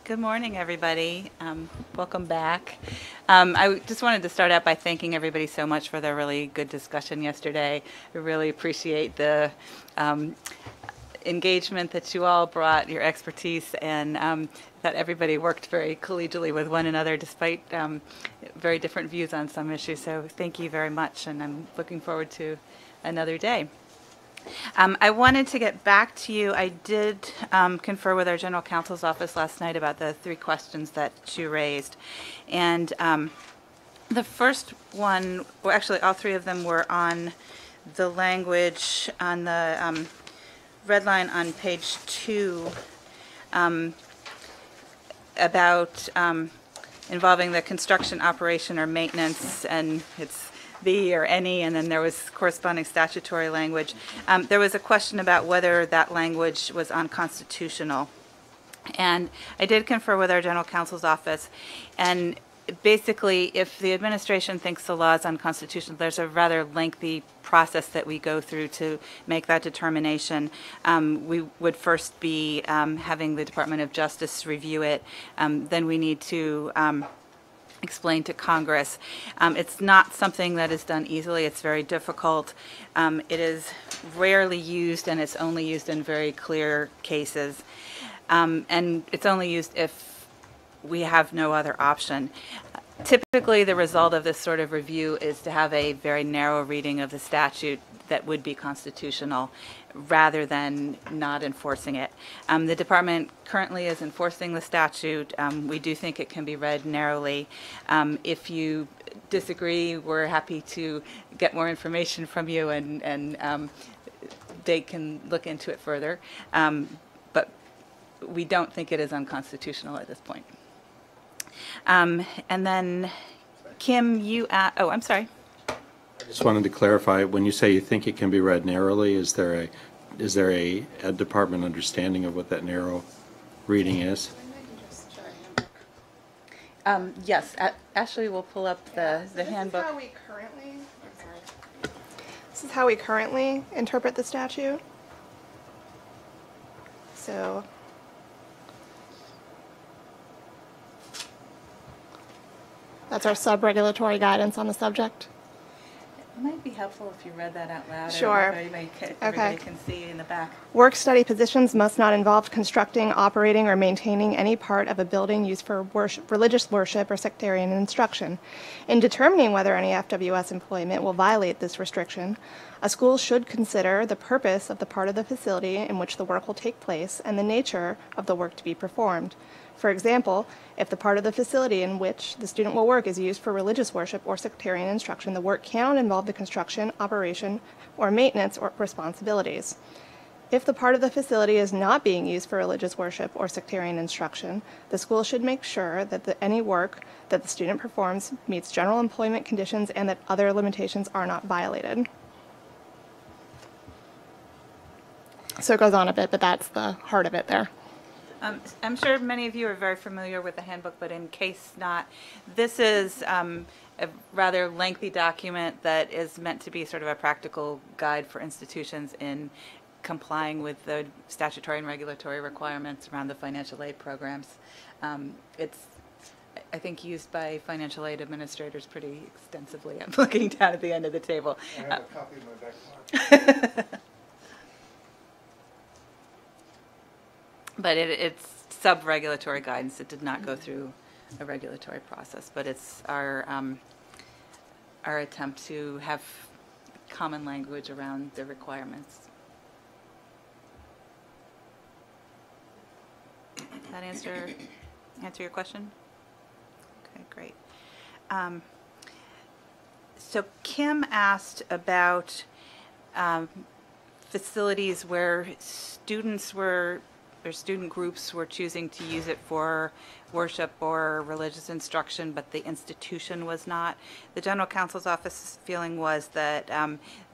Good morning, everybody. Welcome back. I just wanted to start out by thanking everybody so much for their really good discussion yesterday. I really appreciate the engagement that you all brought, your expertise, and that everybody worked very collegially with one another despite very different views on some issues. So thank you very much, and I'm looking forward to another day. I wanted to get back to you. I did confer with our general counsel's office last night about the 3 questions that you raised. And the first one, well, actually all 3 of them were on the language on the red line on page 2 about involving the construction, operation, or maintenance, and it's the or any, and then there was corresponding statutory language. There was a question about whether that language was unconstitutional. And I did confer with our general counsel's office, and basically, if the administration thinks the law is unconstitutional, there's a rather lengthy process that we go through to make that determination. We would first be having the Department of Justice review it. Then we need to explain to Congress. It's not something that is done easily. It's very difficult. It is rarely used, and it's only used in very clear cases. And it's only used if we have no other option. Typically, the result of this sort of review is to have a very narrow reading of the statute that would be constitutional rather than not enforcing it. The department currently is enforcing the statute. We do think it can be read narrowly. If you disagree, we're happy to get more information from you, and they can look into it further. But we don't think it is unconstitutional at this point. And then, Kim, you oh, I'm sorry. I just wanted to clarify, when you say you think it can be read narrowly, is there a department understanding of what that narrow reading is? Yes, Ashley will pull up the handbook. This is how we currently interpret the statute. So that's our sub-regulatory guidance on the subject. It might be helpful if you read that out loud. Sure. I don't know if everybody can see in the back. Work-study positions must not involve constructing, operating, or maintaining any part of a building used for religious worship or sectarian instruction. In determining whether any FWS employment will violate this restriction, a school should consider the purpose of the part of the facility in which the work will take place and the nature of the work to be performed. For example, if the part of the facility in which the student will work is used for religious worship or sectarian instruction, the work cannot involve the construction, operation, or maintenance or responsibilities. If the part of the facility is not being used for religious worship or sectarian instruction, the school should make sure that any work that the student performs meets general employment conditions and that other limitations are not violated. So it goes on a bit, but that's the heart of it there. I'm sure many of you are very familiar with the handbook, but in case not, this is a rather lengthy document that is meant to be sort of a practical guide for institutions in complying with the statutory and regulatory requirements around the financial aid programs. It's, I think, used by financial aid administrators pretty extensively. I'm looking down at the end of the table. I have a copy in my back pocket. But it's sub-regulatory guidance. It did not go through a regulatory process, but it's our attempt to have common language around the requirements. Does that answer your question? Okay, great. So Kim asked about facilities where students were or student groups were choosing to use it for worship or religious instruction, but the institution was not. The General Counsel's office's feeling was that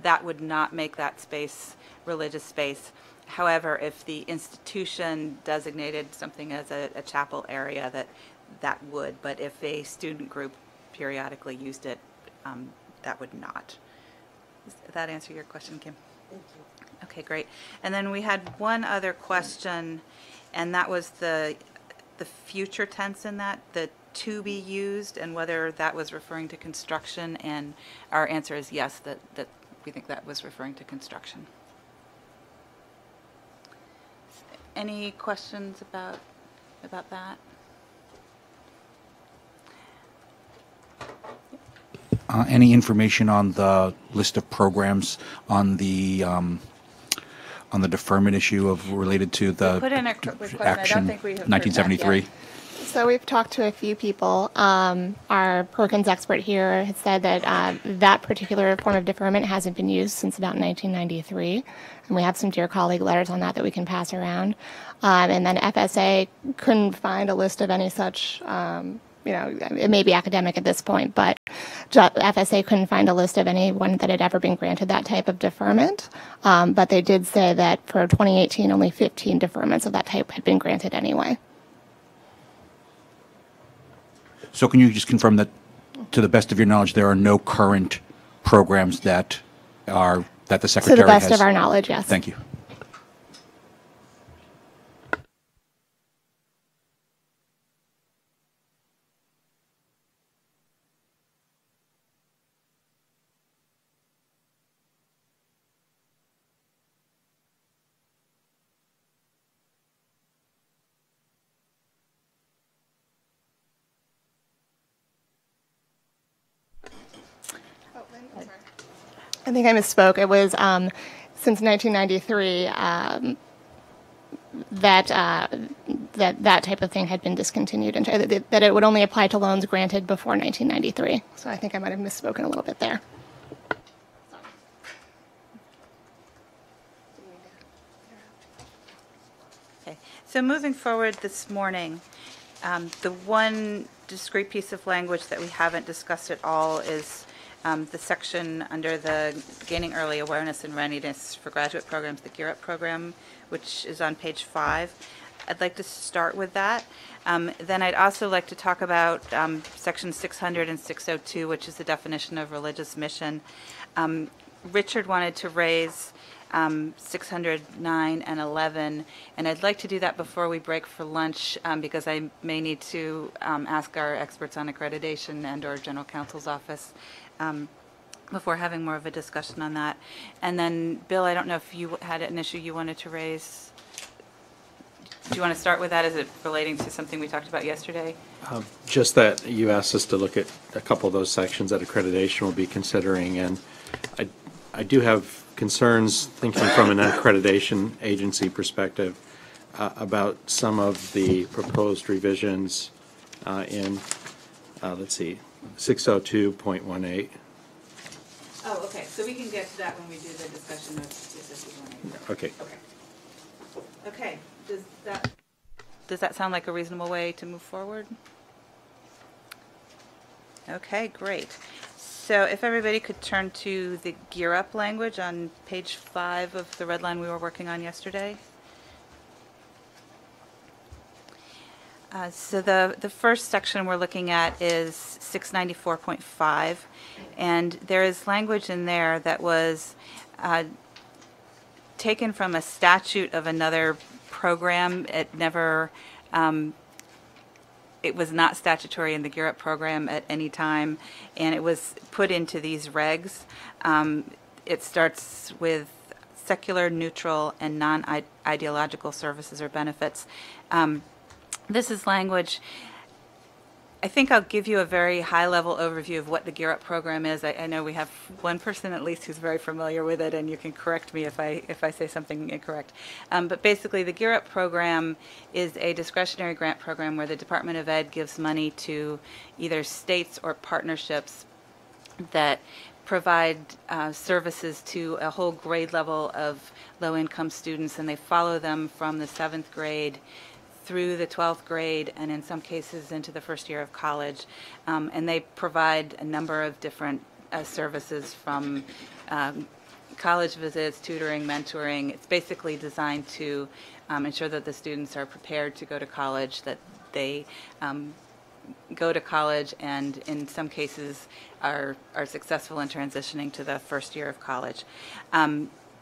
that would not make that space religious space. However, if the institution designated something as a chapel area, that would. But if a student group periodically used it, that would not. Does that answer your question, Kim? Thank you. Okay, great. And then we had one other question, and that was the the future tense in that, the to be used, and whether that was referring to construction, and our answer is yes, that we think that was referring to construction. Any questions about that? Any information on the list of programs on the deferment issue of related to the We put in a request, I action don't think we have heard back 1973? yet. So we've talked to a few people. Our Perkins expert here has said that that particular form of deferment hasn't been used since about 1993. And we have some dear colleague letters on that we can pass around. And then FSA couldn't find a list of any such, it may be academic at this point, but FSA couldn't find a list of anyone that had ever been granted that type of deferment. But they did say that for 2018, only 15 deferments of that type had been granted anyway. So can you just confirm that, to the best of your knowledge, there are no current programs that the Secretary To the best has? of our knowledge, yes. Thank you. I think I misspoke. It was since 1993 that type of thing had been discontinued, and that it would only apply to loans granted before 1993. So I think I might have misspoken a little bit there. Okay, so moving forward this morning, the one discrete piece of language that we haven't discussed at all is the section under the Gaining Early Awareness and Readiness for Graduate Programs, the GEAR Up program, which is on page 5. I'd like to start with that. Then I'd also like to talk about section 600 and 602, which is the definition of religious mission. Richard wanted to raise 609 and 11, and I'd like to do that before we break for lunch because I may need to ask our experts on accreditation and or general counsel's office before having more of a discussion on that. And then, Bill, I don't know if you had an issue you wanted to raise. Do you want to start with that? Is it relating to something we talked about yesterday? Just that you asked us to look at a couple of those sections that accreditation will be considering, and I do have concerns, thinking from an accreditation agency perspective, about some of the proposed revisions in, let's see, 602.18. Oh, okay. So we can get to that when we do the discussion of 601. Okay. Okay. Does that sound like a reasonable way to move forward? Okay, great. So if everybody could turn to the Gear Up language on page 5 of the red line we were working on yesterday. So the first section we're looking at is 694.5, and there is language in there that was taken from a statute of another program. It never, it was not statutory in the Gear Up program at any time, and it was put into these regs. It starts with secular, neutral, and non-ideological services or benefits. This is language. I think I'll give you a very high-level overview of what the Gear Up program is. I know we have one person at least who's very familiar with it, and you can correct me if I say something incorrect. But basically, the Gear Up program is a discretionary grant program where the Department of Ed gives money to either states or partnerships that provide services to a whole grade level of low-income students, and they follow them from the 7th grade through the 12th grade, and in some cases into the first year of college. And they provide a number of different services, from college visits, tutoring, mentoring. It's basically designed to ensure that the students are prepared to go to college, that they go to college, and in some cases are successful in transitioning to the first year of college.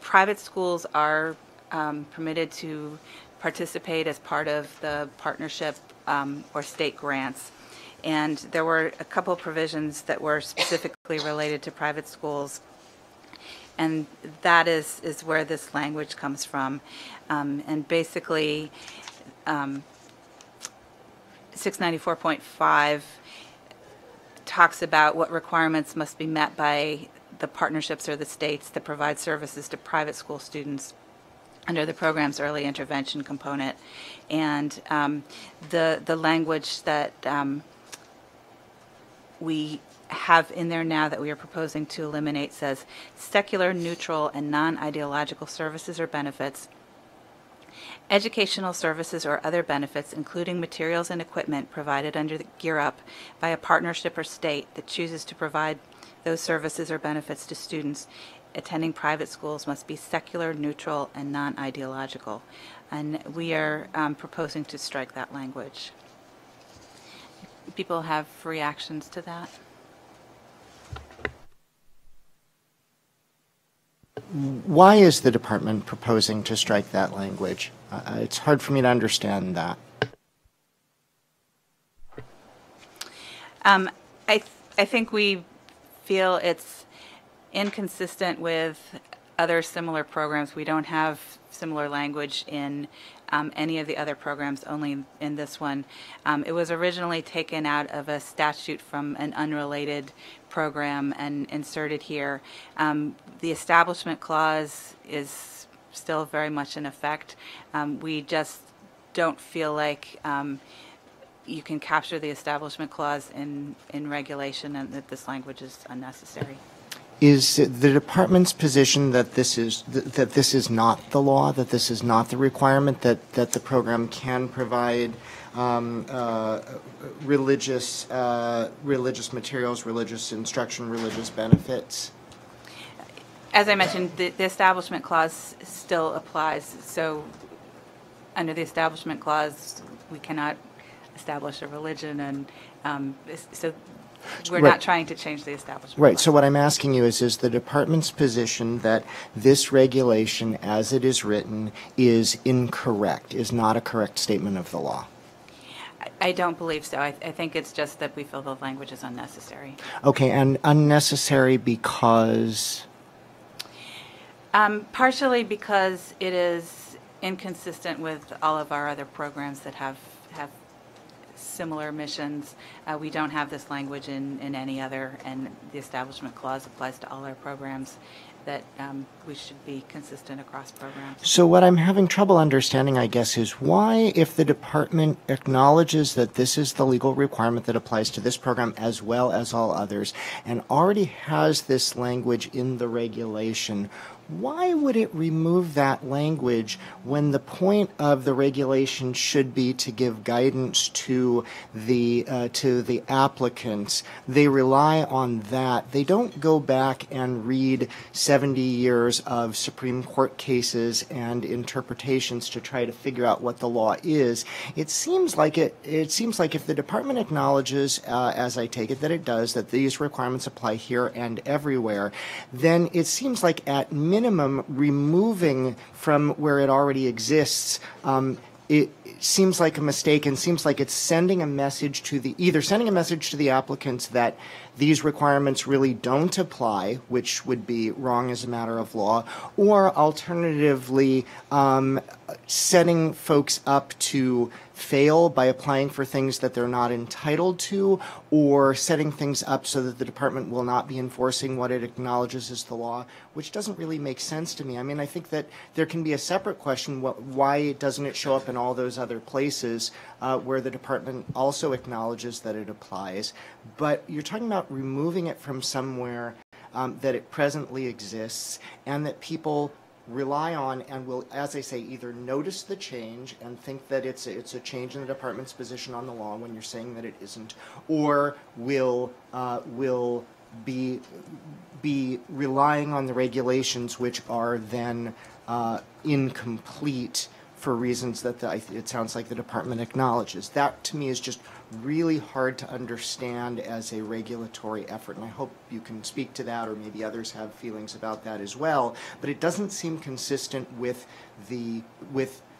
Private schools are permitted to participate as part of the partnership or state grants. And there were a couple of provisions that were specifically related to private schools, and that is where this language comes from. And basically, 694.5 talks about what requirements must be met by the partnerships or the states that provide services to private school students under the program's early intervention component. And the language that we have in there now that we are proposing to eliminate says secular, neutral, and non-ideological services or benefits, educational services or other benefits, including materials and equipment provided under the Gear Up by a partnership or state that chooses to provide those services or benefits to students attending private schools must be secular, neutral, and non-ideological. And we are proposing to strike that language. People have reactions to that? Why is the department proposing to strike that language? It's hard for me to understand that. I think we feel it's inconsistent with other similar programs. We don't have similar language in any of the other programs, only in this one. It was originally taken out of a statute from an unrelated program and inserted here. The Establishment Clause is still very much in effect. We just don't feel like you can capture the Establishment Clause in regulation, and that this language is unnecessary. Is the department's position that this is not the law, that this is not the requirement, that the program can provide religious materials, religious instruction, religious benefits? As I mentioned, the Establishment Clause still applies. So under the Establishment Clause, we cannot establish a religion, and so we're Right. not trying to change the Establishment Right. Clause. So what I'm asking you is the department's position that this regulation, as it is written, is incorrect, is not a correct statement of the law? I don't believe so. I think it's just that we feel the language is unnecessary. Okay, and unnecessary because? Partially because it is inconsistent with all of our other programs that have similar missions. We don't have this language in any other, and the Establishment Clause applies to all our programs, that we should be consistent across programs. So what I'm having trouble understanding, I guess, is why, if the department acknowledges that this is the legal requirement that applies to this program as well as all others, and already has this language in the regulation, why would it remove that language when the point of the regulation should be to give guidance to the applicants? They rely on that. They don't go back and read 70 years of Supreme Court cases and interpretations to try to figure out what the law is. It seems like if the department acknowledges, as I take it that it does, that these requirements apply here and everywhere, then it seems like at minimum removing from where it already exists, it seems like a mistake, and seems like it's sending a message to either sending a message to the applicants that these requirements really don't apply, which would be wrong as a matter of law, or alternatively setting folks up to fail by applying for things that they're not entitled to, or setting things up so that the department will not be enforcing what it acknowledges as the law, which doesn't really make sense to me. I mean, I think that there can be a separate question, why doesn't it show up in all those other places where the department also acknowledges that it applies? But you're talking about removing it from somewhere that it presently exists, and that people rely on and will, as I say, either notice the change and think that it's a change in the department's position on the law when you're saying that it isn't, or will be relying on the regulations, which are then incomplete for reasons that it sounds like the department acknowledges. That, to me, is just really hard to understand as a regulatory effort, and I hope you can speak to that, or maybe others have feelings about that as well. But it doesn't seem consistent with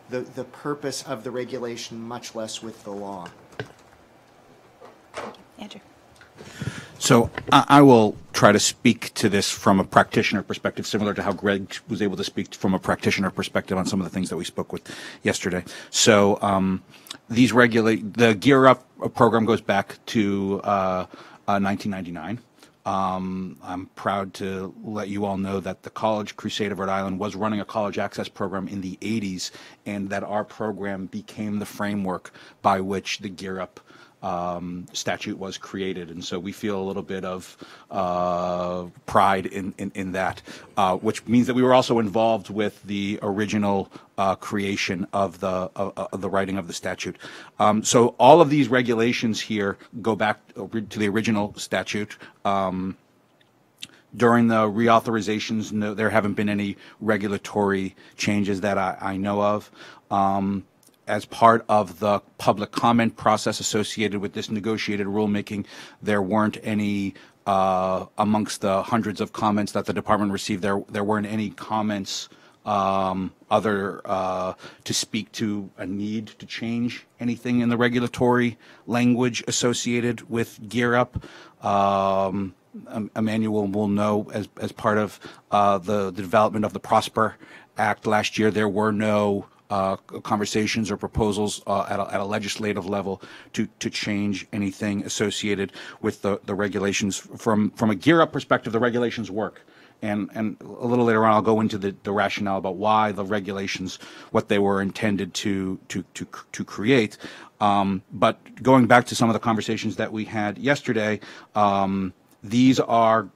the purpose of the regulation, much less with the law. Andrew. So I will try to speak to this from a practitioner perspective, similar to how Greg was able to speak from a practitioner perspective on some of the things that we spoke with yesterday. So the Gear Up program goes back to 1999. I'm proud to let you all know that the College Crusade of Rhode Island was running a college access program in the 80s, and that our program became the framework by which the Gear Up statute was created. And so we feel a little bit of pride in that, which means that we were also involved with the original creation of the writing of the statute. So all of these regulations here go back to the original statute. During the reauthorizations, no, there haven't been any regulatory changes that I know of. As part of the public comment process associated with this negotiated rulemaking, there weren't any, amongst the hundreds of comments that the department received, there weren't any comments to speak to a need to change anything in the regulatory language associated with Gear Up. Emmanuel will know, as part of the development of the Prosper Act last year, there were no conversations or proposals at a legislative level to change anything associated with the regulations. From a Gear Up perspective, the regulations work. And a little later on, I'll go into the rationale about why the regulations, what they were intended to create. But going back to some of the conversations that we had yesterday, these are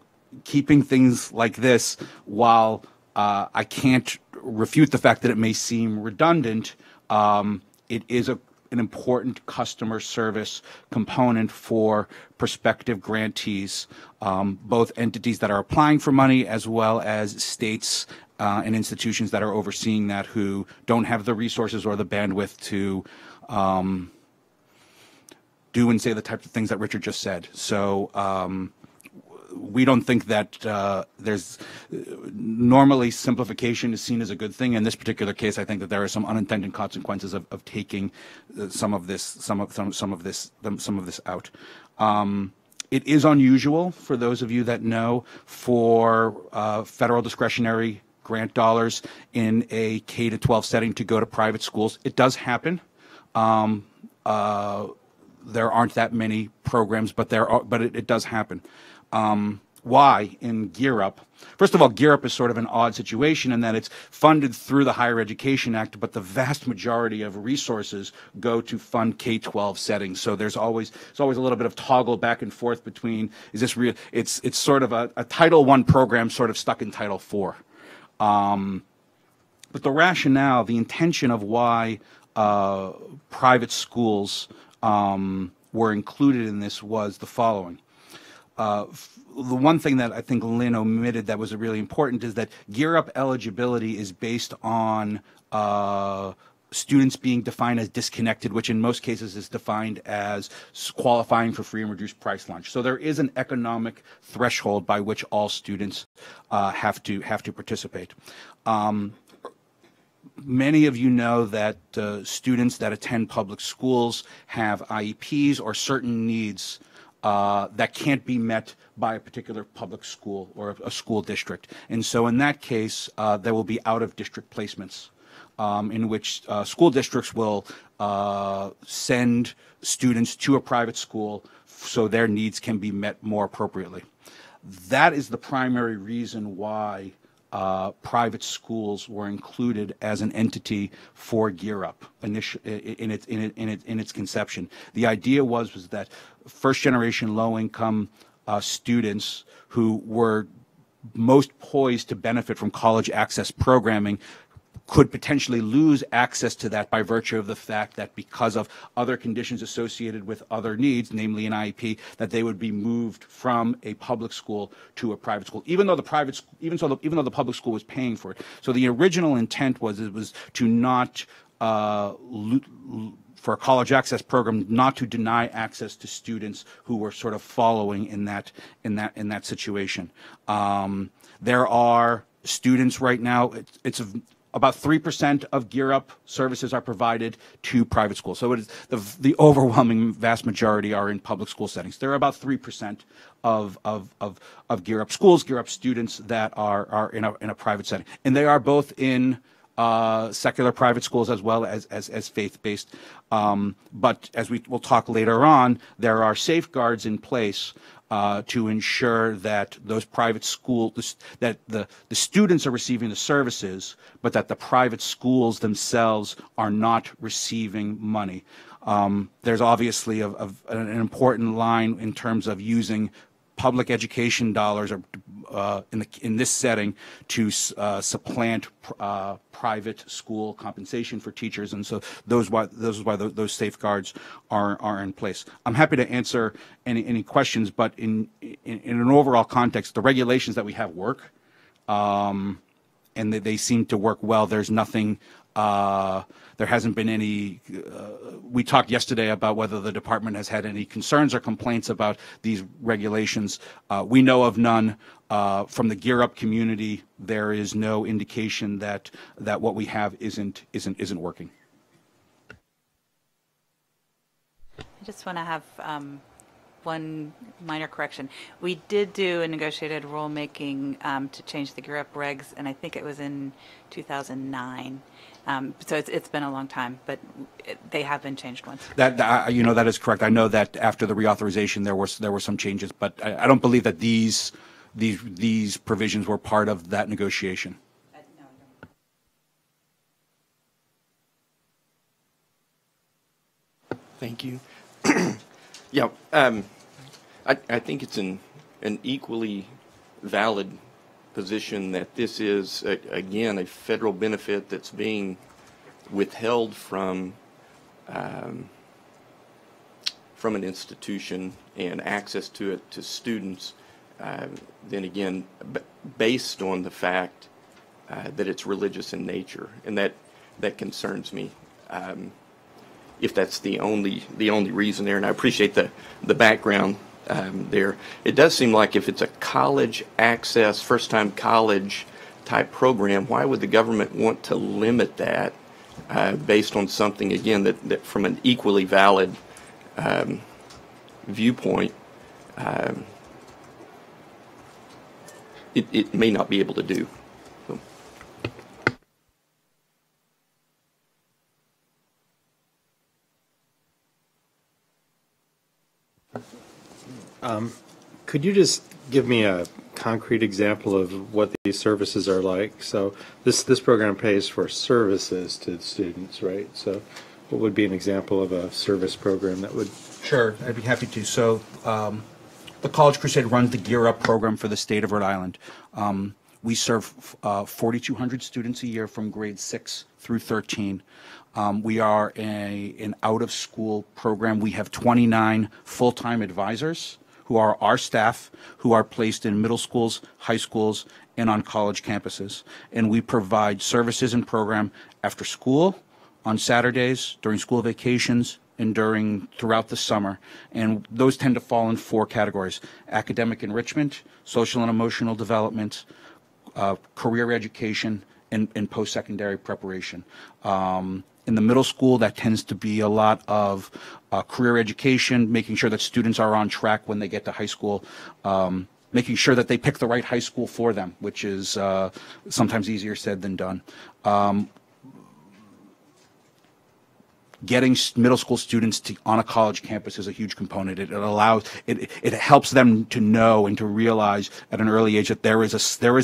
keeping things like this. While I can't refute the fact that it may seem redundant, it is an important customer service component for prospective grantees, both entities that are applying for money as well as states and institutions that are overseeing that who don't have the resources or the bandwidth to do and say the types of things that Richard just said. So we don't think that there's normally simplification is seen as a good thing. In this particular case, I think that there are some unintended consequences of taking some of this out. It is unusual, for those of you that know, for federal discretionary grant dollars in a K-12 setting to go to private schools. It does happen. There aren't that many programs, but it does happen. Why in Gear Up? First of all, Gear Up is sort of an odd situation in that it's funded through the Higher Education Act, but the vast majority of resources go to fund K-12 settings. So there's always a little bit of toggle back and forth between, is this real? It's sort of a Title I program sort of stuck in Title IV. But the rationale, the intention of why private schools were included in this was the following. The one thing that I think Lynn omitted that was really important is that Gear Up eligibility is based on students being defined as disconnected, which in most cases is defined as qualifying for free and reduced price lunch. So there is an economic threshold by which all students have to participate. Many of you know that students that attend public schools have IEPs or certain needs that can't be met by a particular public school or a school district. And so in that case, there will be out-of-district placements in which school districts will send students to a private school so their needs can be met more appropriately. That is the primary reason why private schools were included as an entity for Gear Up in its conception. The idea was that first-generation low-income students who were most poised to benefit from college access programming could potentially lose access to that by virtue of the fact that because of other conditions associated with other needs, namely an IEP, that they would be moved from a public school to a private school, even though the public school was paying for it. So the original intent was to not for a college access program, not to deny access to students who were sort of following in that situation. There are students right now. about 3% of Gear Up services are provided to private schools. So it is the overwhelming vast majority are in public school settings. There are about 3% of Gear Up schools, Gear Up students that are in a private setting, and they are both in secular private schools as well as faith-based. But as we will talk later on, there are safeguards in place to ensure that those private schools, that the students are receiving the services, but that the private schools themselves are not receiving money. There's obviously an important line in terms of using public education dollars in this setting to supplant private school compensation for teachers, and so those is why those safeguards are in place. I'm happy to answer any questions, but in an overall context, the regulations that we have work, and they seem to work well. There's nothing. There hasn't been any. We talked yesterday about whether the department has had any concerns or complaints about these regulations. We know of none. From the Gear Up community, there is no indication that what we have isn't working. I just want to have one minor correction. We did do a negotiated rulemaking to change the Gear Up regs, and I think it was in 2009. So it's been a long time, but they have been changed once. That is correct. I know that after the reauthorization, there were some changes, but I don't believe that these provisions were part of that negotiation. Thank you. Yeah, I think it's an equally valid position that this is, again, a federal benefit that's being withheld from an institution and access to it to students, then again, based on the fact that it's religious in nature, and that concerns me. If that's the only reason there, and I appreciate the background there. It does seem like if it's a college access, first-time college type program, why would the government want to limit that based on something, again, that from an equally valid viewpoint, it may not be able to do. So. Could you just give me a concrete example of what these services are like? So this program pays for services to students, right? So what would be an example of a service program that would? Sure, I'd be happy to. So the College Crusade runs the Gear Up program for the state of Rhode Island. We serve 4,200 students a year from grades 6 through 13. We are an out-of-school program. We have 29 full-time advisors who are our staff, who are placed in middle schools, high schools, and on college campuses. And we provide services and program after school, on Saturdays, during school vacations, and throughout the summer. And those tend to fall in 4 categories: academic enrichment, social and emotional development, career education, and post-secondary preparation. In the middle school, that tends to be a lot of career education, making sure that students are on track when they get to high school, making sure that they pick the right high school for them, which is sometimes easier said than done. Getting middle school students on a college campus is a huge component. It helps them to know and to realize at an early age that there is a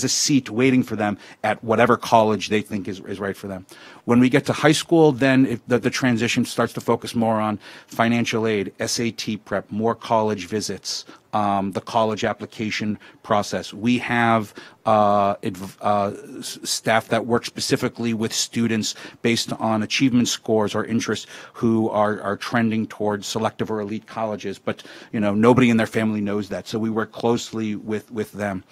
seat waiting for them at whatever college they think is right for them. When we get to high school, then the transition starts to focus more on financial aid, SAT prep, more college visits, the college application process. We have staff that work specifically with students based on achievement scores or interests who are trending towards selective or elite colleges, but nobody in their family knows that. So we work closely with them.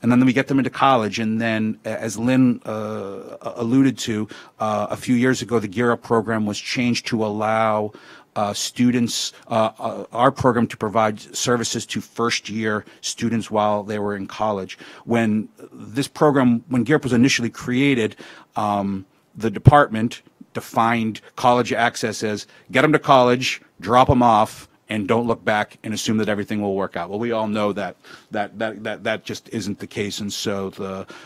And then we get them into college, and then, as Lynn alluded to, a few years ago, the Gear Up program was changed to allow students, our program to provide services to first-year students while they were in college. When this program, when GEAR Up was initially created, the department defined college access as get them to college, drop them off, and don't look back and assume that everything will work out. Well, we all know that just isn't the case, and so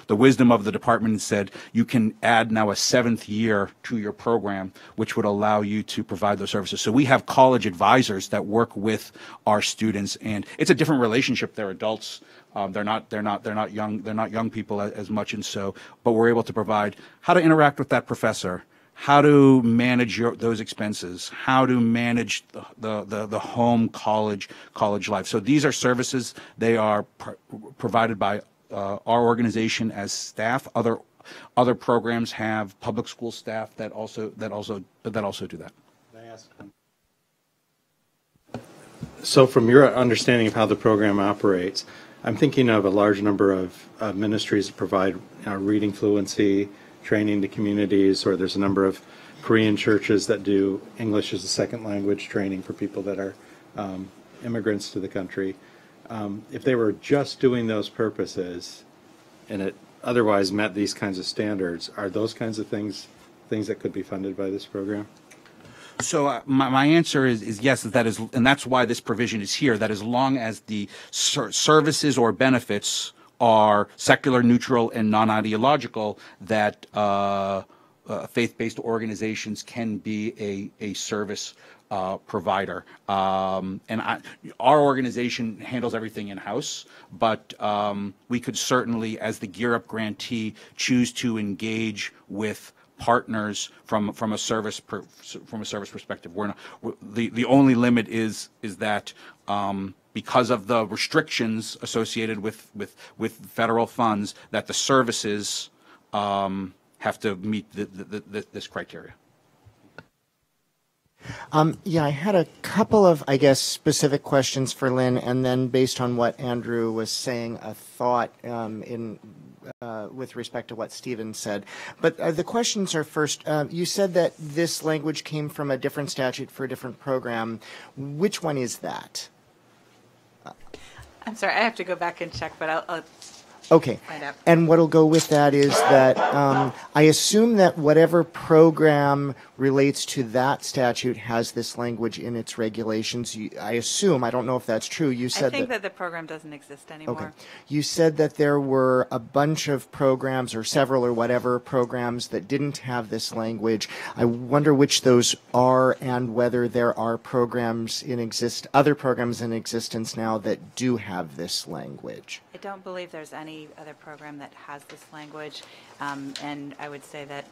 the wisdom of the department said you can add now a 7th year to your program, which would allow you to provide those services. So we have college advisors that work with our students, and it's a different relationship. They're adults. They're not young people as much, and so, but we're able to provide how to interact with that professor, how to manage those expenses, how to manage the home college life. So these are services. They are provided by our organization as staff. Other programs have public school staff that also do that. So from your understanding of how the program operates, I'm thinking of a large number of ministries that provide reading fluency, training to communities, or there's a number of Korean churches that do English as a second language training for people that are immigrants to the country. If they were just doing those purposes and it otherwise met these kinds of standards, are those kinds of things that could be funded by this program? So my answer is yes, that is, and that's why this provision is here, that as long as the services or benefits are secular, neutral, and non-ideological, that faith-based organizations can be a service provider. Our organization handles everything in-house, but we could certainly, as the GEAR Up grantee, choose to engage with partners from a service perspective. The only limit is that because of the restrictions associated with federal funds, that the services have to meet this criteria. Yeah, I had a couple of, I guess, specific questions for Lynn, and then based on what Andrew was saying, a thought with respect to what Stephen said. But the questions are first, you said that this language came from a different statute for a different program. Which one is that? I'm sorry, I have to go back and check, but I'll Okay. find out. And what'll go with that is that I assume that whatever program relates to that statute has this language in its regulations. I assume, I don't know if that's true. You said I think that the program doesn't exist anymore. Okay. You said that there were a bunch of programs or several or whatever programs that didn't have this language. I wonder which those are and whether there are programs other programs in existence now that do have this language. I don't believe there's any other program that has this language, and I would say that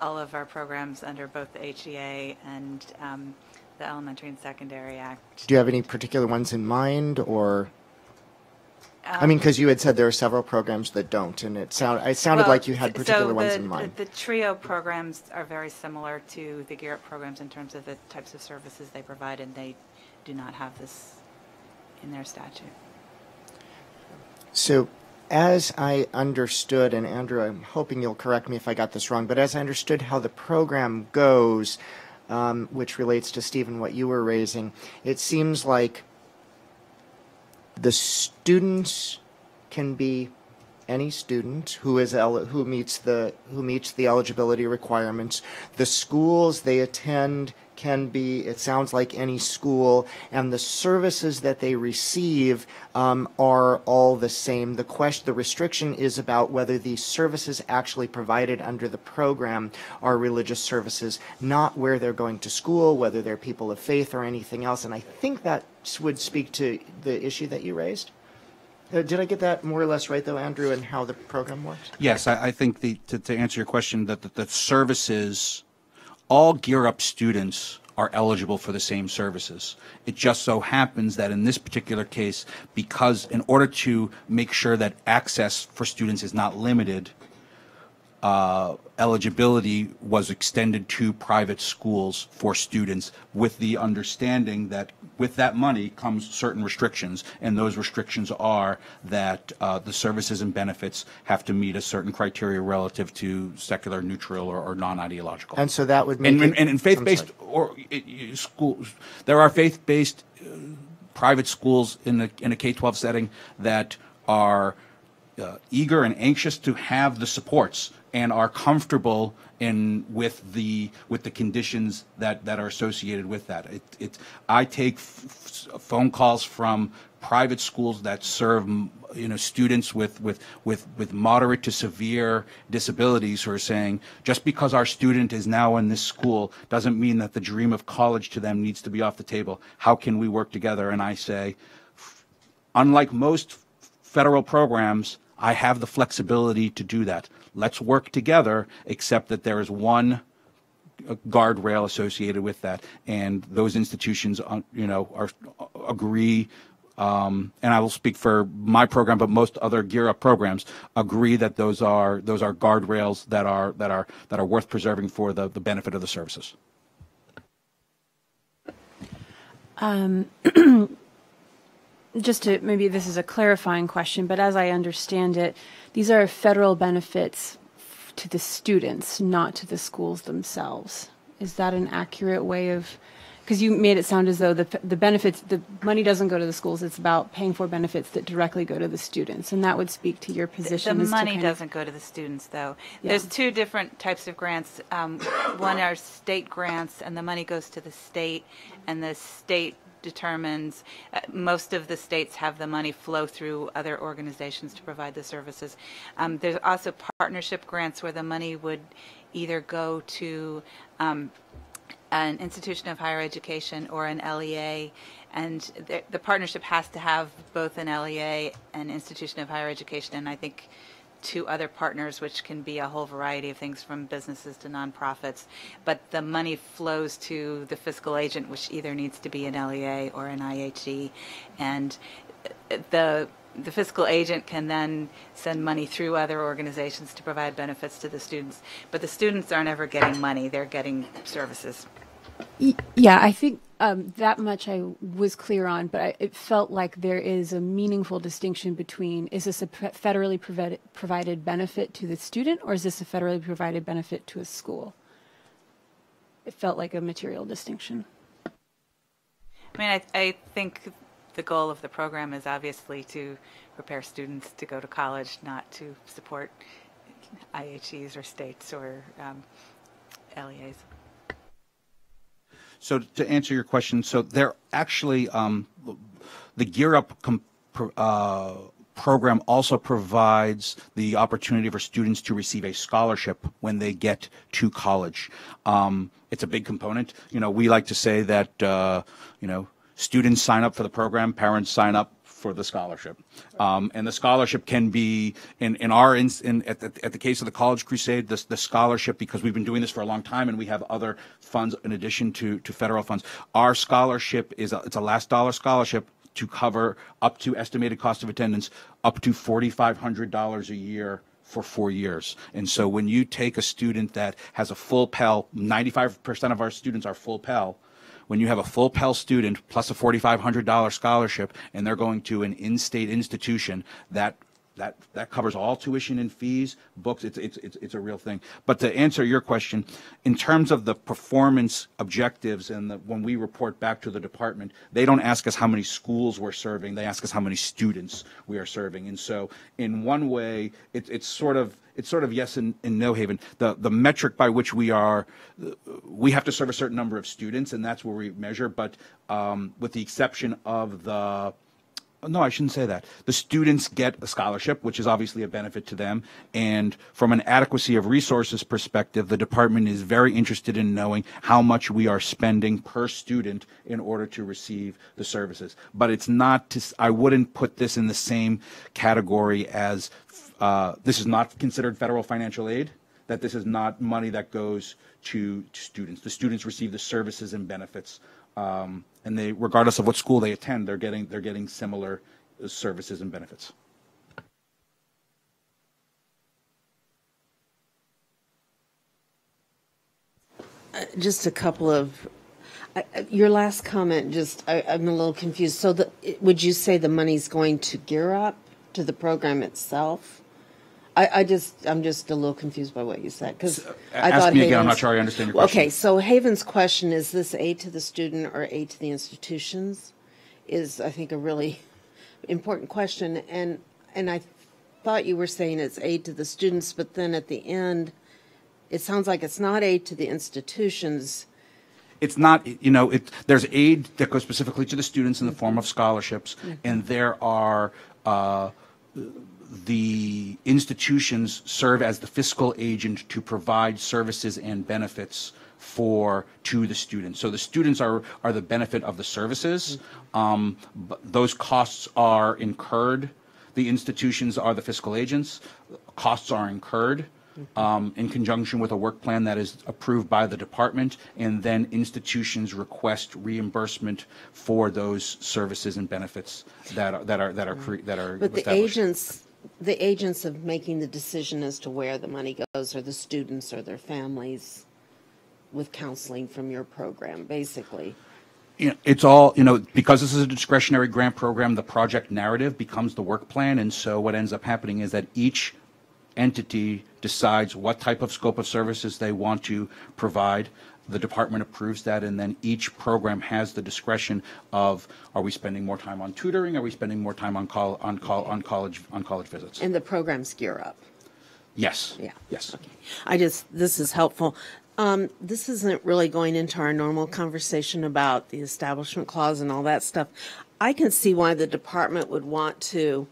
all of our programs under both the HEA and the Elementary and Secondary Act. Do you have any particular ones in mind, or? I mean, because you had said there are several programs that don't, and it sounded Well, like you had particular ones in mind. The TRIO programs are very similar to the GEAR Up programs in terms of the types of services they provide, and they do not have this in their statute. So, as I understood, and Andrew, I'm hoping you'll correct me if I got this wrong, but as I understood how the program goes, which relates to, Stephen, what you were raising, it seems like the students can be any student who meets the eligibility requirements. The schools they attend can be, it sounds like, any school, and the services that they receive are all the same. The restriction is about whether the services actually provided under the program are religious services, not where they're going to school, whether they're people of faith or anything else. And I think that would speak to the issue that you raised. Did I get that more or less right, though, Andrew, and how the program works? Yes, I think to answer your question, that the services, all GEAR Up students are eligible for the same services. It just so happens that in this particular case, because in order to make sure that access for students is not limited, eligibility was extended to private schools for students, with the understanding that with that money comes certain restrictions, and those restrictions are that the services and benefits have to meet a certain criteria relative to secular, neutral, or non-ideological. And so that would make and in faith-based schools, there are faith-based private schools in a K-12 setting that are eager and anxious to have the supports and are comfortable with the conditions that are associated with that. I take phone calls from private schools that serve students with moderate to severe disabilities who are saying, just because our student is now in this school doesn't mean that the dream of college to them needs to be off the table. How can we work together? And I say, unlike most federal programs, I have the flexibility to do that. Let's work together, except that there is one guardrail associated with that, and those institutions, agree. And I will speak for my program, but most other Gear Up programs agree that those are guardrails that are worth preserving for the benefit of the services. Just to, maybe this is a clarifying question, but as I understand it, these are federal benefits to the students, not to the schools themselves. Is that an accurate way of, because you made it sound as though the benefits, the money doesn't go to the schools, it's about paying for benefits that directly go to the students, and that would speak to your position. The money doesn't go to the students, though. Yeah. There's two different types of grants. One are state grants, and the money goes to the state, and the state determines, most of the states have the money flow through other organizations to provide the services. There's also partnership grants where the money would either go to an institution of higher education or an LEA, and the partnership has to have both an LEA and institution of higher education, and I think 2 other partners, which can be a whole variety of things from businesses to nonprofits. But the money flows to the fiscal agent, which either needs to be an LEA or an IHE, and the fiscal agent can then send money through other organizations to provide benefits to the students. But the students aren't ever getting money, they're getting services. Yeah, I think that much I was clear on, but it felt like there is a meaningful distinction between, is this a federally provided benefit to the student, or is this a federally provided benefit to a school? It felt like a material distinction. I mean, I think the goal of the program is obviously to prepare students to go to college, not to support IHEs or states or LEAs. So to answer your question, so they're actually, the Gear Up program also provides the opportunity for students to receive a scholarship when they get to college. It's a big component. We like to say that, students sign up for the program, parents sign up for the scholarship. And the scholarship can be, at the case of the College Crusade, the scholarship, because we've been doing this for a long time and we have other funds in addition to federal funds. Our scholarship it's a last dollar scholarship to cover up to estimated cost of attendance, up to $4,500 a year for 4 years. And so when you take a student that has a full Pell, 95% of our students are full Pell, when you have a full Pell student plus a $4,500 scholarship and they're going to an in-state institution, that covers all tuition and fees, books. It's a real thing. But to answer your question, in terms of the performance objectives and when we report back to the department, they don't ask us how many schools we're serving. They ask us how many students we are serving. And so, in one way, it's sort of yes and no, Haven. The metric by which we have to serve a certain number of students, and that's where we measure. But with the exception of no, I shouldn't say that. The students get a scholarship, which is obviously a benefit to them. And from an adequacy of resources perspective, the department is very interested in knowing how much we are spending per student in order to receive the services. But it's not, I wouldn't put this in the same category as this is not considered federal financial aid, that this is not money that goes to students. The students receive the services and benefits. And they, regardless of what school they attend, they're getting similar services and benefits. Just a couple of, your last comment, I'm a little confused. So would you say the money's going to Gear Up, to the program itself? I'm just a little confused by what you said, because I Ask thought me again, I'm not Haven's- sure I understand your question. Okay, so Haven's question, is this aid to the student or aid to the institutions, is, I think, a really important question. And I thought you were saying it's aid to the students, but then at the end, it sounds like it's not aid to the institutions. It's not, there's aid that goes specifically to the students in the form of scholarships, and there are, the institutions serve as the fiscal agent to provide services and benefits to the students. So the students are the benefit of the services. But those costs are incurred. The institutions are the fiscal agents. Costs are incurred in conjunction with a work plan that is approved by the department, and then institutions request reimbursement for those services and benefits that are But established. the agents of making the decision as to where the money goes are the students or their families with counseling from your program, basically. It's all, because this is a discretionary grant program, the project narrative becomes the work plan. And so what ends up happening is that each entity decides what type of scope of services they want to provide. The department approves that, and then each program has the discretion of, are we spending more time on tutoring? Are we spending more time on college visits? And the programs Gear Up. Yes. Yeah. Yes. Okay. This is helpful. This isn't really going into our normal conversation about the Establishment Clause and all that stuff. I can see why the department would want to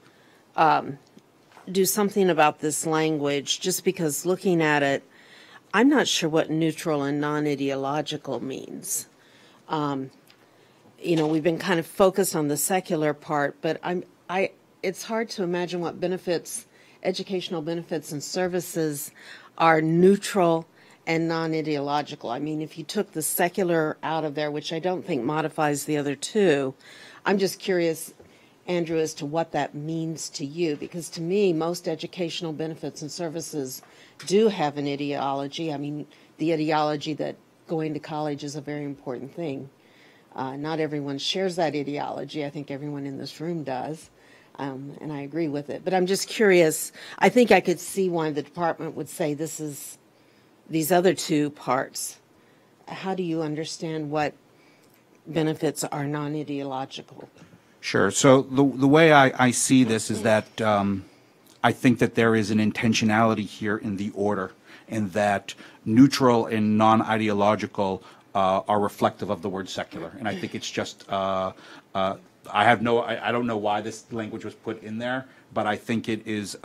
do something about this language, just because looking at it, I'm not sure what neutral and non-ideological means. We've been kind of focused on the secular part, but it's hard to imagine what educational benefits and services are neutral and non-ideological. I mean, if you took the secular out of there, which I don't think modifies the other two, I'm just curious, Andrew, as to what that means to you, because to me, most educational benefits and services do have an ideology. I mean, the ideology that going to college is a very important thing. Not everyone shares that ideology. I think everyone in this room does, and I agree with it. But I'm just curious. I think I could see why the department would say these other two parts. How do you understand what benefits are non-ideological? Sure. So the way I see this is that I think that there is an intentionality here in the order, and that neutral and non-ideological are reflective of the word secular. And I think it's just I don't know why this language was put in there, but I think it is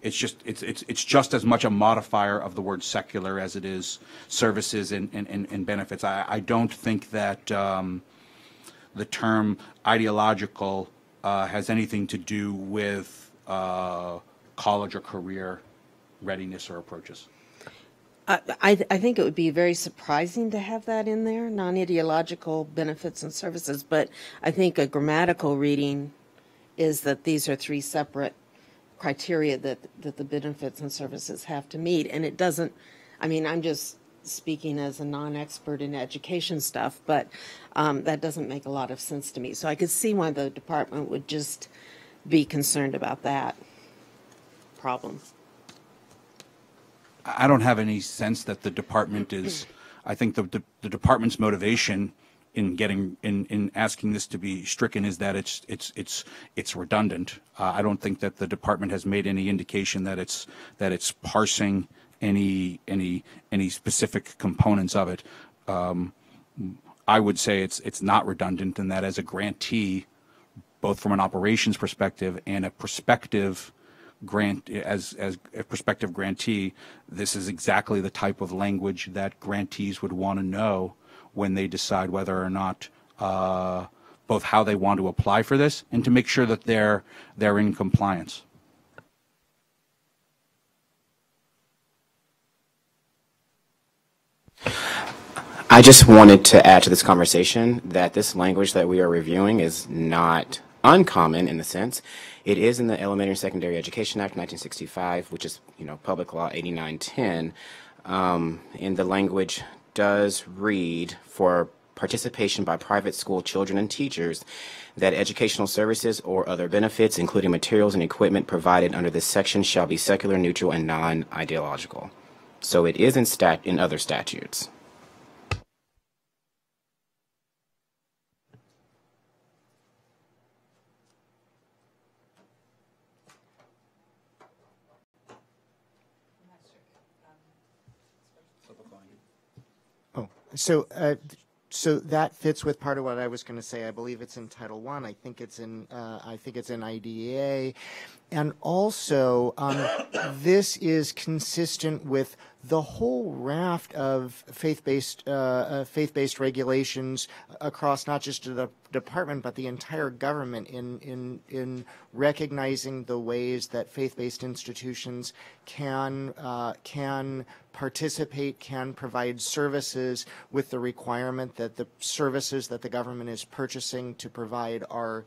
it's just as much a modifier of the word secular as it is services and benefits. I don't think that the term ideological has anything to do with college or career readiness or approaches. I think it would be very surprising to have that in there, non-ideological benefits and services, but I think a grammatical reading is that these are three separate criteria that the benefits and services have to meet. And it doesn't, I'm just speaking as a non-expert in education stuff, but that doesn't make a lot of sense to me. So I could see why the department would just be concerned about that problem. I don't have any sense that the department is, I think the department's motivation in asking this to be stricken is that it's redundant. I don't think that the department has made any indication that it's parsing any specific components of it. I would say it's not redundant, and that as a grantee, both from an operations perspective and a prospective as a prospective grantee, this is exactly the type of language that grantees would want to know when they decide whether or not both how they want to apply for this and to make sure that they're in compliance. I just wanted to add to this conversation that this language that we are reviewing is not uncommon in the sense it is in the Elementary and Secondary Education Act 1965, which is Public Law 8910. and the language does read for participation by private school children and teachers that educational services or other benefits, including materials and equipment provided under this section, shall be secular, neutral, and non-ideological. So it is in other statutes. Oh, so that fits with part of what I was going to say. I believe it's in Title I. I think it's in IDEA, and also this is consistent with the whole raft of faith-based regulations across not just the department but the entire government in recognizing the ways that faith-based institutions can participate, can provide services, with the requirement that the services that the government is purchasing to provide are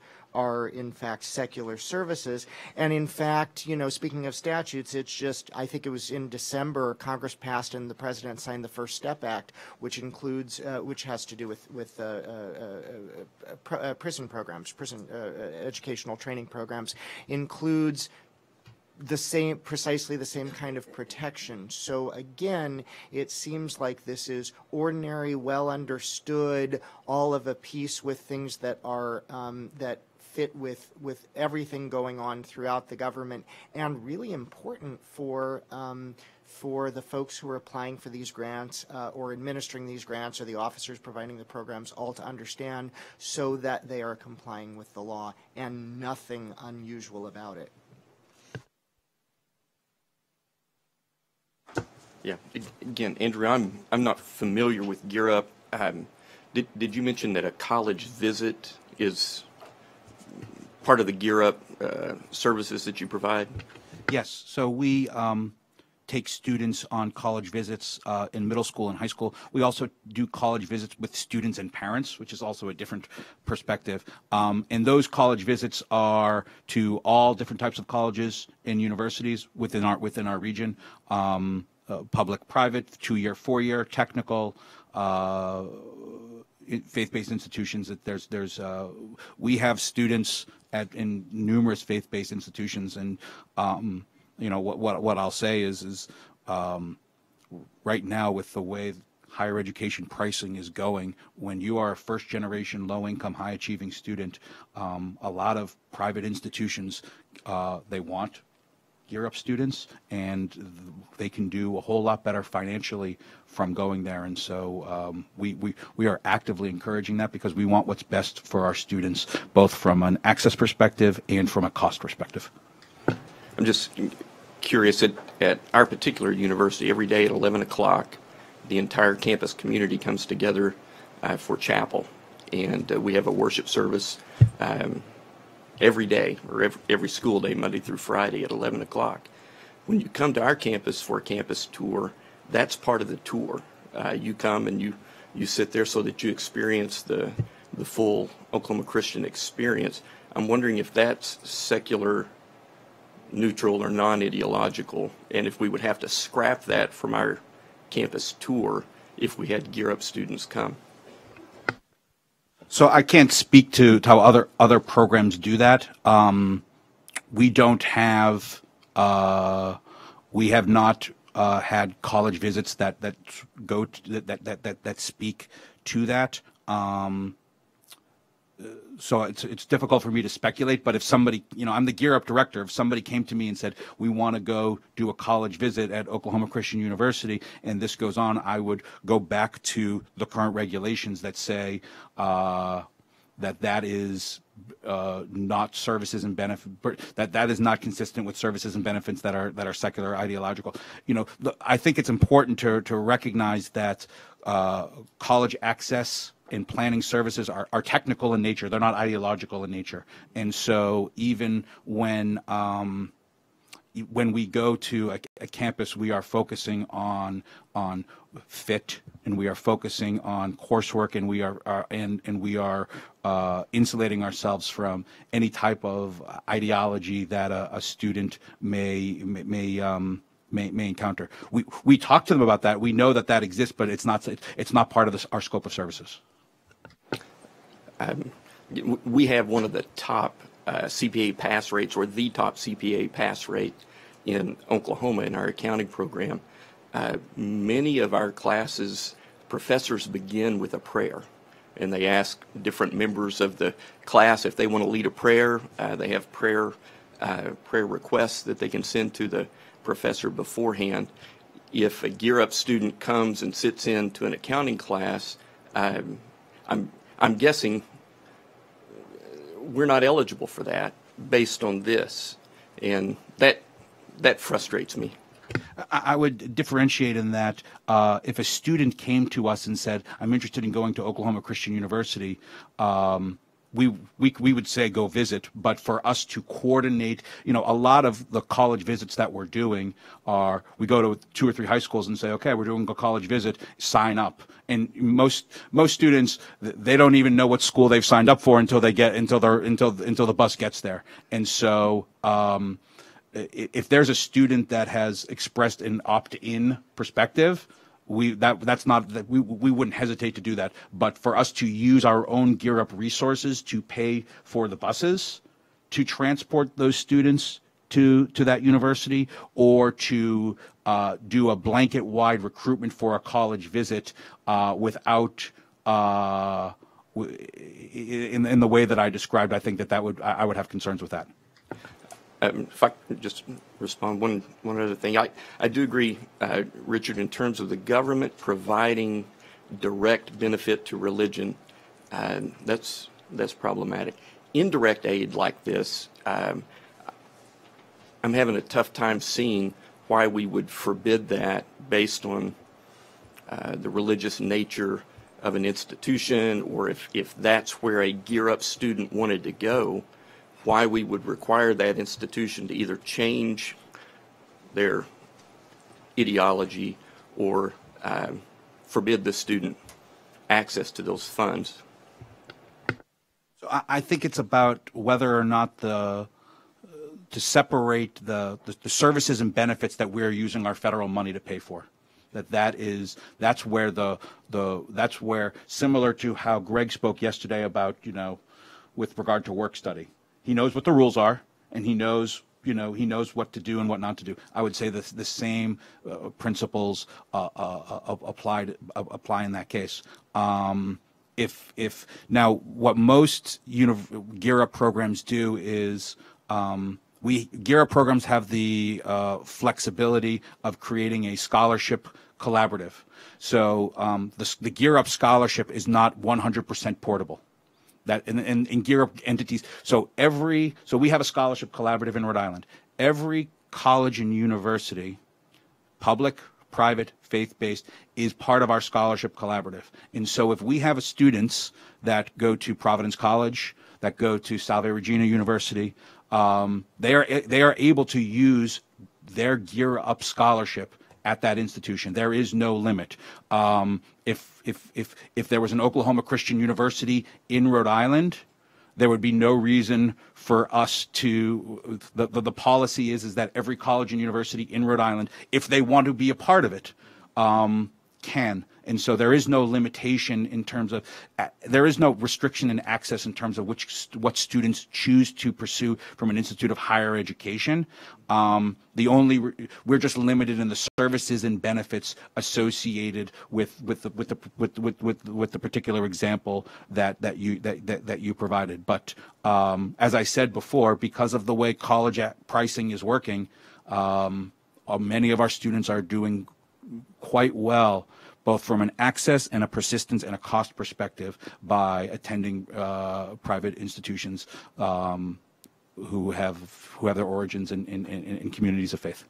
in fact secular services. And in fact, you know, speaking of statutes, it's just, I think it was in December, Congress passed and the President signed the First Step Act, which includes, which has to do with prison programs, educational training programs, includes precisely the same kind of protection. So again, it seems like this is ordinary, well understood, all of a piece with things that are that fit with everything going on throughout the government, and really important for the folks who are applying for these grants or administering these grants, or the officers providing the programs, all to understand, so that they are complying with the law, and nothing unusual about it. Yeah, again, Andrew, I'm not familiar with Gear Up. Did you mention that a college visit is part of the Gear Up services that you provide? Yes. So we take students on college visits in middle school and high school. We also do college visits with students and parents, which is also a different perspective. And those college visits are to all different types of colleges and universities within our region. Public, private, 2-year, 4-year, technical, faith-based institutions. That we have students in numerous faith-based institutions, and you know what I'll say is right now, with the way higher education pricing is going, when you are a first-generation, low-income, high-achieving student, a lot of private institutions they want Gear Up students, and they can do a whole lot better financially from going there. And so we are actively encouraging that, because we want what's best for our students, both from an access perspective and from a cost perspective. I'm just curious, at our particular university, every day at 11 o'clock, the entire campus community comes together for chapel, and we have a worship service every day, or every school day, Monday through Friday at 11 o'clock. When you come to our campus for a campus tour, that's part of the tour. You come and you sit there so that you experience the full Oklahoma Christian experience. I'm wondering if that's secular, neutral, or non-ideological, and if we would have to scrap that from our campus tour if we had Gear Up students come. So I can't speak to how other programs do that. We don't have, we have not had college visits that go to, that speak to that. So it's difficult for me to speculate, but if somebody, you know, I'm the Gear Up director, if somebody came to me and said, we want to go do a college visit at Oklahoma Christian University, and this goes on, I would go back to the current regulations that say that is not services and benefit, that is not consistent with services and benefits that are secular, ideological. You know, I think it's important to recognize that college access and planning services are technical in nature. They're not ideological in nature. And so even when we go to a campus, we are focusing on fit, and we are focusing on coursework, and we are insulating ourselves from any type of ideology that a student may may encounter. We talk to them about that. We know that that exists, but it's not part of our scope of services. We have one of the top CPA pass rates, or the top CPA pass rate in Oklahoma in our accounting program. Many of our classes, professors begin with a prayer, and they ask different members of the class if they want to lead a prayer. They have prayer requests that they can send to the professor beforehand. If a Gear Up student comes and sits into an accounting class, I'm guessing we're not eligible for that based on this, and that frustrates me. I would differentiate in that if a student came to us and said, I'm interested in going to Oklahoma Christian University, we would say go visit, but for us to coordinate, a lot of the college visits that we're doing are, we go to 2 or 3 high schools and say, okay, we're doing a college visit, sign up. And most students, they don't even know what school they've signed up for until the bus gets there. And so, if there's a student that has expressed an opt-in perspective, we wouldn't hesitate to do that. But for us to use our own Gear Up resources to pay for the buses to transport those students to that university, or to do a blanket-wide recruitment for a college visit without in the way that I described, I think I would have concerns with that. If I could just respond one other thing. I do agree, Richard, in terms of the government providing direct benefit to religion, that's problematic. Indirect aid like this, I'm having a tough time seeing why we would forbid that based on the religious nature of an institution, or if that's where a Gear Up student wanted to go, why we would require that institution to either change their ideology or forbid the student access to those funds. So I think it's about whether or not to separate the services and benefits that we're using our federal money to pay for. That's where similar to how Greg spoke yesterday about, with regard to work study. He knows what the rules are, and he knows what to do and what not to do. I would say the same principles apply in that case. If now what most Gear Up programs do is Gear Up programs have the flexibility of creating a scholarship collaborative. So the Gear Up scholarship is not 100% portable. That in Gear Up entities, so we have a scholarship collaborative in Rhode Island. Every college and university, public, private, faith-based, is part of our scholarship collaborative. And so if we have students that go to Providence College, that go to Salve Regina University, they are able to use their Gear Up scholarship at that institution. There is no limit. If there was an Oklahoma Christian University in Rhode Island, there would be no reason for us to. The policy is that every college and university in Rhode Island, if they want to be a part of it, can. And so there is no limitation in terms of, there is no restriction in access in terms of what students choose to pursue from an institute of higher education. We're just limited in the services and benefits associated with the particular example that you provided. But as I said before, because of the way college pricing is working, many of our students are doing quite well, both from an access and a persistence and a cost perspective, by attending private institutions who have their origins in communities of faith.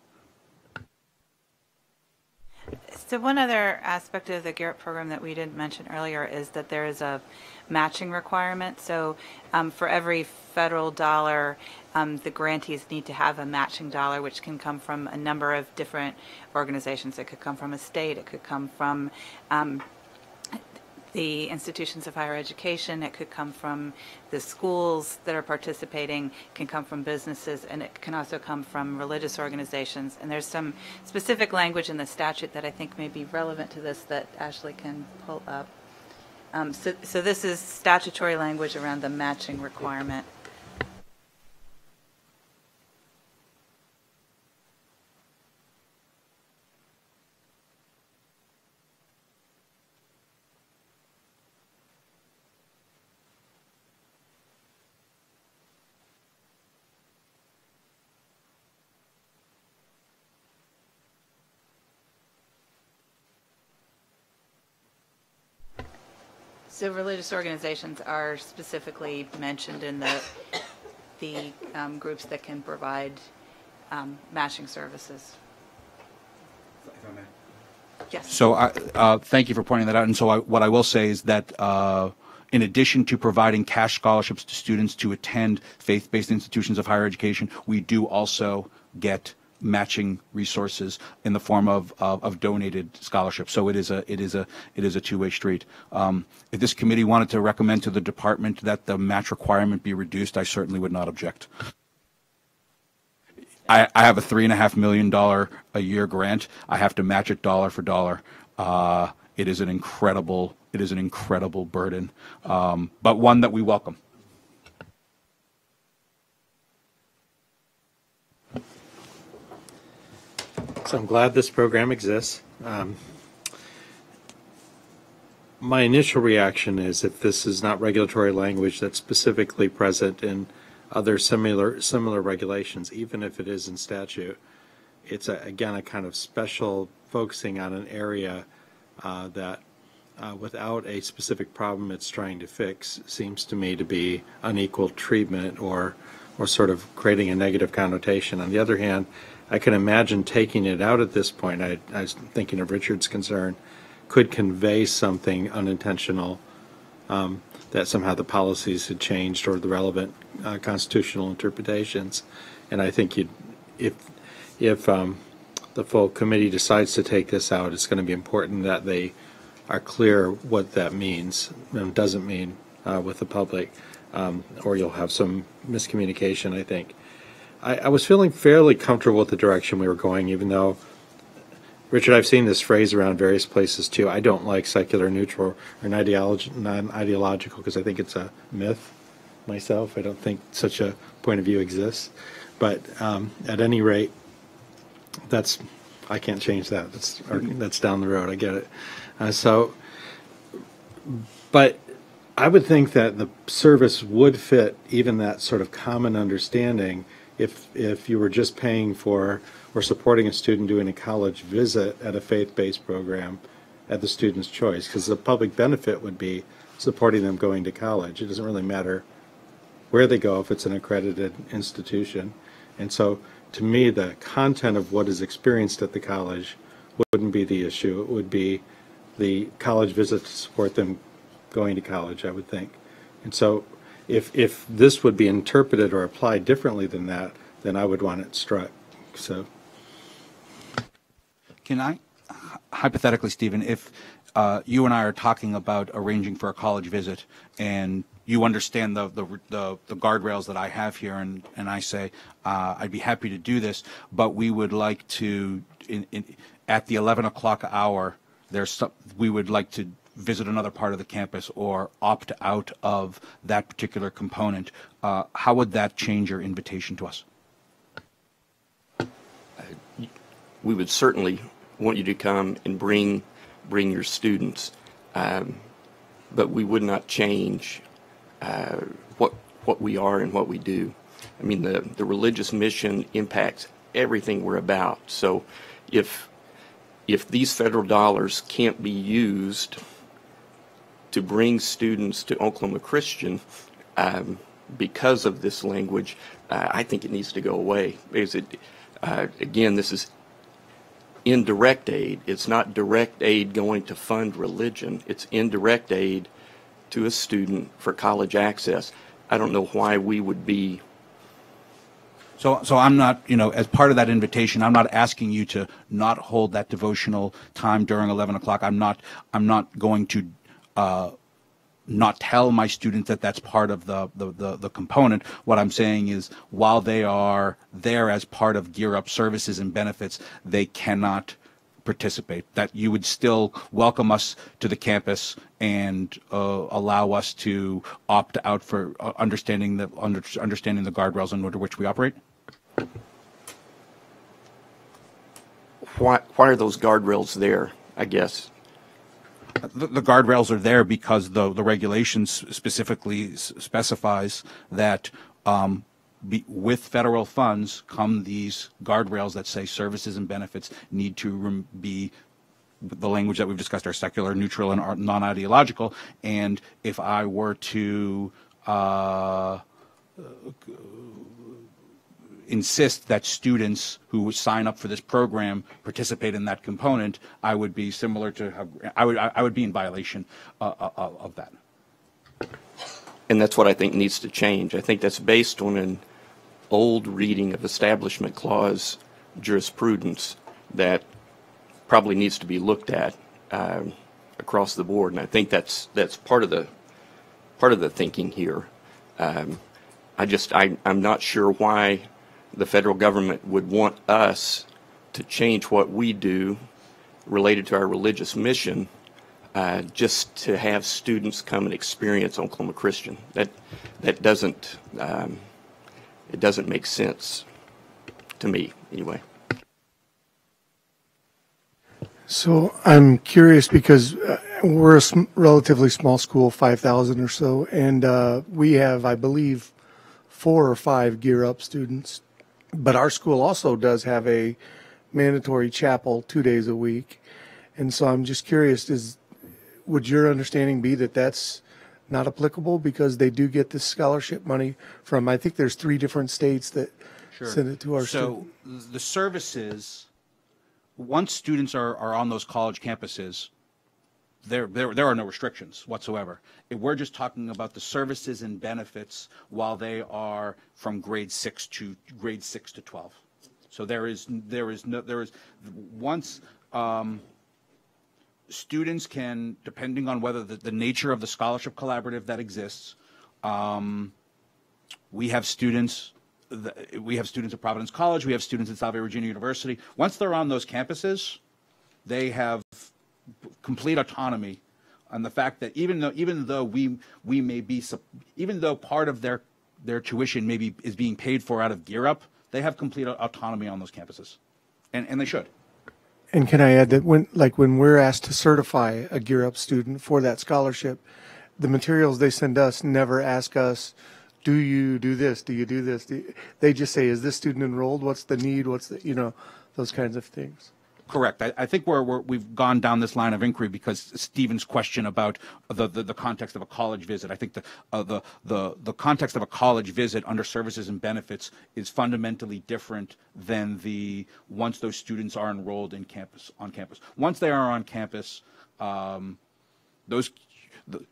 So one other aspect of the Gear Up program that we didn't mention earlier is that there is a matching requirement. So for every federal dollar, the grantees need to have a matching dollar, which can come from a number of different organizations. It could come from a state. It could come from the institutions of higher education, it could come from the schools that are participating, it can come from businesses, and it can also come from religious organizations. And there's some specific language in the statute that I think may be relevant to this that Ashley can pull up. So this is statutory language around the matching requirement. So religious organizations are specifically mentioned in the groups that can provide matching services. If I may. Yes. So thank you for pointing that out. And so what I will say is that in addition to providing cash scholarships to students to attend faith-based institutions of higher education, we do also get matching resources in the form of donated scholarships. So it is a two-way street. If this committee wanted to recommend to the department that the match requirement be reduced, I certainly would not object. I have a $3.5 million a year grant. I have to match it dollar for dollar. It is an incredible burden, but one that we welcome. So I'm glad this program exists. My initial reaction is if this is not regulatory language that's specifically present in other similar regulations, even if it is in statute, it's again a kind of special focusing on an area that without a specific problem it's trying to fix seems to me to be unequal treatment or sort of creating a negative connotation. On the other hand, I can imagine taking it out at this point. I was thinking of Richard's concern, could convey something unintentional, that somehow the policies had changed or the relevant constitutional interpretations. And I think if the full committee decides to take this out, it's going to be important that they are clear what that means and doesn't mean with the public, or you'll have some miscommunication, I think. I was feeling fairly comfortable with the direction we were going, even though, Richard, I've seen this phrase around various places too. I don't like secular neutral or non-ideological because I think it's a myth myself. I don't think such a point of view exists. But at any rate, I can't change that. That's down the road. I get it. But I would think that the service would fit even that sort of common understanding if you were just paying for or supporting a student doing a college visit at a faith-based program at the student's choice, because the public benefit would be supporting them going to college. It doesn't really matter where they go if it's an accredited institution. And so to me, the content of what is experienced at the college wouldn't be the issue. It would be the college visit to support them going to college, I would think. And so if this would be interpreted or applied differently than that, then I would want it struck. So, can I, hypothetically, Stephen, if you and I are talking about arranging for a college visit, and you understand the guardrails that I have here, and I say I'd be happy to do this, but we would like to at the 11 o'clock hour, we would like to visit another part of the campus or opt out of that particular component. How would that change your invitation to us? We would certainly want you to come and bring your students, but we would not change what we are and what we do. I mean, the religious mission impacts everything we're about. So if these federal dollars can't be used to bring students to Oklahoma Christian because of this language, I think it needs to go away. Because again, this is indirect aid. It's not direct aid going to fund religion. It's indirect aid to a student for college access. I don't know why we would be. So I'm not, as part of that invitation, I'm not asking you to not hold that devotional time during 11 o'clock. I'm not going to not tell my students that that's part of the component. What I'm saying is, while they are there as part of Gear Up services and benefits, they cannot participate. That you would still welcome us to the campus and allow us to opt out for understanding the guardrails under which we operate. Why are those guardrails there, I guess? The guardrails are there because the regulations specifically specifies that with federal funds come these guardrails that say services and benefits need to be the language that we've discussed are secular, neutral, and non-ideological. And if I were to insist that students who sign up for this program participate in that component, I would be similar to how I would be in violation of that. And that's what I think needs to change. I think that's based on an old reading of Establishment Clause jurisprudence that probably needs to be looked at across the board. And I think that's part of the thinking here. I'm not sure why the federal government would want us to change what we do related to our religious mission just to have students come and experience Oklahoma Christian. That doesn't it doesn't make sense to me anyway. So I'm curious because we're a relatively small school, 5,000 or so, and we have, I believe, 4 or 5 Gear Up students. But our school also does have a mandatory chapel 2 days a week. And so I'm just curious, would your understanding be that that's not applicable because they do get this scholarship money from, I think there's 3 different states that send it to our students? So the services, once students are on those college campuses, there are no restrictions whatsoever. We're just talking about the services and benefits while they are from grade 6 to 12. So once students can, depending on whether the nature of the scholarship collaborative that exists, we have students at Providence College, we have students at Salve Regina University. Once they're on those campuses, they have complete autonomy, and the fact that even though part of their tuition maybe is being paid for out of Gear Up, they have complete autonomy on those campuses, and they should. And can I add that when we're asked to certify a Gear Up student for that scholarship, the materials they send us never ask us, do you do this? Do you do this? They just say, is this student enrolled? What's the need? What's the, those kinds of things. Correct. I think we've gone down this line of inquiry because Stephen's question about the context of a college visit. I think the context of a college visit under services and benefits is fundamentally different than once those students are enrolled on campus. Once they are on campus,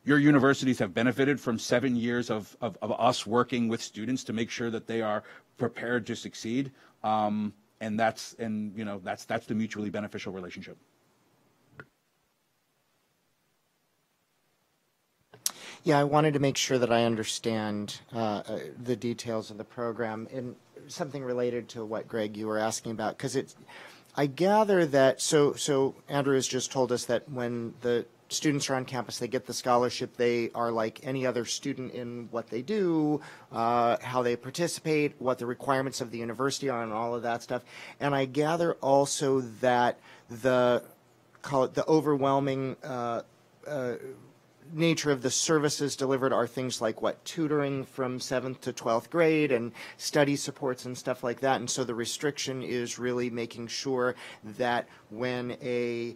your universities have benefited from 7 years of us working with students to make sure that they are prepared to succeed. And that's the mutually beneficial relationship. Yeah, I wanted to make sure that I understand the details of the program and something related to what, Greg, you were asking about, because I gather that, so Andrew has just told us that when the students are on campus, they get the scholarship, they are like any other student in what they do, how they participate, what the requirements of the university are, and all of that stuff. And I gather also that the overwhelming nature of the services delivered are things like tutoring from 7th to 12th grade and study supports and stuff like that. And so the restriction is really making sure that when a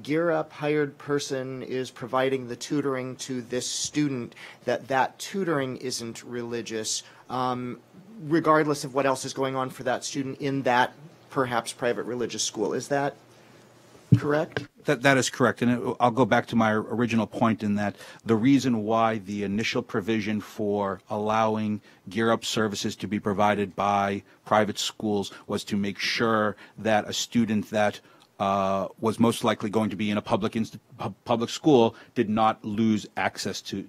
Gear Up hired person is providing the tutoring to this student, that tutoring isn't religious, regardless of what else is going on for that student in that perhaps private religious school. Is that correct? That is correct. And I'll go back to my original point in that the reason why the initial provision for allowing Gear Up services to be provided by private schools was to make sure that a student that was most likely going to be in a public school did not lose access to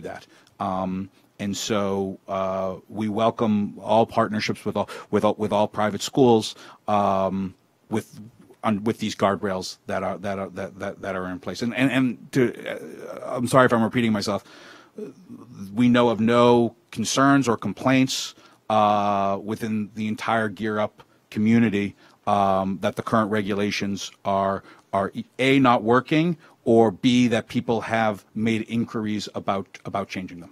that. And so we welcome all partnerships with all private schools with these guardrails that are in place. And I'm sorry if I'm repeating myself. We know of no concerns or complaints within the entire Gear Up community that the current regulations are A, not working, or B, that people have made inquiries about changing them.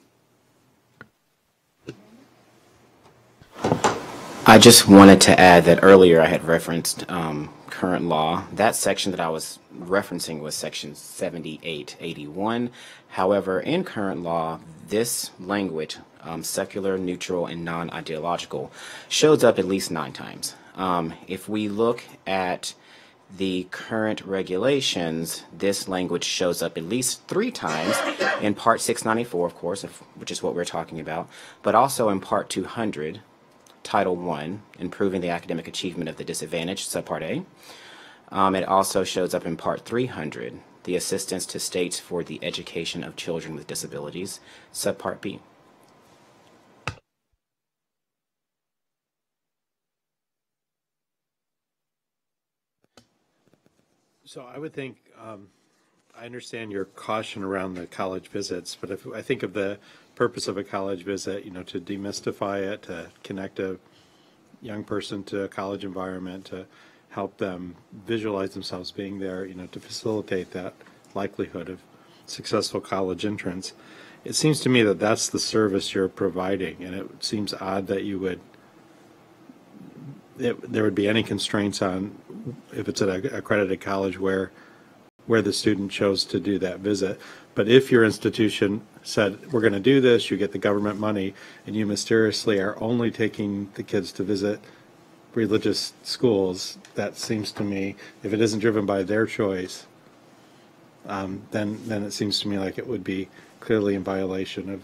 I just wanted to add that earlier I had referenced current law. That section that I was referencing was section 7881. However, in current law, this language, secular, neutral, and non-ideological, shows up at least 9 times. If we look at the current regulations, this language shows up at least 3 times in Part 694, of course, which is what we're talking about, but also in Part 200, Title I, Improving the Academic Achievement of the Disadvantaged, Subpart A. It also shows up in Part 300, the Assistance to States for the Education of Children with Disabilities, Subpart B. So I would think, I understand your caution around the college visits, but if I think of the purpose of a college visit, to demystify it, to connect a young person to a college environment, to help them visualize themselves being there, to facilitate that likelihood of successful college entrance. It seems to me that that's the service you're providing, and it seems odd that there would be any constraints on if it's at an accredited college where the student chose to do that visit. But if your institution said, we're going to do this, you get the government money, and you mysteriously are only taking the kids to visit religious schools, that seems to me, if it isn't driven by their choice, then it seems to me like it would be clearly in violation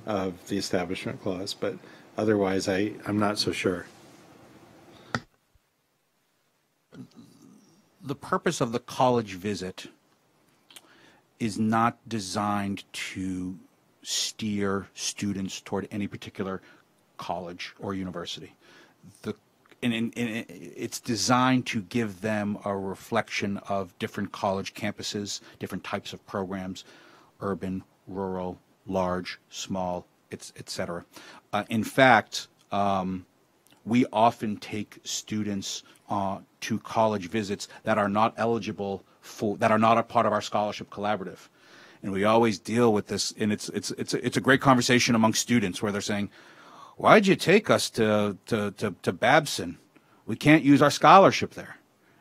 of the Establishment Clause. But otherwise, I'm not so sure. The purpose of the college visit is not designed to steer students toward any particular college or university. It's designed to give them a reflection of different college campuses, different types of programs, urban, rural, large, small, etc. In fact, we often take students to college visits that are not eligible that are not a part of our scholarship collaborative, and we always deal with this. And it's a great conversation among students where they're saying, "Why'd you take us to Babson? We can't use our scholarship there."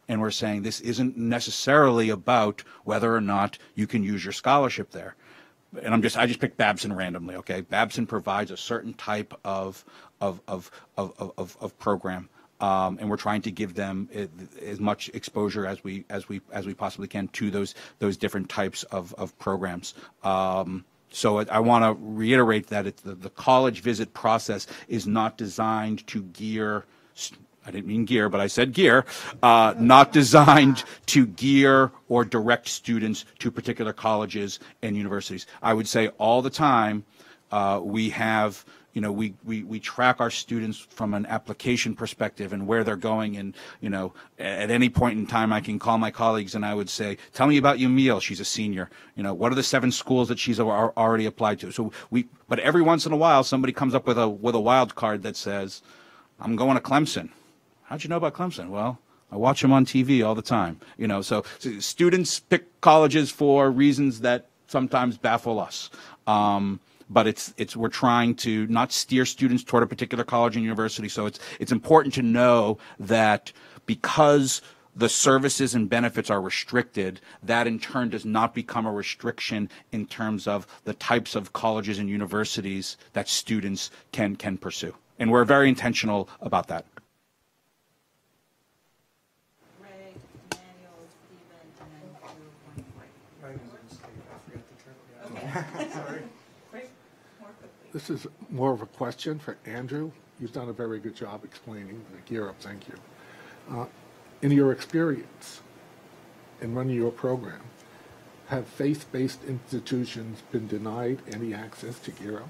And we're saying this isn't necessarily about whether or not you can use your scholarship there. And I just picked Babson randomly. Okay, Babson provides a certain type of program, and we're trying to give them as much exposure as we possibly can to those different types of programs. So I want to reiterate that the college visit process is not designed to gear. I didn't mean gear, but I said gear, not designed to gear or direct students to particular colleges and universities. I would say all the time we have, we track our students from an application perspective and where they're going. And, at any point in time, I can call my colleagues and I would say, tell me about Yamil. She's a senior. What are the 7 schools that she's already applied to? So but every once in a while, somebody comes up with a wild card that says, I'm going to Clemson. How'd you know about Clemson? Well, I watch them on TV all the time. So students pick colleges for reasons that sometimes baffle us. But we're trying to not steer students toward a particular college and university. So it's important to know that because the services and benefits are restricted, that in turn does not become a restriction in terms of the types of colleges and universities that students can pursue. And we're very intentional about that. This is more of a question for Andrew. You've done a very good job explaining the Gear Up. Thank you. In your experience, in running your program, have faith-based institutions been denied any access to Gear Up?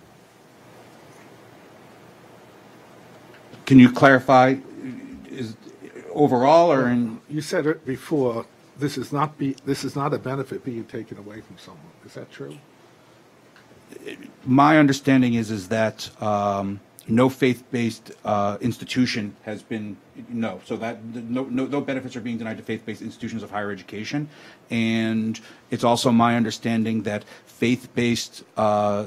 Can you clarify, is overall or in? You said it before, this is not a benefit being taken away from someone. Is that true? My understanding is that no faith-based institution has been, no, so that no benefits are being denied to faith-based institutions of higher education. And it's also my understanding that faith-based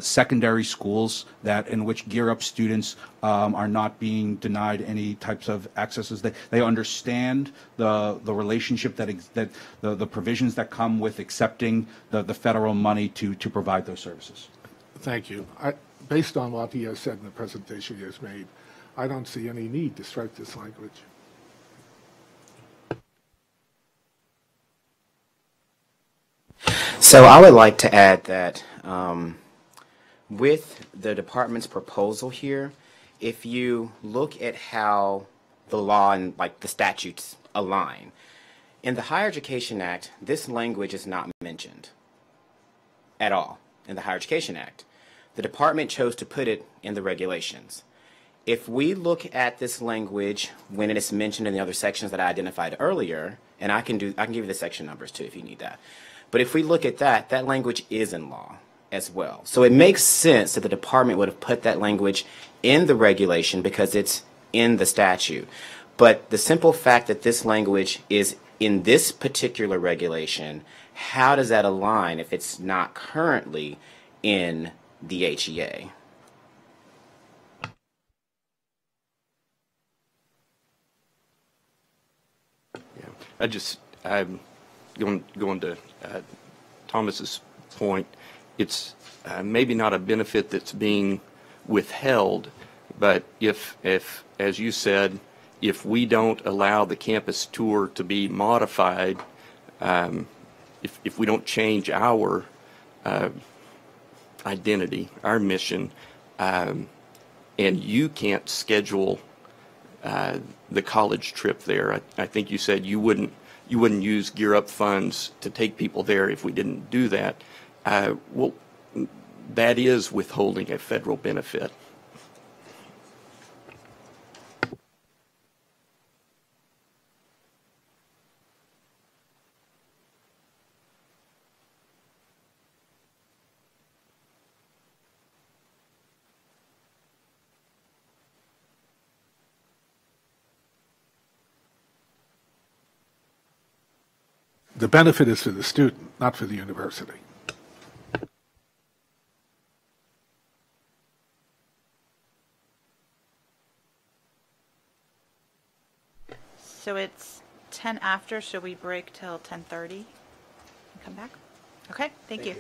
secondary schools that in which Gear Up students are not being denied any types of accesses. They understand the relationship that the provisions that come with accepting the federal money to provide those services. Thank you. Based on what he has said in the presentation he has made, I don't see any need to strike this language. So I would like to add that with the department's proposal here, if you look at how the law and like the statutes align, in the Higher Education Act, this language is not mentioned at all in the Higher Education Act. The department chose to put it in the regulations. If we look at this language when it is mentioned in the other sections that I identified earlier, and I can give you the section numbers too if you need that. But if we look at that, that language is in law as well. So it makes sense that the department would have put that language in the regulation because it's in the statute. But the simple fact that this language is in this particular regulation, how does that align if it's not currently in the HEA? I'm going to Thomas's point. It's maybe not a benefit that's being withheld, but if, as you said, if we don't allow the campus tour to be modified, if we don't change our identity, our mission, and you can't schedule the college trip there. I think you said you wouldn't use Gear Up funds to take people there if we didn't do that. Well, that is withholding a federal benefit. The benefit is for the student, not for the university. So it's 10 after. Should we break till 10:30 and come back? Okay, thank you.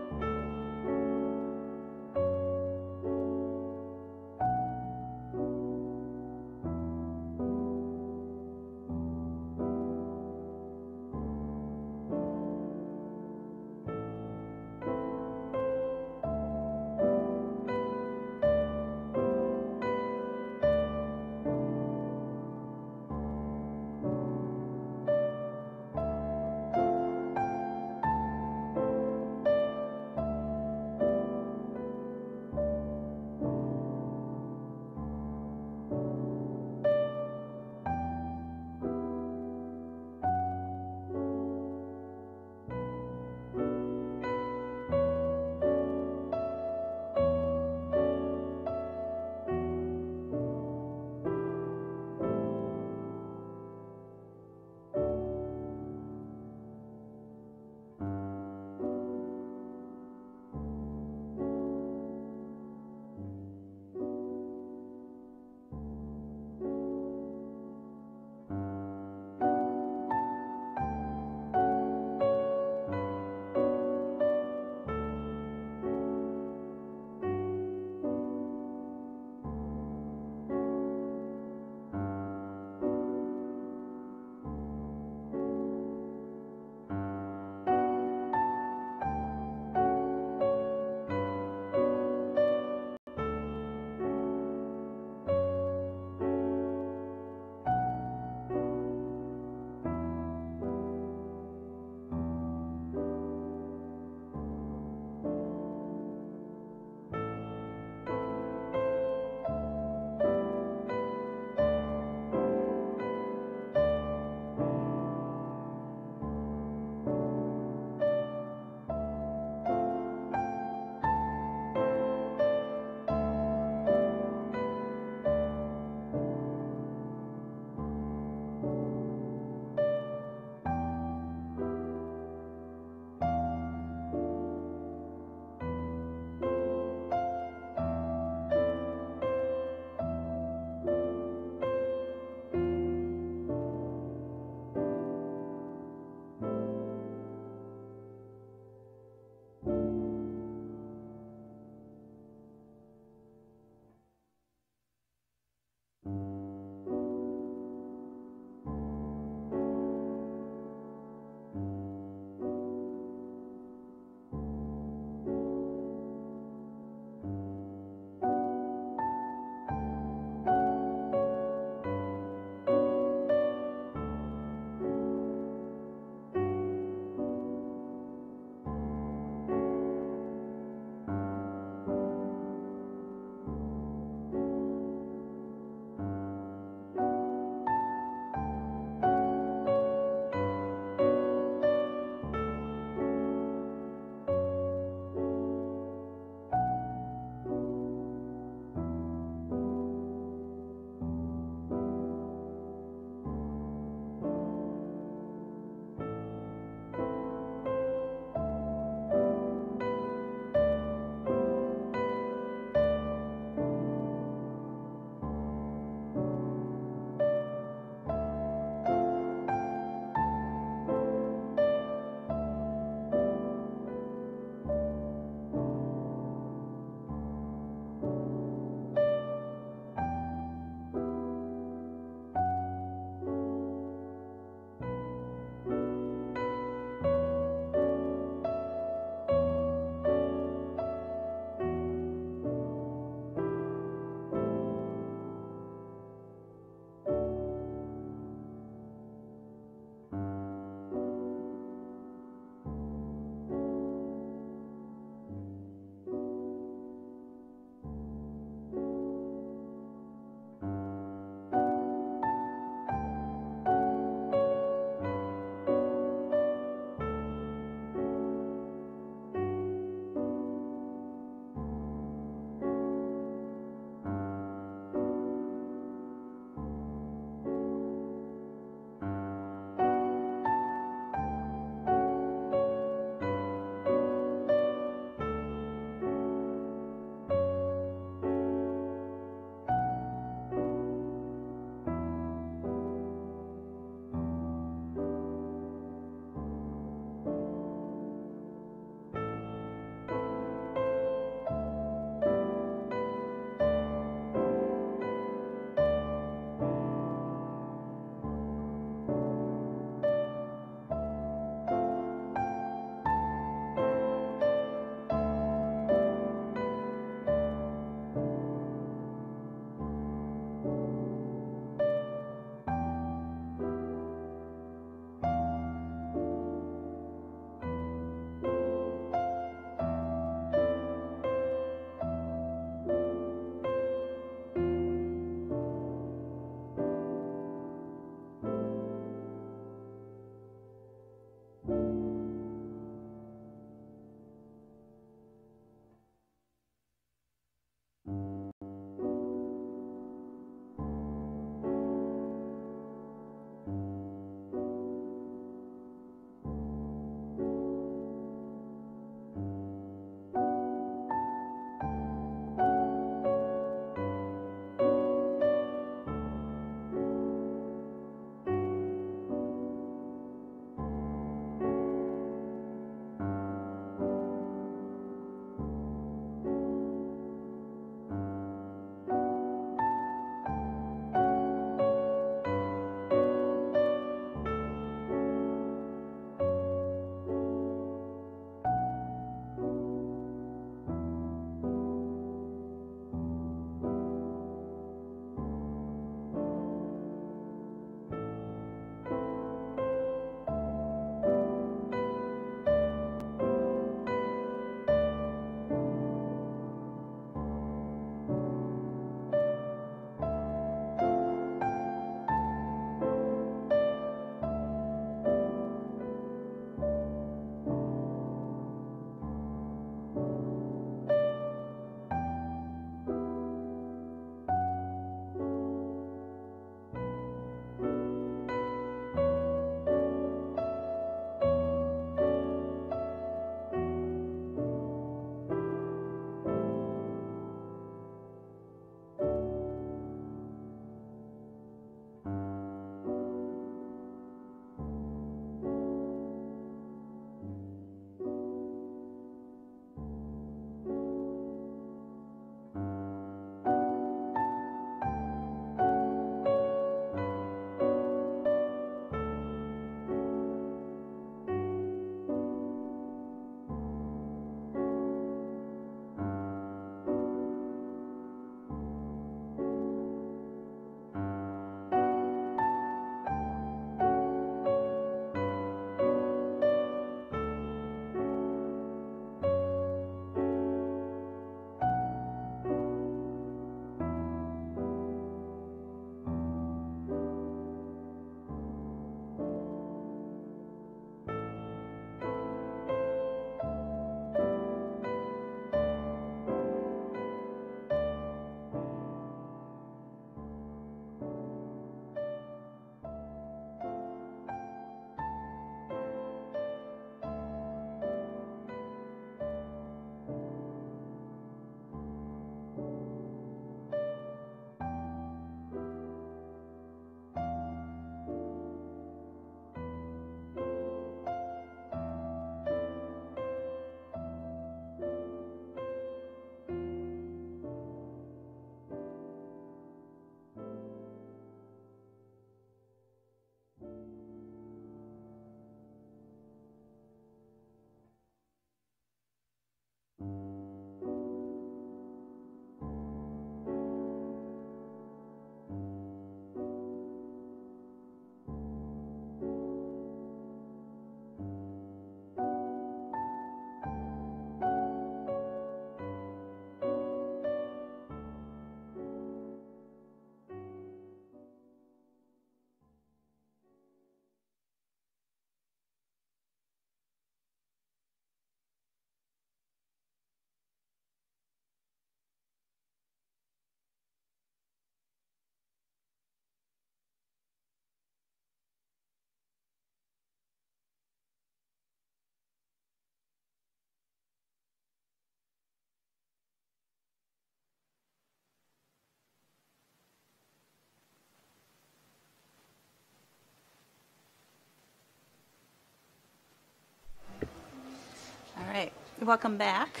Welcome back.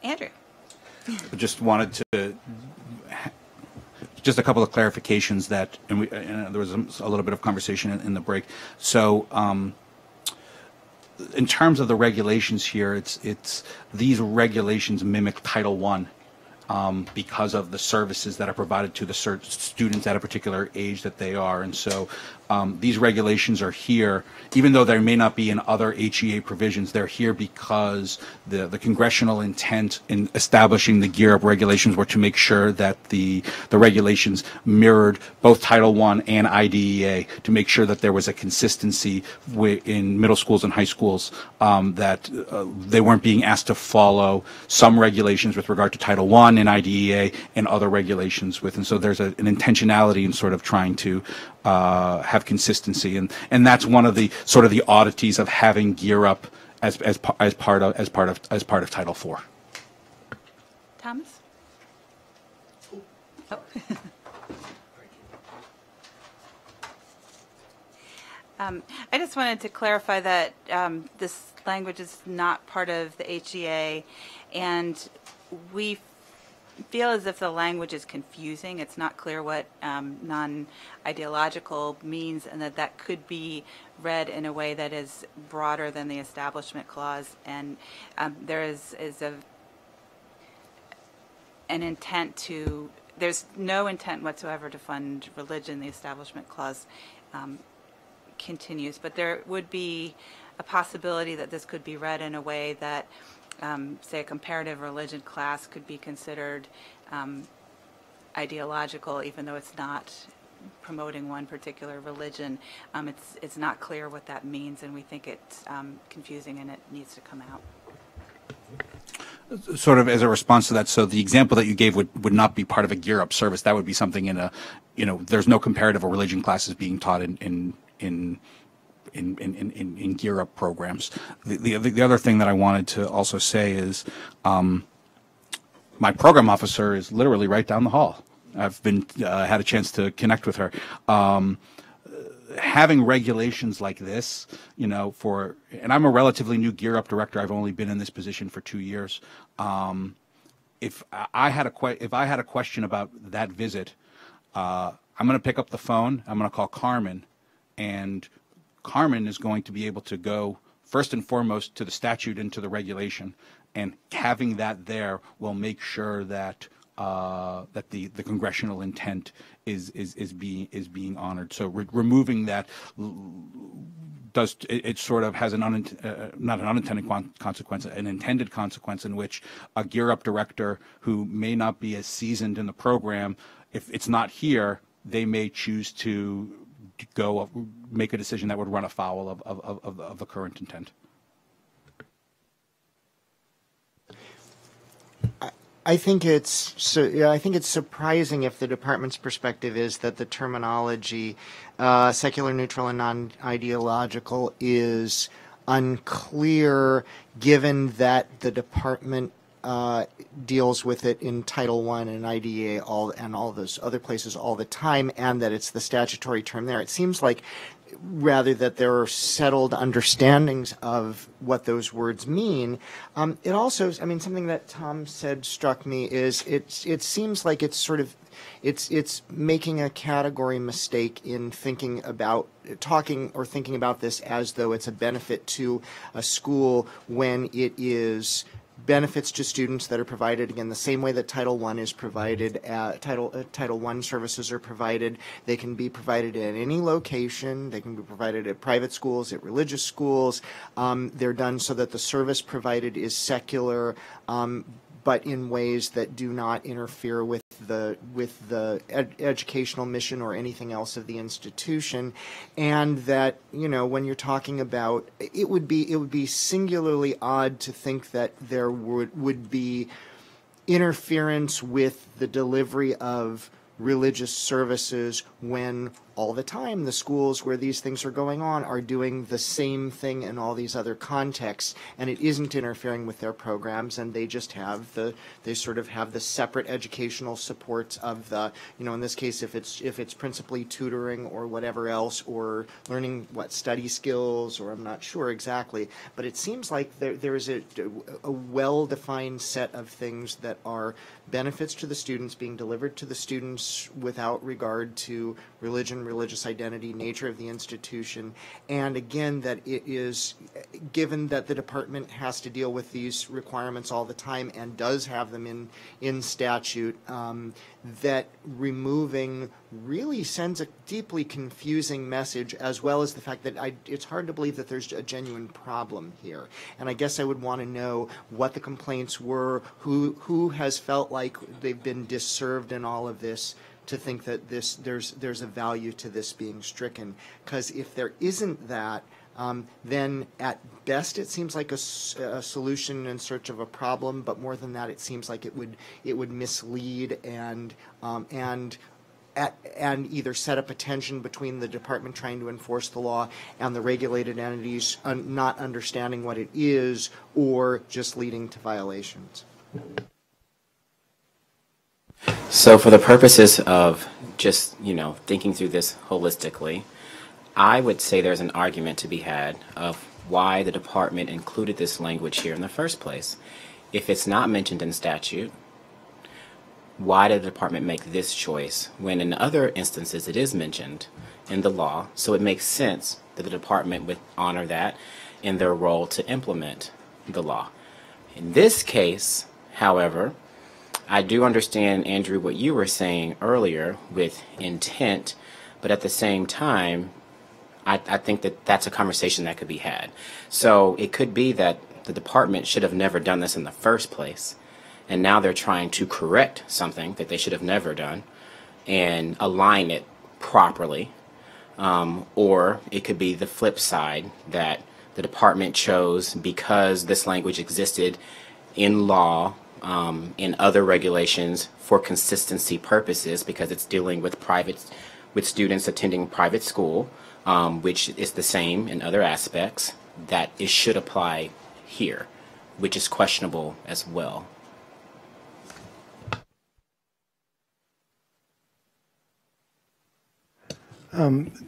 Andrew. Just wanted to, just a couple of clarifications that, and there was a little bit of conversation in the break. So, in terms of the regulations here, it's these regulations mimic Title I. Because of the services that are provided to the students at a particular age that they are. And so these regulations are here, even though there may not be in other HEA provisions, they're here because the congressional intent in establishing the Gear Up regulations were to make sure that the regulations mirrored both Title I and IDEA, to make sure that there was a consistency in middle schools and high schools, that they weren't being asked to follow some regulations with regard to Title I and IDEA and other regulations with, and so there's an intentionality in sort of trying to have consistency, and that's one of the sort of the oddities of having Gear Up as part of Title IV. Thomas? Oh. I just wanted to clarify that this language is not part of the HEA, and we feel as if the language is confusing. It's not clear what non-ideological means, and that could be read in a way that is broader than the Establishment Clause. And there is an intent to, there's no intent whatsoever to fund religion. The Establishment Clause continues, but there would be a possibility that this could be read in a way that say a comparative religion class could be considered ideological, even though it's not promoting one particular religion. It's not clear what that means, and we think it's confusing, and it needs to come out. Sort of as a response to that, so the example that you gave would not be part of a Gear Up service. That would be something in a, there's no comparative or religion classes being taught in Gear Up programs. The other thing that I wanted to also say is my program officer is literally right down the hall. I've been had a chance to connect with her. Having regulations like this, and I'm a relatively new Gear Up director. I've only been in this position for 2 years. If I had a question about that visit, I'm going to pick up the phone. I'm going to call Carmen, and Carmen is going to be able to go first and foremost to the statute and to the regulation, and having that there will make sure that that the congressional intent is being honored. So removing that does it sort of has not an unintended consequence, an intended consequence in which a Gear Up director who may not be as seasoned in the program, if it's not here, they may choose to go make a decision that would run afoul of the current intent. I think it's surprising if the department's perspective is that the terminology secular, neutral, and non-ideological is unclear, given that the department deals with it in Title I and IDEA and all those other places all the time, and that it's the statutory term there. It seems like rather that there are settled understandings of what those words mean. It also, something that Tom said struck me is it seems like it's sort of it's making a category mistake in thinking about thinking about this as though it's a benefit to a school when it is benefits to students that are provided, again, the same way that Title I is provided, Title I services are provided. They can be provided at any location. They can be provided at private schools, at religious schools. They're done so that the service provided is secular, but in ways that do not interfere with the educational mission or anything else of the institution, and that when you're talking about it would be singularly odd to think that there would be interference with the delivery of religious services when all the time the schools where these things are going on are doing the same thing in all these other contexts, and it isn't interfering with their programs, and they just have they sort of have the separate educational supports of the, in this case, if it's principally tutoring or whatever else, or learning study skills, or I'm not sure exactly, but it seems like there is a well-defined set of things that are benefits to the students being delivered to the students without regard to religion, religious identity, nature of the institution, and again, that it is, given that the department has to deal with these requirements all the time and does have them in statute, that removing really sends a deeply confusing message, as well as the fact that it's hard to believe that there's a genuine problem here. And I guess I would want to know what the complaints were, who has felt like they've been disserved in all of this, to think that there's a value to this being stricken. Because if there isn't that, then at best it seems like a solution in search of a problem, but more than that, it seems like it would mislead and either set up a tension between the department trying to enforce the law and the regulated entities not understanding what it is, or just leading to violations. So for the purposes of just, thinking through this holistically, I would say there's an argument to be had of why the department included this language here in the first place. If it's not mentioned in statute, why did the department make this choice when in other instances it is mentioned in the law? So it makes sense that the department would honor that in their role to implement the law. In this case, however, I do understand, Andrew, what you were saying earlier with intent, but at the same time, I think that that's a conversation that could be had. So it could be that the department should have never done this in the first place, and now they're trying to correct something that they should have never done and align it properly. Or it could be the flip side, that the department chose, because this language existed in law, in other regulations for consistency purposes, because it's dealing with students attending private school, which is the same in other aspects, that it should apply here, which is questionable as well.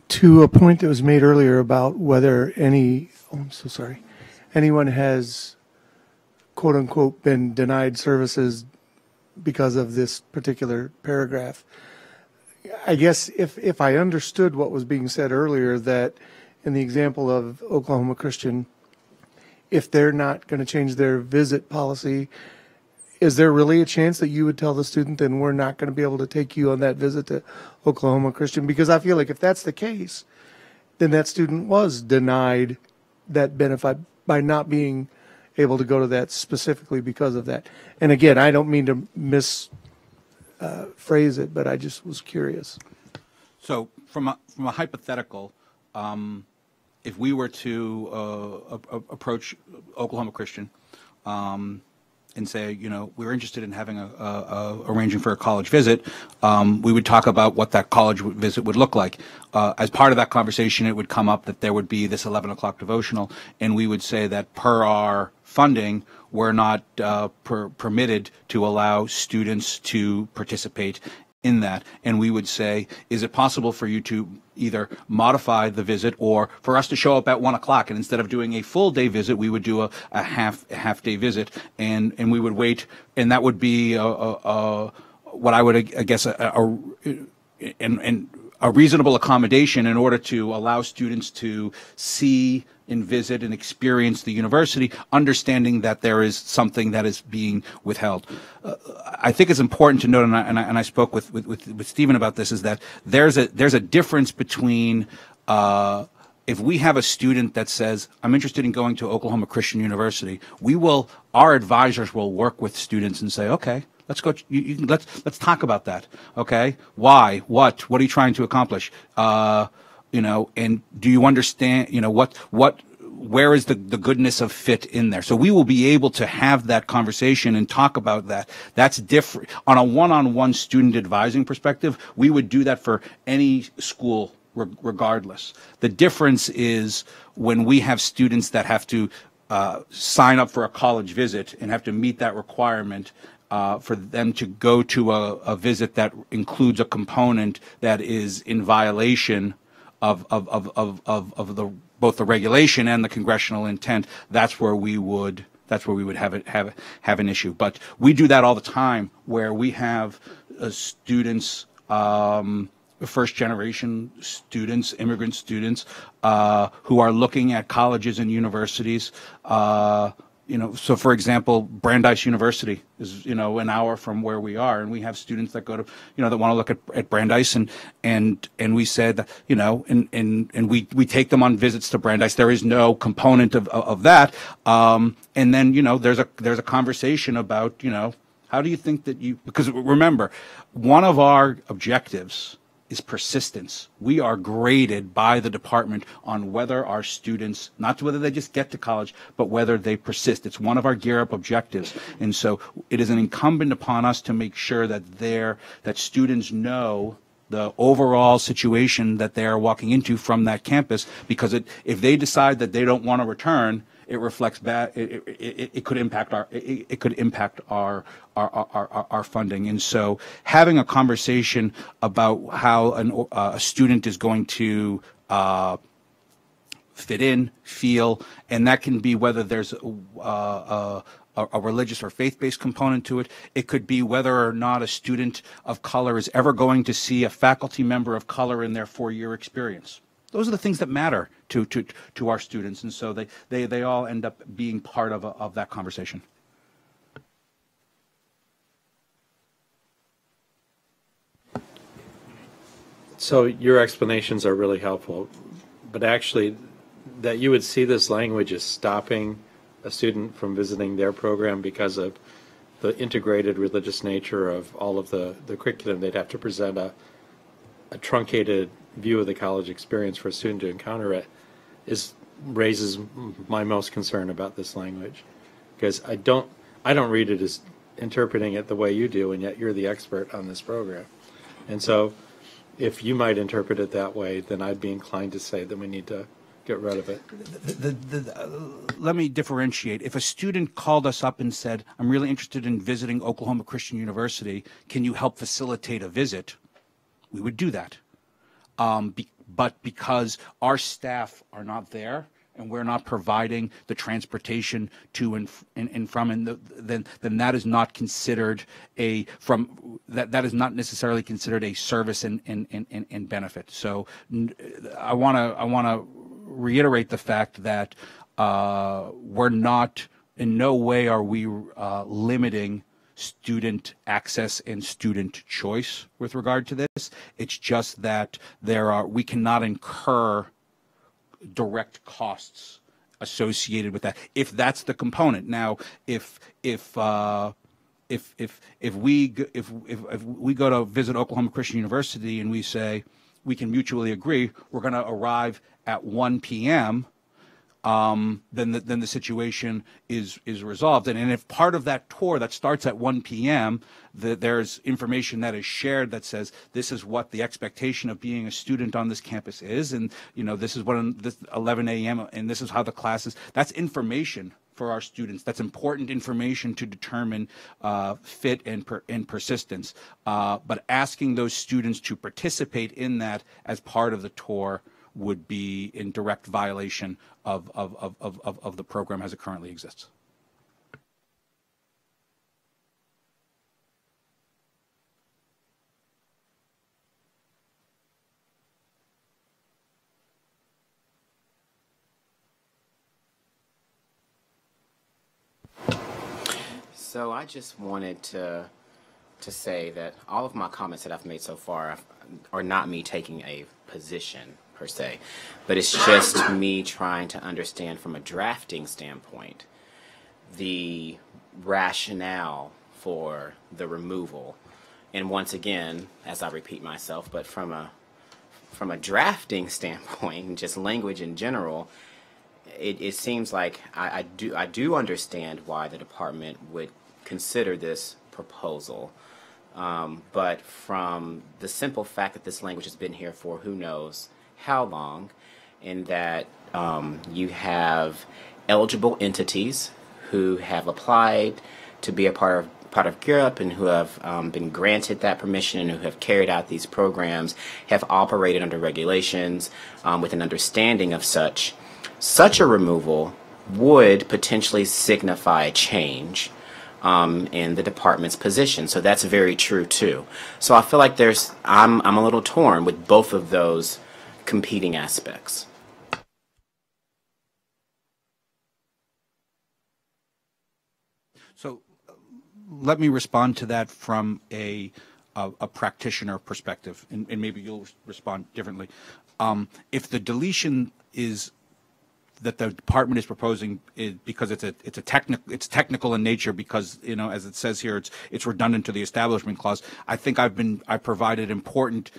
To a point that was made earlier about whether anyone has, quote unquote, been denied services because of this particular paragraph. I guess if I understood what was being said earlier, that in the example of Oklahoma Christian, if they're not going to change their visit policy, is there really a chance that you would tell the student, then we're not going to be able to take you on that visit to Oklahoma Christian? Because I feel like if that's the case, then that student was denied that benefit by not being able to go to that specifically because of that. And again, I don't mean to phrase it, but I just was curious. So from a hypothetical, if we were to approach Oklahoma Christian and say, we're interested in having arranging for a college visit, we would talk about what that college visit would look like. As part of that conversation, it would come up that there would be this 11 o'clock devotional, and we would say that per our funding, we're not permitted to allow students to participate in that. And we would say, is it possible for you to either modify the visit, or for us to show up at 1 o'clock, and instead of doing a full day visit, we would do a half day visit, and we would wait, and that would be what I would, I guess, a reasonable accommodation in order to allow students to see and visit and experience the university, understanding that there is something that is being withheld. I think it's important to note, and I spoke with Stephen about this, is that there's a difference between if we have a student that says, I'm interested in going to Oklahoma Christian University, our advisors will work with students and say, okay, let's go. Let's talk about that. Okay, why? What are you trying to accomplish? And do you understand? where is the goodness of fit in there? So we will be able to have that conversation and talk about that. That's different. On a one-on-one student advising perspective, we would do that for any school regardless. The difference is when we have students that have to sign up for a college visit and have to meet that requirement, for them to go to a visit that includes a component that is in violation of both the regulation and the congressional intent. That's where we would have an issue. But we do that all the time, where we have students, first generation students, immigrant students, who are looking at colleges and universities. So for example, Brandeis University is, an hour from where we are, and we have students that go to, that want to look at Brandeis, and we said, and we take them on visits to Brandeis. There is no component of that. And then, there's a conversation about, how do you think that because remember, one of our objectives is persistence. We are graded by the department on whether our students, not whether they just get to college, but whether they persist. It's one of our Gear Up objectives. And so it is an incumbent upon us to make sure that students know the overall situation that they are walking into from that campus, because if they decide that they don't want to return, it reflects bad. It could impact our funding. And so having a conversation about how a student is going to fit in, feel, and that can be whether there's a religious or faith-based component to it. It could be whether or not a student of color is ever going to see a faculty member of color in their 4-year experience. Those are the things that matter to our students, and so they all end up being part of that conversation. So your explanations are really helpful, but actually that you would see this language as stopping a student from visiting their program because of the integrated religious nature of all of the curriculum. They'd have to present a truncated view of the college experience for a student to encounter it, raises my most concern about this language, because I don't read it as interpreting it the way you do, and yet you're the expert on this program. And so if you might interpret it that way, then I'd be inclined to say that we need to get rid of it. Let me differentiate. If a student called us up and said, I'm really interested in visiting Oklahoma Christian University, can you help facilitate a visit? We would do that. But because our staff are not there and we're not providing the transportation to and from, then that is not considered that is not necessarily considered a service and benefit. So I want to reiterate the fact that we're not, in no way are we limiting student access and student choice with regard to this. It's just that we cannot incur direct costs associated with that, if that's the component. Now, if we go to visit Oklahoma Christian University and we say we can mutually agree we're going to arrive at 1 p.m., then the situation is resolved. And if part of that tour that starts at 1 p.m., there's information that is shared that says this is what the expectation of being a student on this campus is, and this is what this 11 a.m. and this is how the class is. That's information for our students. That's important information to determine fit and persistence. But asking those students to participate in that as part of the tour would be in direct violation of the program as it currently exists. So I just wanted to say that all of my comments that I've made so far are not me taking a position per se, but it's just me trying to understand from a drafting standpoint the rationale for the removal. And once again, as I repeat myself, but from a drafting standpoint and just language in general, it seems like I do understand why the department would consider this proposal. But from the simple fact that this language has been here for who knows how long, and that you have eligible entities who have applied to be a part of GEAR and who have been granted that permission and who have carried out these programs, have operated under regulations with an understanding of such a removal would potentially signify a change in the department's position. So that's very true too. So I feel like I'm a little torn with both of those competing aspects. So let me respond to that from a practitioner perspective, and maybe you'll respond differently. If the deletion is that the department is proposing because it's technical in nature, because, you know, as it says here, it's redundant to the Establishment Clause. I think I've provided important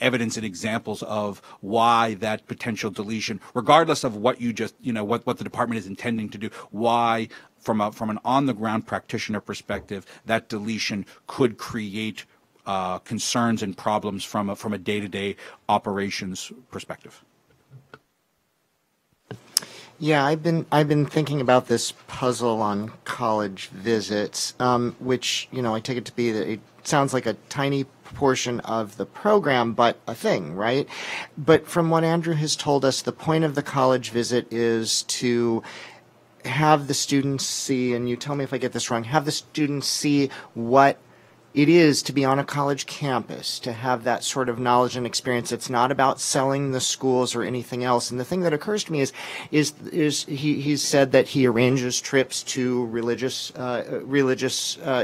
evidence and examples of why that potential deletion, regardless of what you just, you know, what the department is intending to do, why from an on-the-ground practitioner perspective, that deletion could create concerns and problems from a day-to-day operations perspective. Yeah, I've been thinking about this puzzle on college visits, which, you know, I take it to be that it sounds like a tiny portion of the program, but a thing, right? But from what Andrew has told us, the point of the college visit is to have the students see, and you tell me if I get this wrong, have the students see what it is to be on a college campus, to have that sort of knowledge and experience. It's not about selling the schools or anything else. And the thing that occurs to me is he's said that he arranges trips to religious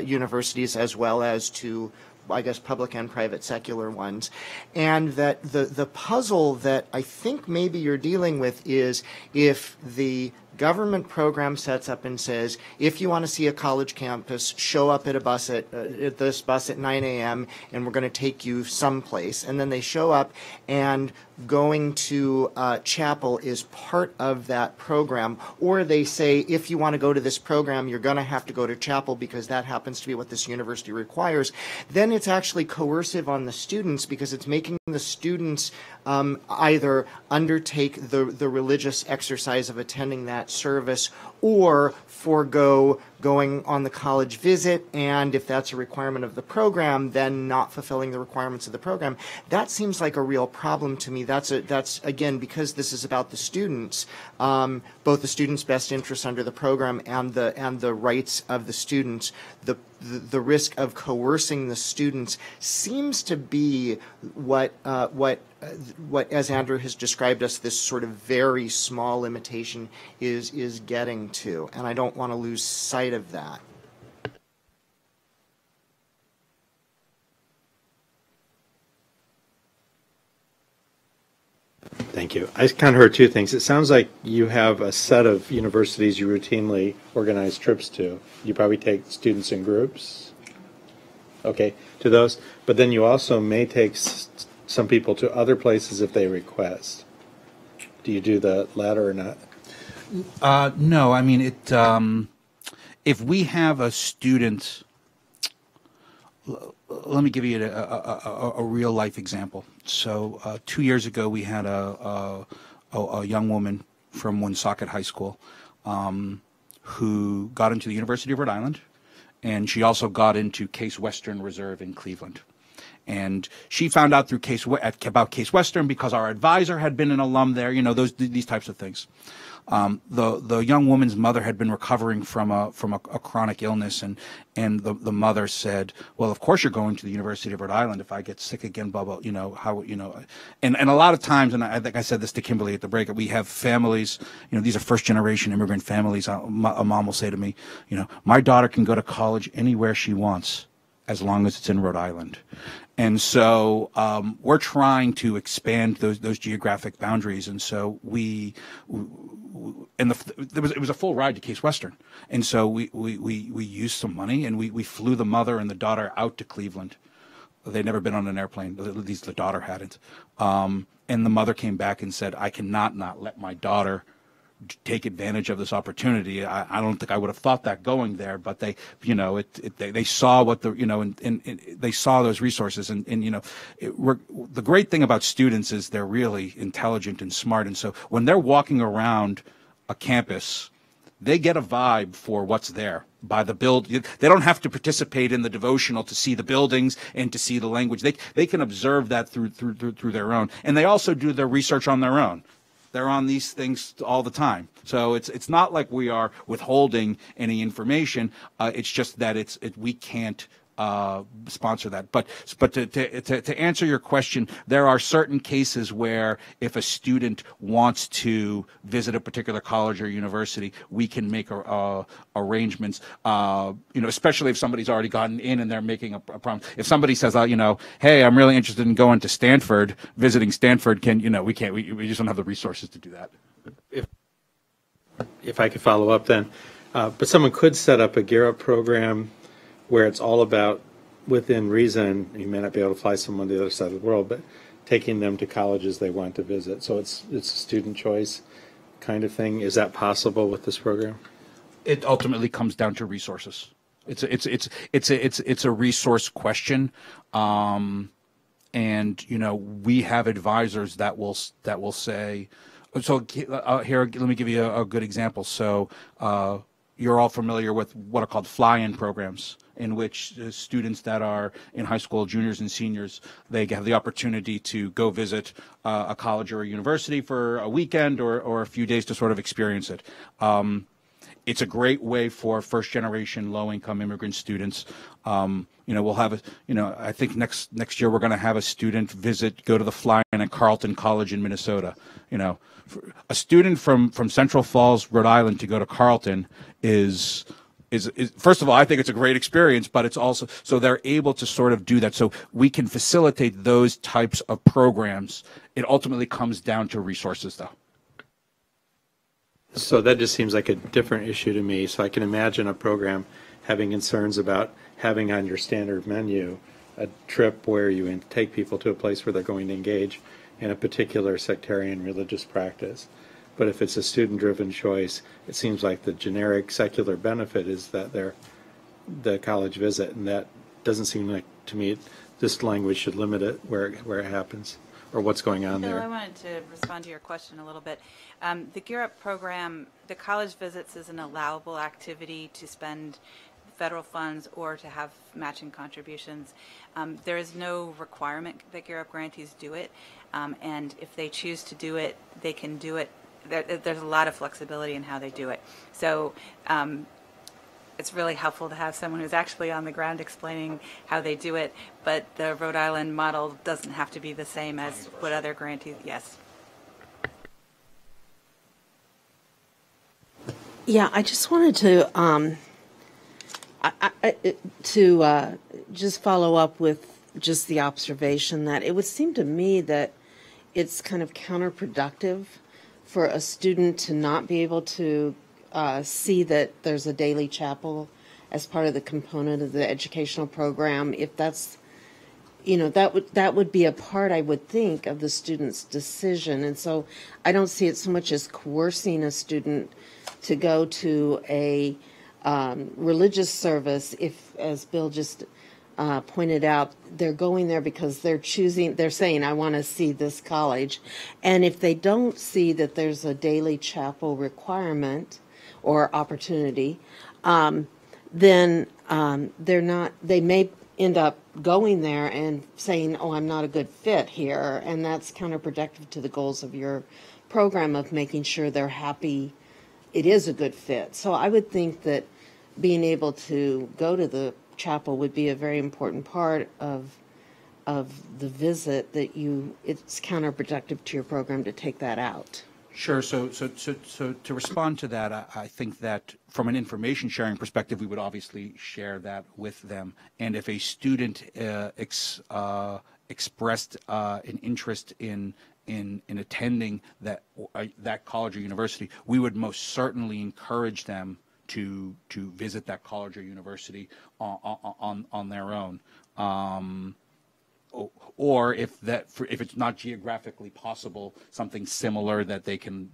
universities as well as to, I guess, public and private secular ones. And that the puzzle that I think maybe you're dealing with is if the government program sets up and says, if you want to see a college campus, show up at this bus at 9 a.m. and we're going to take you someplace. And then they show up, and going to chapel is part of that program. Or they say, if you want to go to this program, you're going to have to go to chapel because that happens to be what this university requires. Then it's actually coercive on the students, because it's making the students either undertake the religious exercise of attending that service or forego going on the college visit, and if that's a requirement of the program, then not fulfilling the requirements of the program. That seems like a real problem to me. That's again, because this is about the students, both the students' best interests under the program and the rights of the students. The risk of coercing the students seems to be what as Andrew has described us, this sort of very small limitation is getting to, and I don't want to lose sight of that. Thank you. I kind of heard two things. It sounds like you have a set of universities you routinely organize trips to. You probably take students in groups, okay, to those. But then you also may take some people to other places if they request. Do you do the latter or not? No, I mean, if we have a student, let me give you a real life example. So 2 years ago, we had a young woman from Woonsocket High School who got into the University of Rhode Island, and she also got into Case Western Reserve in Cleveland. And she found out through about Case Western because our advisor had been an alum there, you know, these types of things. The young woman's mother had been recovering from a chronic illness, and the mother said, well, of course you're going to the University of Rhode Island. If I get sick again, blah, blah, you know, how, you know, and a lot of times, and I think I said this to Kimberly at the break, we have families, you know, these are first generation immigrant families. A mom will say to me, you know, my daughter can go to college anywhere she wants as long as it's in Rhode Island. And so we're trying to expand those geographic boundaries, and so it was a full ride to Case Western, and so we used some money, and we flew the mother and the daughter out to Cleveland. They'd never been on an airplane, at least the daughter hadn't, and the mother came back and said, I cannot not let my daughter take advantage of this opportunity. I don't think I would have thought that going there, but they, you know, they saw what the, you know, and they saw those resources, and you know, the great thing about students is they're really intelligent and smart, and so when they're walking around a campus, they get a vibe for what's there by the build. They don't have to participate in the devotional to see the buildings and to see the language. They can observe that through their own, and they also do their research on their own. They're on these things all the time. So it's not like we are withholding any information. It's just that we can't sponsor that. But to answer your question, there are certain cases where if a student wants to visit a particular college or university, we can make arrangements. You know, especially if somebody's already gotten in and they're making a promise. If somebody says, you know, hey, I'm really interested in going to Stanford, visiting Stanford, we can't. We just don't have the resources to do that. If I could follow up then, but someone could set up a Gear Up program where it's all about, within reason, you may not be able to fly someone to the other side of the world, but taking them to colleges they want to visit. So it's a student choice kind of thing. Is that possible with this program? It ultimately comes down to resources. It's a resource question, and you know, we have advisors that will say. So here, let me give you a good example. So you're all familiar with what are called fly-in programs, in which students that are in high school, juniors and seniors, they have the opportunity to go visit a college or a university for a weekend or a few days to sort of experience it. It's a great way for first-generation low-income immigrant students. You know, we'll have I think next year we're going to have a student go to the fly-in at Carleton College in Minnesota. You know, a student from Central Falls, Rhode Island, to go to Carleton is first of all, I think it's a great experience, but it's also, so they're able to sort of do that. So we can facilitate those types of programs. It ultimately comes down to resources, though. So that just seems like a different issue to me. So I can imagine a program having concerns about having on your standard menu a trip where you take people to a place where they're going to engage in a particular sectarian religious practice. But if it's a student-driven choice, it seems like the generic secular benefit is that they're the college visit, and that doesn't seem like, to me, this language should limit it where it happens or what's going on Bill, there. I wanted to respond to your question a little bit. The Gear Up program, the college visits is an allowable activity to spend federal funds or to have matching contributions. There is no requirement that Gear Up grantees do it, and if they choose to do it, they can do it. There's a lot of flexibility in how they do it. So it's really helpful to have someone who's actually on the ground explaining how they do it, but the Rhode Island model doesn't have to be the same as what other grantees, yes. Yeah, I just wanted to just follow up with just the observation that it would seem to me that it's kind of counterproductive for a student to not be able to see that there's a daily chapel as part of the component of the educational program. If that's, you know, that would be a part, I would think, of the student's decision. And so I don't see it so much as coercing a student to go to a religious service if, as Bill just pointed out, they're going there because they're saying, I want to see this college. And if they don't see that there's a daily chapel requirement or opportunity, then they may end up going there and saying, oh, I'm not a good fit here. And that's counterproductive to the goals of your program of making sure they're happy it is a good fit. So I would think that being able to go to the chapel would be a very important part of the visit. It's counterproductive to your program to take that out. Sure. So to respond to that, I think that from an information sharing perspective, we would obviously share that with them. And if a student expressed an interest in attending that college or university, we would most certainly encourage them to visit that college or university on their own. or if it's not geographically possible, something similar that they can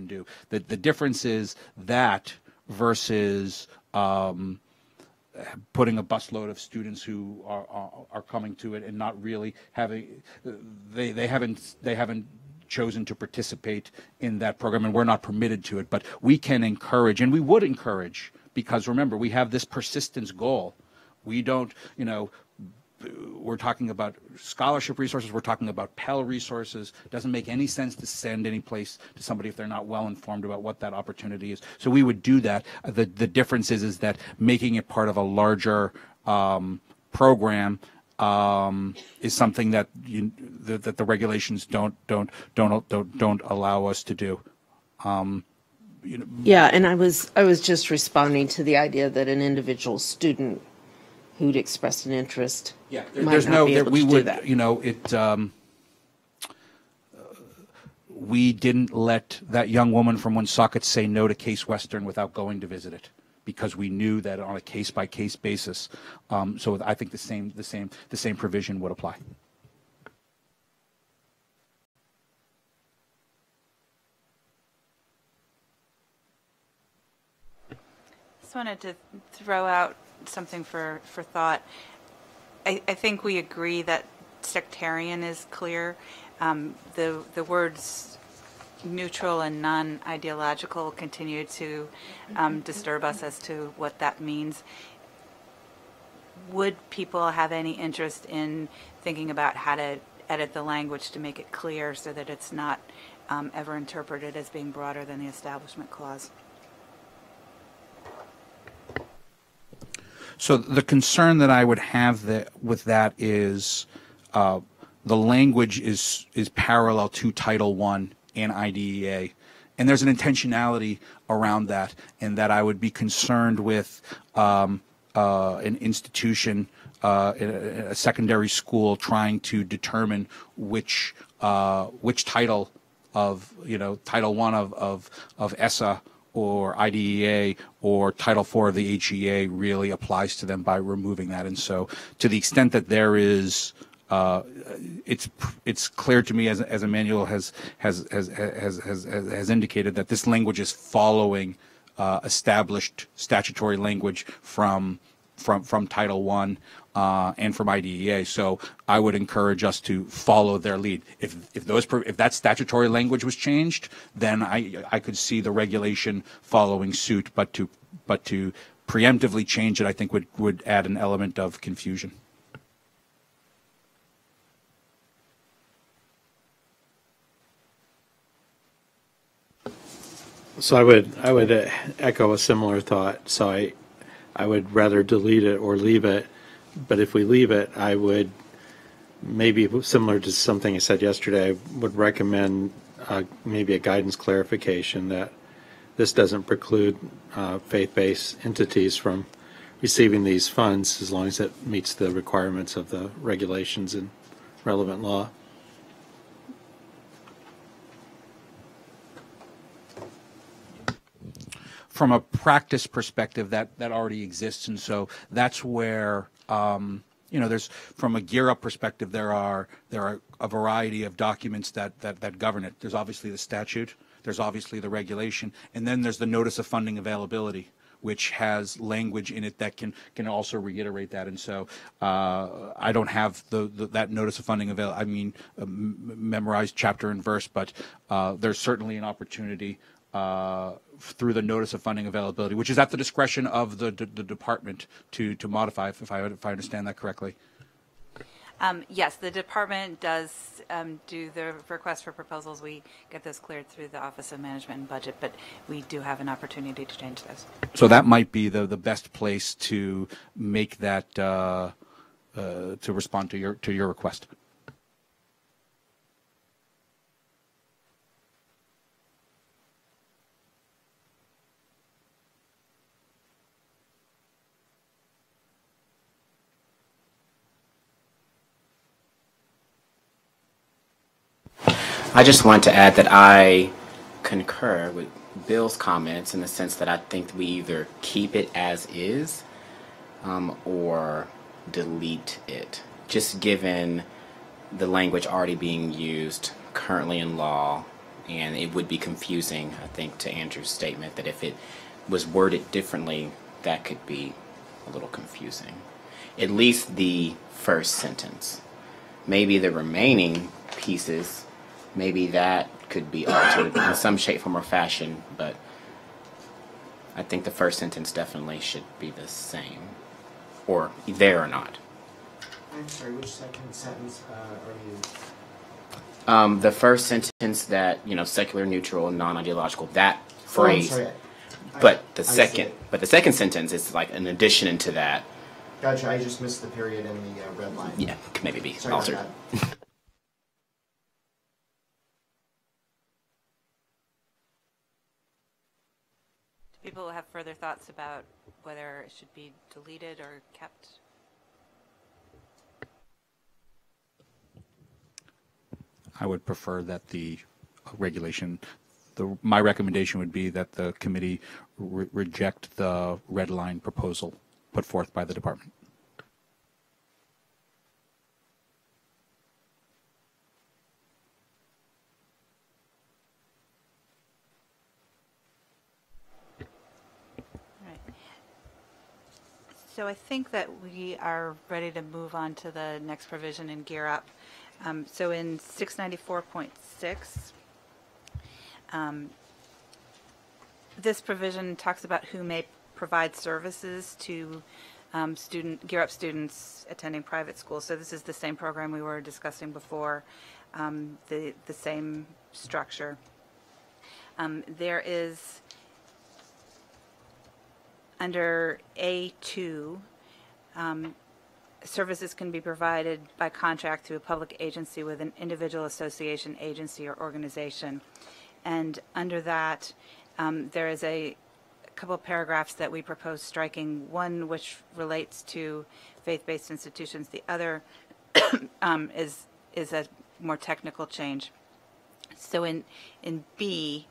do. The difference is that versus putting a busload of students who are coming to it and not really having they haven't chosen to participate in that program, and we're not permitted to it. But we can encourage, and we would encourage, because remember, we have this persistence goal. We don't, we're talking about scholarship resources, we're talking about Pell resources. It doesn't make any sense to send any place to somebody if they're not well informed about what that opportunity is. So we would do that. The difference is that making it part of a larger program is something that that the regulations don't allow us to do. Yeah, and I was just responding to the idea that an individual student who'd expressed an interest might not be able to do that. We didn't let that young woman from Woonsocket say no to Case Western without going to visit it, because we knew that on a case-by-case basis. So I think the same provision would apply. Just wanted to throw out something for thought. I think we agree that sectarian is clear. The words neutral and non-ideological continue to disturb us as to what that means. Would people have any interest in thinking about how to edit the language to make it clear so that it's not ever interpreted as being broader than the Establishment Clause? So the concern that I would have with that is the language is parallel to Title I and IDEA, and there's an intentionality around that, and that I would be concerned with an institution, a secondary school, trying to determine which title of Title I of ESSA or IDEA or Title IV of the HEA really applies to them by removing that. And so, to the extent that there is, it's clear to me, as Emmanuel has indicated, that this language is following established statutory language from Title I and from IDEA. So I would encourage us to follow their lead. If that statutory language was changed, then I could see the regulation following suit. But to preemptively change it, I think would add an element of confusion. So I would echo a similar thought. So I would rather delete it or leave it. But if we leave it, I would, maybe similar to something I said yesterday, I would recommend maybe a guidance clarification that this doesn't preclude faith-based entities from receiving these funds as long as it meets the requirements of the regulations and relevant law. From a practice perspective, that already exists, and so that's where there's, from a Gear Up perspective, there are a variety of documents that govern it. There's obviously the statute, there's obviously the regulation, and then there's the notice of funding availability, which has language in it that can also reiterate that. And so I don't have that notice of funding memorized chapter and verse, but there's certainly an opportunity through the notice of funding availability, which is at the discretion of the department to modify, if I understand that correctly. Yes, the department does do the request for proposals. We get those cleared through the Office of Management and Budget, but we do have an opportunity to change those. So that might be the best place to make that to respond to your request. I just want to add that I concur with Bill's comments in the sense that I think we either keep it as is or delete it. just given the language already being used currently in law, and it would be confusing, I think, to Andrew's statement that if it was worded differently, that could be a little confusing. At least the first sentence. Maybe the remaining pieces, maybe that could be altered in some shape, form, or fashion, but I think the first sentence definitely should be the same, or there or not. I'm sorry, which second sentence are you? The first sentence that, secular, neutral, non-ideological, that phrase. Oh, I'm sorry. But the I second, see. but the second sentence is like an addition to that. Gotcha, I just missed the period in the red line. Yeah, could maybe be Sorry about altered. that. Do people have further thoughts about whether it should be deleted or kept? I would prefer that the regulation, my recommendation would be that the committee reject the red line proposal put forth by the department. So I think that we are ready to move on to the next provision in Gear Up. So in 694.6, this provision talks about who may provide services to Gear Up students attending private schools. So this is the same program we were discussing before, the same structure. There is, under A2, services can be provided by contract through a public agency with an individual, association, agency, or organization. And under that, there is a couple of paragraphs that we propose striking, one which relates to faith-based institutions. The other is a more technical change. So in B,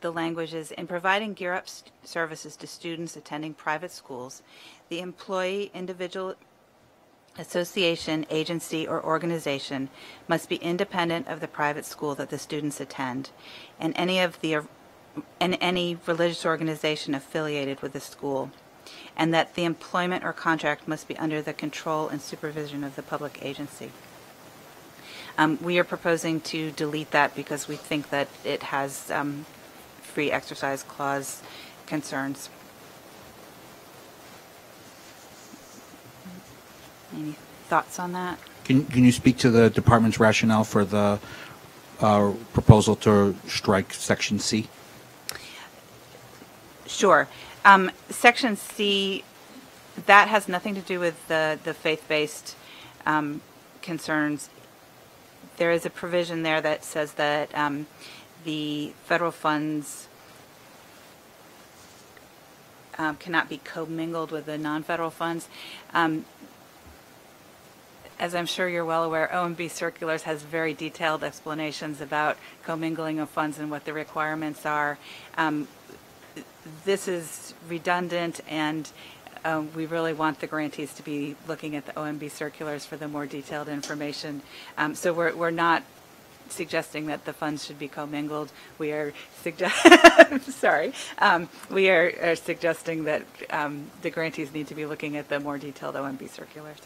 the language is, in providing Gear Up services to students attending private schools, the employee, individual, association, agency, or organization must be independent of the private school that the students attend, and any religious organization affiliated with the school, and that the employment or contract must be under the control and supervision of the public agency. We are proposing to delete that because we think that it has free exercise clause concerns. Any thoughts on that? Can you speak to the department's rationale for the proposal to strike Section C? Sure. Section C, that has nothing to do with the faith-based concerns. There is a provision there that says that the federal funds cannot be commingled with the non-federal funds. As I'm sure you're well aware, OMB Circulars has very detailed explanations about commingling of funds and what the requirements are. This is redundant, and we really want the grantees to be looking at the OMB Circulars for the more detailed information. So we're not suggesting that the funds should be commingled. We are we are suggesting that the grantees need to be looking at the more detailed OMB Circulars.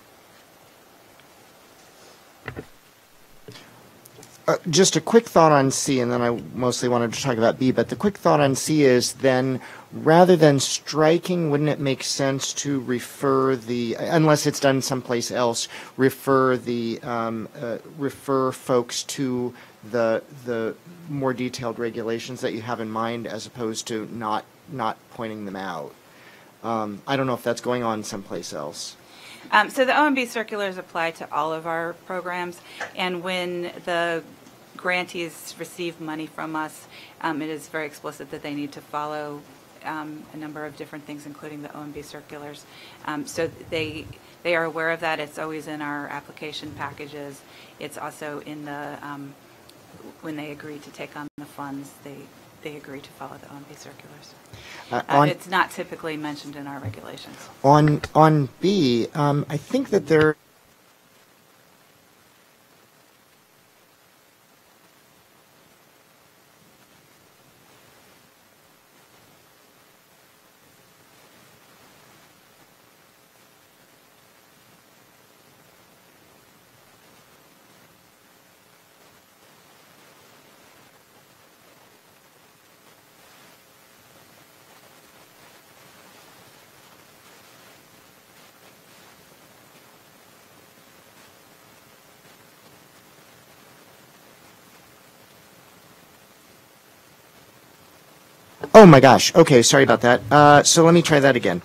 Just a quick thought on C, and then I mostly wanted to talk about B, but the quick thought on C is then, rather than striking, wouldn't it make sense to refer the, unless it's done someplace else, refer folks to the more detailed regulations that you have in mind, as opposed to not pointing them out? I don't know if that's going on someplace else. So the OMB Circulars apply to all of our programs, and when the grantees receive money from us, it is very explicit that they need to follow a number of different things, including the OMB Circulars. So they are aware of that. It's always in our application packages. It's also in the, when they agree to take on the funds, they agree to follow the OMB Circulars. It's not typically mentioned in our regulations. On B, I think that there Oh my gosh. Okay, sorry about that. So let me try that again.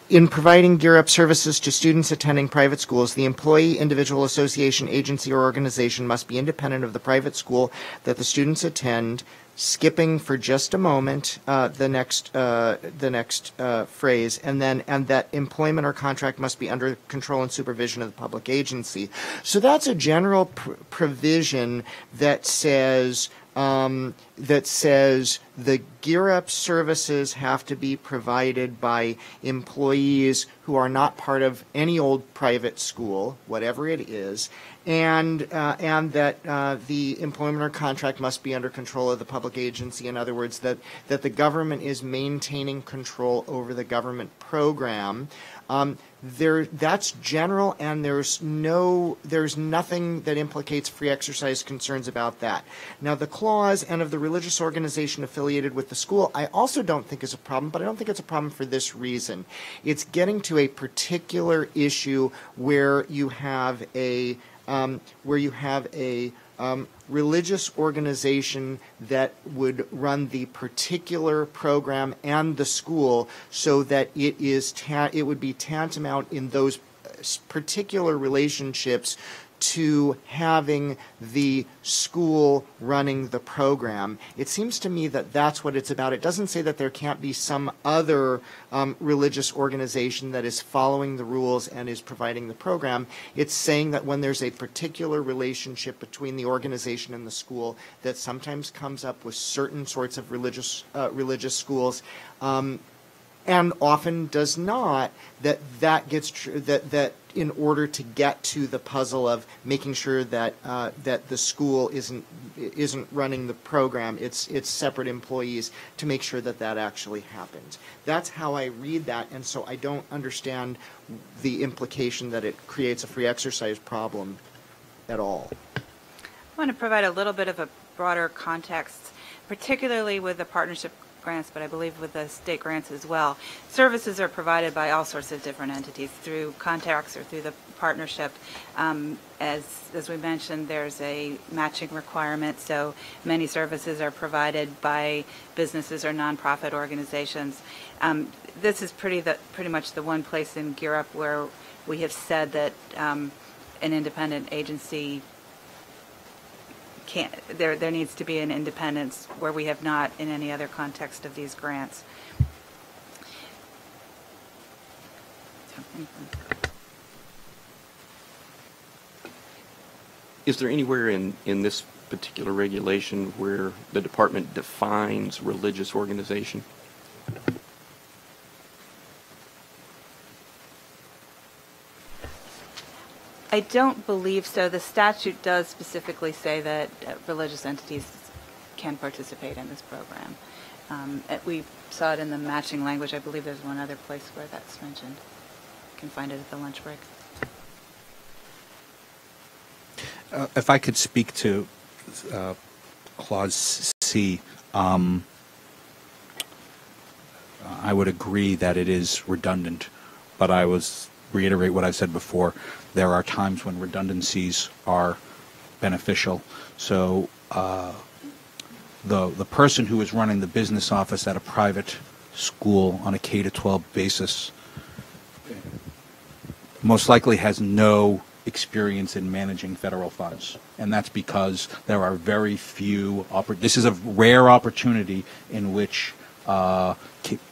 In providing Gear Up services to students attending private schools, the employee, individual, association, agency, or organization must be independent of the private school that the students attend. Skipping for just a moment the next phrase, and that employment or contract must be under control and supervision of the public agency. So that's a general provision that says the Gear Up services have to be provided by employees who are not part of any old private school, whatever it is, and that the employment or contract must be under control of the public agency. In other words, that the government is maintaining control over the government program. That's general, and there's nothing that implicates free exercise concerns about that. Now, the clause "and of the religious organization affiliated with the school" I also don't think is a problem, but I don't think it's a problem for this reason. It's getting to a particular issue where you have a religious organization that would run the particular program and the school, so that it would be tantamount in those particular relationships to having the school running the program. It seems to me that that's what it's about. It doesn't say that there can't be some other religious organization that is following the rules and is providing the program. It's saying that when there's a particular relationship between the organization and the school that sometimes comes up with certain sorts of religious schools, and often does not, that gets that in order to get to the puzzle of making sure that that the school isn't running the program, it's separate employees, to make sure that that actually happens. That's how I read that, and so I don't understand the implication that it creates a free exercise problem at all. I want to provide a little bit of a broader context, particularly with the partnership grants, but I believe with the state grants as well. Services are provided by all sorts of different entities through contracts or through the partnership. As we mentioned, there's a matching requirement, so many services are provided by businesses or nonprofit organizations. This is pretty much the one place in Gear Up where we have said that an independent agency there needs to be an independence, where we have not in any other context of these grants. Is there anywhere in this particular regulation where the department defines religious organization? I don't believe so. The statute does specifically say that religious entities can participate in this program. We saw it in the matching language. I believe there's one other place where that's mentioned. You can find it at the lunch break. If I could speak to Clause C, I would agree that it is redundant, but I was reiterate what I've said before. There are times when redundancies are beneficial. So the person who is running the business office at a private school on a K-12 basis most likely has no experience in managing federal funds, and that's because there are very few. This is a rare opportunity in which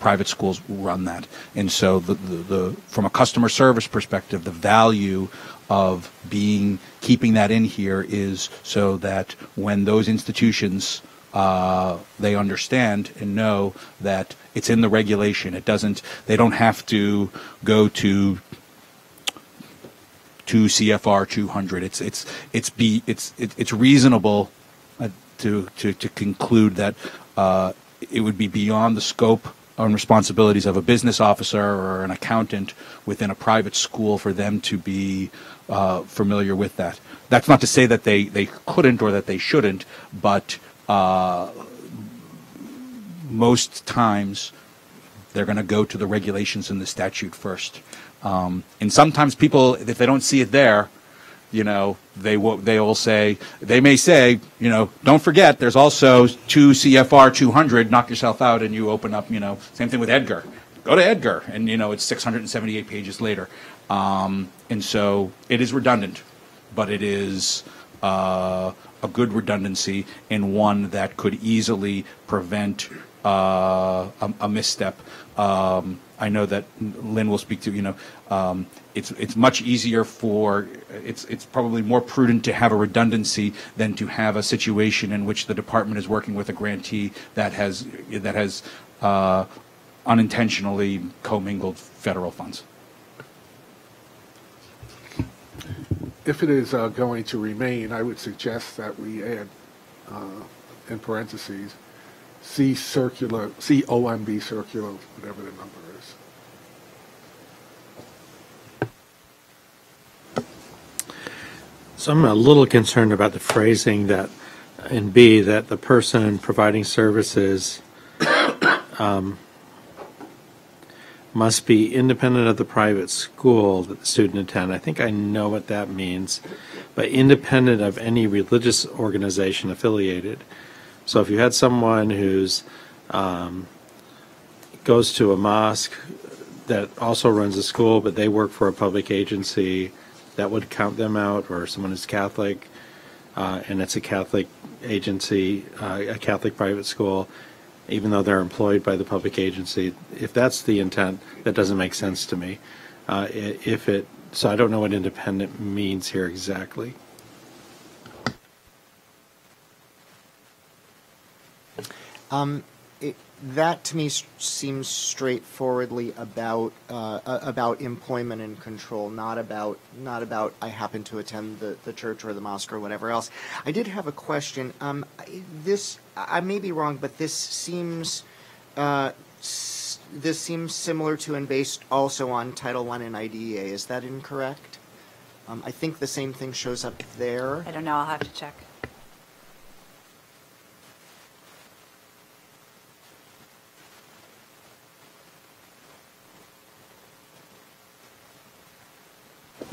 private schools run that, and so the from a customer service perspective, the value of keeping that in here is so that when those institutions they understand and know that it's in the regulation. They don't have to go to 2 CFR 200. It's reasonable to conclude that it would be beyond the scope and responsibilities of a business officer or an accountant within a private school for them to be familiar with that. That's not to say that they couldn't or that they shouldn't, but most times they're going to go to the regulations in the statute first. And sometimes people, if they don't see it there, they may say, don't forget, there's also 2 CFR 200, knock yourself out, and you open up, same thing with Edgar. Go to Edgar, and, it's 678 pages later. And so it is redundant, but it is a good redundancy and one that could easily prevent a misstep. I know that Lynn will speak to, it's much easier it's probably more prudent to have a redundancy than to have a situation in which the department is working with a grantee that has unintentionally commingled federal funds. If it is going to remain, I would suggest that we add, in parentheses, COMB circular, whatever the number is. So I'm a little concerned about the phrasing that in B, that the person providing services must be independent of the private school that the student attend. I think I know what that means, but independent of any religious organization affiliated. So if you had someone who's goes to a mosque that also runs a school, but they work for a public agency, that would count them out, or someone who's Catholic, and it's a Catholic agency, a Catholic private school, even though they're employed by the public agency. If that's the intent, that doesn't make sense to me. So I don't know what independent means here exactly. That to me seems straightforwardly about employment and control, not about I happen to attend the church or the mosque or whatever else. I did have a question. I may be wrong, but this seems similar to and based also on Title I and IDEA. Is that incorrect? I think the same thing shows up there. I don't know. I'll have to check.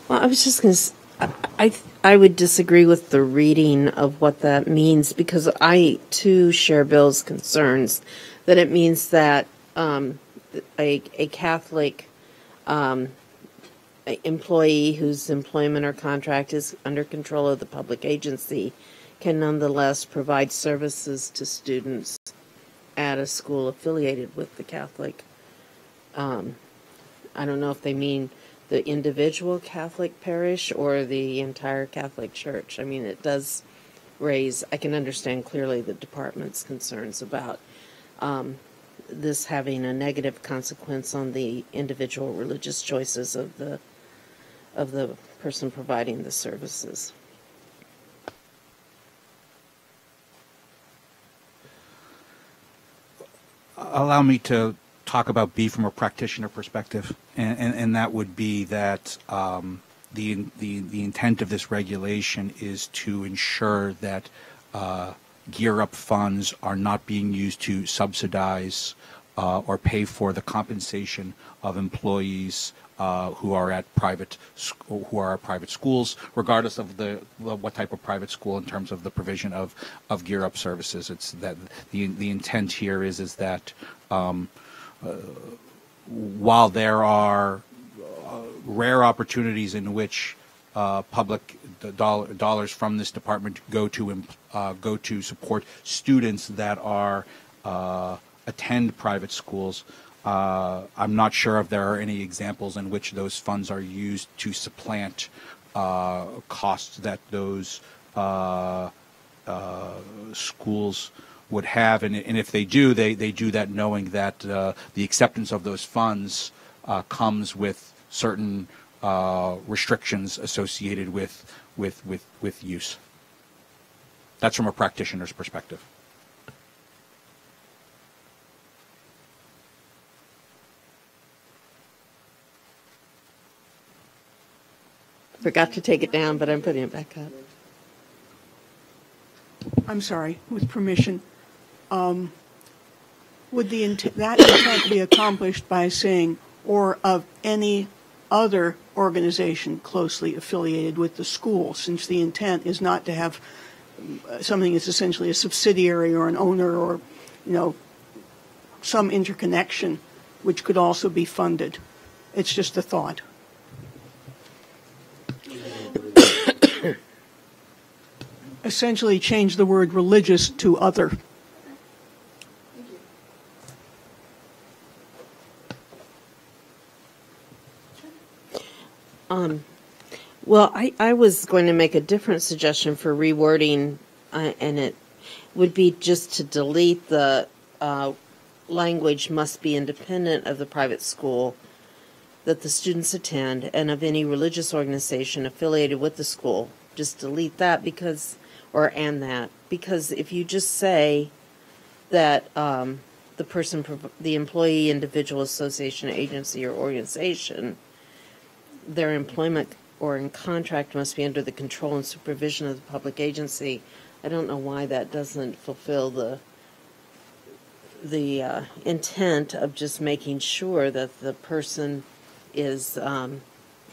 Well, I was just going to. I would disagree with the reading of what that means, because I too share Bill's concerns that it means that a Catholic employee whose employment or contract is under control of the public agency can nonetheless provide services to students at a school affiliated with the Catholic. I don't know if they mean the individual Catholic parish or the entire Catholic Church. I mean, it does raise, I can understand clearly the department's concerns about this having a negative consequence on the individual religious choices of the person providing the services. Allow me to talk about B from a practitioner perspective, and that would be that the intent of this regulation is to ensure that Gear Up funds are not being used to subsidize or pay for the compensation of employees who are at private schools, regardless of what type of private school in terms of the provision of Gear Up services. It's that the intent here is that while there are rare opportunities in which public dollars from this department go to support students that attend private schools, I'm not sure if there are any examples in which those funds are used to supplant costs that those schools would have, and if they do, they do that knowing that the acceptance of those funds comes with certain restrictions associated with use. That's from a practitioner's perspective. Forgot to take it down, but I'm putting it back up. I'm sorry, with permission. Would that intent be accomplished by saying, or of any other organization closely affiliated with the school, since the intent is not to have something that's essentially a subsidiary or an owner or, some interconnection which could also be funded. It's just a thought. Essentially change the word religious to other. Well, I was going to make a different suggestion for rewording, and it would be just to delete the language must be independent of the private school that the students attend and of any religious organization affiliated with the school. Just delete that because if you just say that the employee, individual, association, agency, or organization, their employment or in contract must be under the control and supervision of the public agency. I don't know why that doesn't fulfill the intent of just making sure that the person is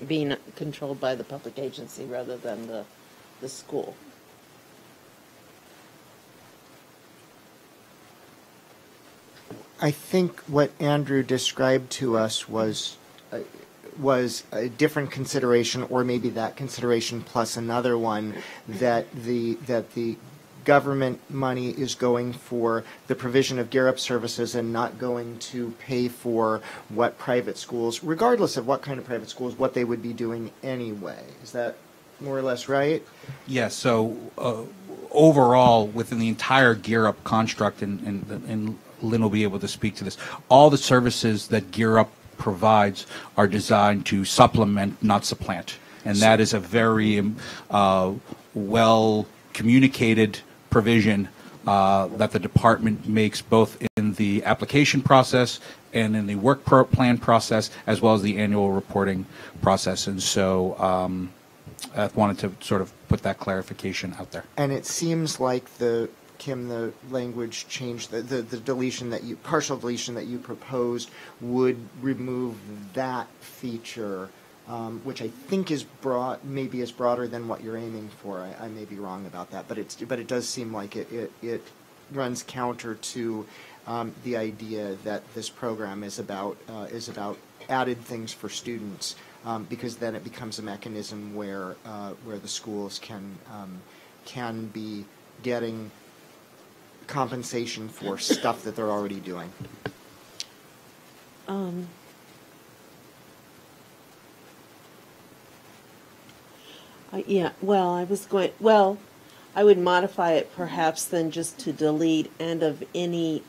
being controlled by the public agency rather than the school. I think what Andrew described to us was a different consideration, or maybe that consideration plus another one, that the government money is going for the provision of Gear Up services and not going to pay for what private schools, regardless of what kind of private schools, what they would be doing anyway. Is that more or less right? Yes. So overall, within the entire Gear Up construct, and Lynn will be able to speak to this, all the services that Gear Up provides are designed to supplement, not supplant. And that is a very well communicated provision that the department makes both in the application process and in the work plan process, as well as the annual reporting process. And so I wanted to sort of put that clarification out there. And it seems like the language change, the deletion partial deletion that you proposed would remove that feature, which I think is maybe is broader than what you're aiming for. I may be wrong about that, but it does seem like it runs counter to the idea that this program is about added things for students, because then it becomes a mechanism where the schools can be getting compensation for stuff that they're already doing. Yeah, I would modify it perhaps then just to delete and of any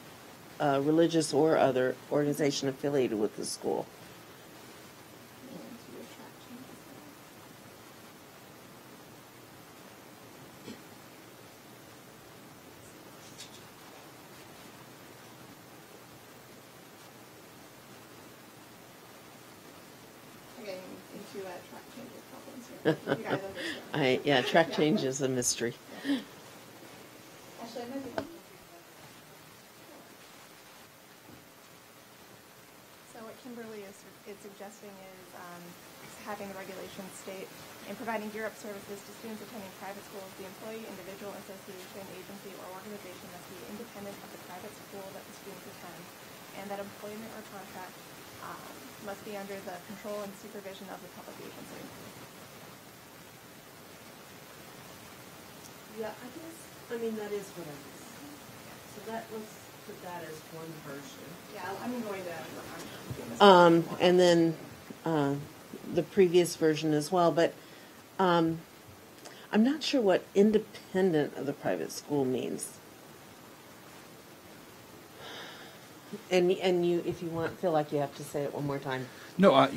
religious or other organization affiliated with the school. Track change is a mystery. So what Kimberly is suggesting is having the regulations state, in providing Gear Up services to students attending private schools, the employee, individual, association, agency, or organization must be independent of the private school that the students attend, and that employment or contract must be under the control and supervision of the public agency. Yeah, that is what I was. So let's put that as one version. Yeah, I'm going to. And then the previous version as well, but I'm not sure what independent of the private school means. And you, if you feel like you have to say it one more time. No,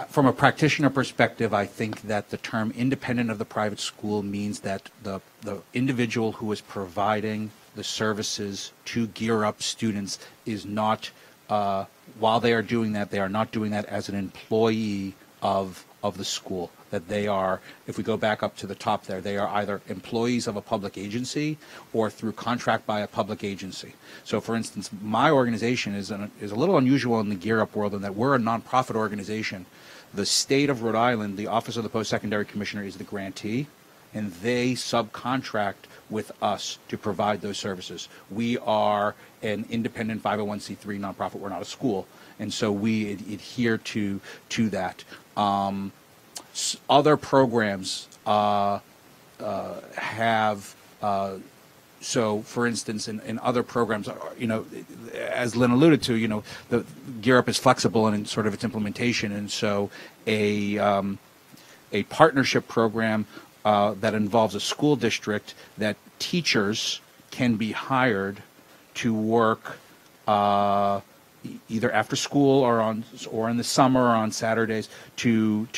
from a practitioner perspective, I think that the term independent of the private school means that the individual who is providing the services to Gear Up students is not, while they are doing that, they are not doing that as an employee of the school. That they are, if we go back up to the top there, they are either employees of a public agency or through contract by a public agency. So, for instance, my organization is a little unusual in the Gear Up world in that we're a nonprofit organization The state of Rhode Island, the Office of the Post-Secondary Commissioner is the grantee, and they subcontract with us to provide those services. We are an independent 501c3 nonprofit. We're not a school, and so we adhere to that. Other programs have. So, for instance, in other programs, as Lynn alluded to, the Gear Up is flexible in sort of its implementation, and so a partnership program that involves a school district that teachers can be hired to work either after school or in the summer or on Saturdays to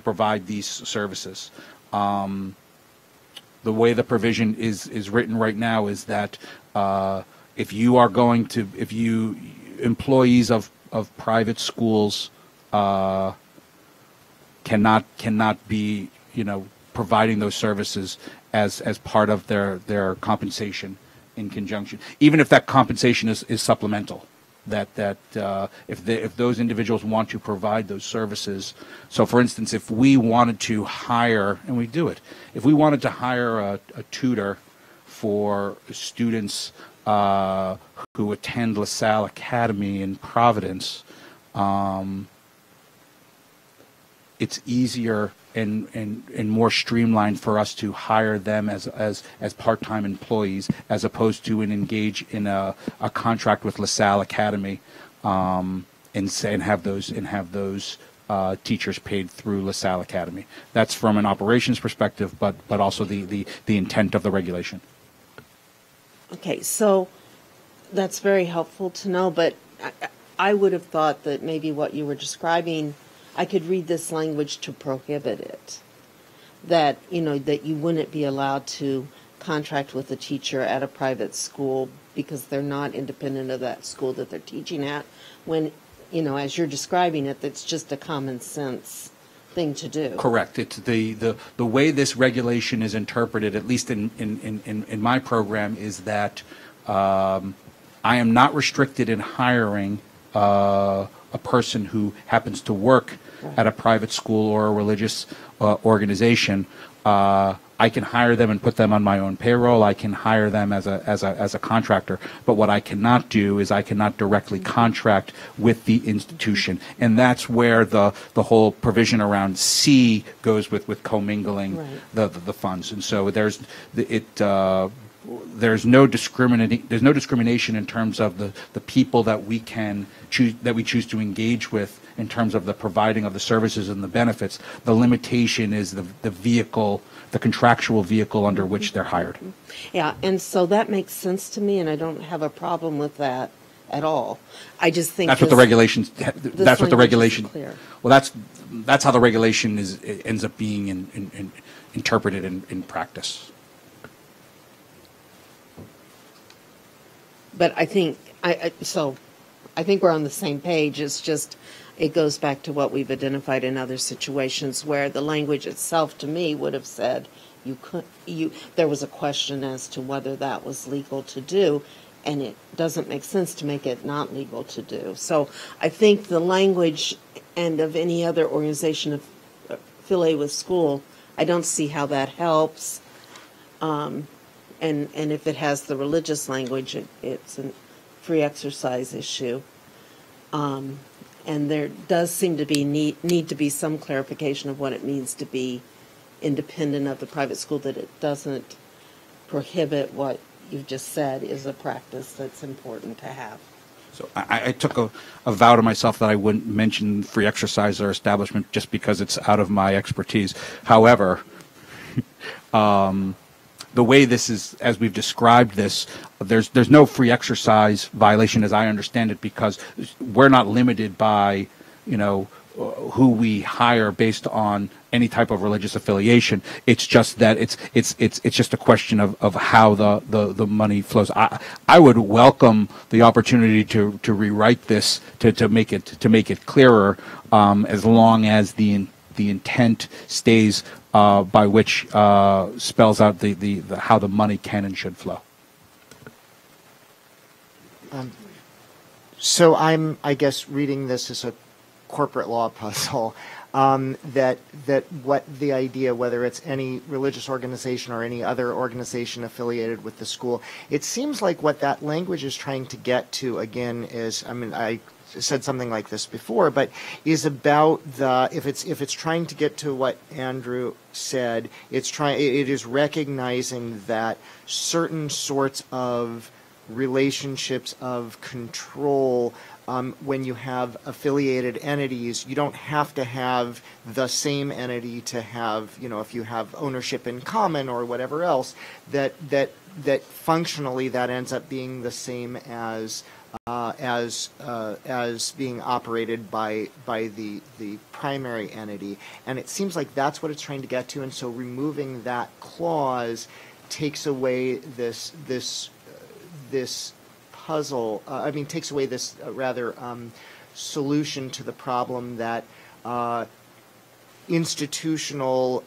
provide these services. The way the provision is written right now is that if employees of private schools cannot be providing those services as part of their compensation in conjunction, even if that compensation is supplemental. That if those individuals want to provide those services, so for instance, if we wanted to hire, and we do it, if we wanted to hire a tutor for students who attend LaSalle Academy in Providence, it's easier and more streamlined for us to hire them as part-time employees as opposed to engage in a contract with LaSalle Academy and have those teachers paid through LaSalle Academy. That's from an operations perspective, but also the intent of the regulation. Okay, so that's very helpful to know, but I would have thought that maybe what you were describing, I could read this language to prohibit it, that you wouldn't be allowed to contract with a teacher at a private school because they're not independent of that school that they're teaching at, when, as you're describing it, that's just a common sense thing to do. Correct. It's the way this regulation is interpreted, at least in my program, is that I am not restricted in hiring a person who happens to work at a private school or a religious organization. I can hire them and put them on my own payroll. I can hire them as a contractor. But what I cannot do is I cannot directly contract with the institution, and that's where the whole provision around C goes with commingling the funds. And so there's no discrimination in terms of the people that we choose to engage with in terms of the providing of the services and the benefits. The limitation is the vehicle, the contractual vehicle under which they're hired. Yeah, and so that makes sense to me, and I don't have a problem with that at all. I just think that's what the regulations. That's what the regulation. Well, that's how the regulation ends up being interpreted in practice. But I think I think we're on the same page. It's just it goes back to what we've identified in other situations where the language itself, to me, would have said there was a question as to whether that was legal to do, and it doesn't make sense to make it not legal to do. So I think the language and of any other organization affiliated with school, I don't see how that helps. And if it has the religious language, it's a free exercise issue. And there does seem to be need to be some clarification of what it means to be independent of the private school, that it doesn't prohibit what you've just said is a practice that's important to have. So I took a vow to myself that I wouldn't mention free exercise or establishment just because it's out of my expertise. However, the way this is, as we've described this, there's no free exercise violation as I understand it, because we're not limited by, who we hire based on any type of religious affiliation. It's just that it's just a question of how the money flows. I would welcome the opportunity to rewrite this to make it clearer, as long as the intent stays by which spells out the how the money can and should flow. So I'm, I guess, reading this as a corporate law puzzle. That what the idea, whether it's any religious organization or any other organization affiliated with the school, it seems like what that language is trying to get to, again, is, I mean, I said something like this before, but is about the, if it's trying to get to what Andrew said, it is recognizing that certain sorts of relationships of control, when you have affiliated entities, you don't have to have the same entity to have, if you have ownership in common or whatever else, that functionally that ends up being the same as being operated by the primary entity. And it seems like that's what it's trying to get to, and so removing that clause takes away this puzzle, takes away this solution to the problem that institutional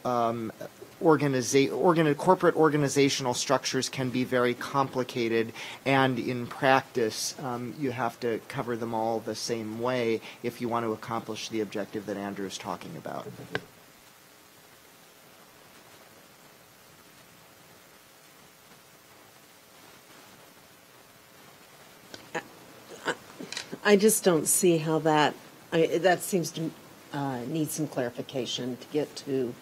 corporate organizational structures can be very complicated, and in practice you have to cover them all the same way if you want to accomplish the objective that Andrew is talking about. I just don't see how that seems to need some clarification to get to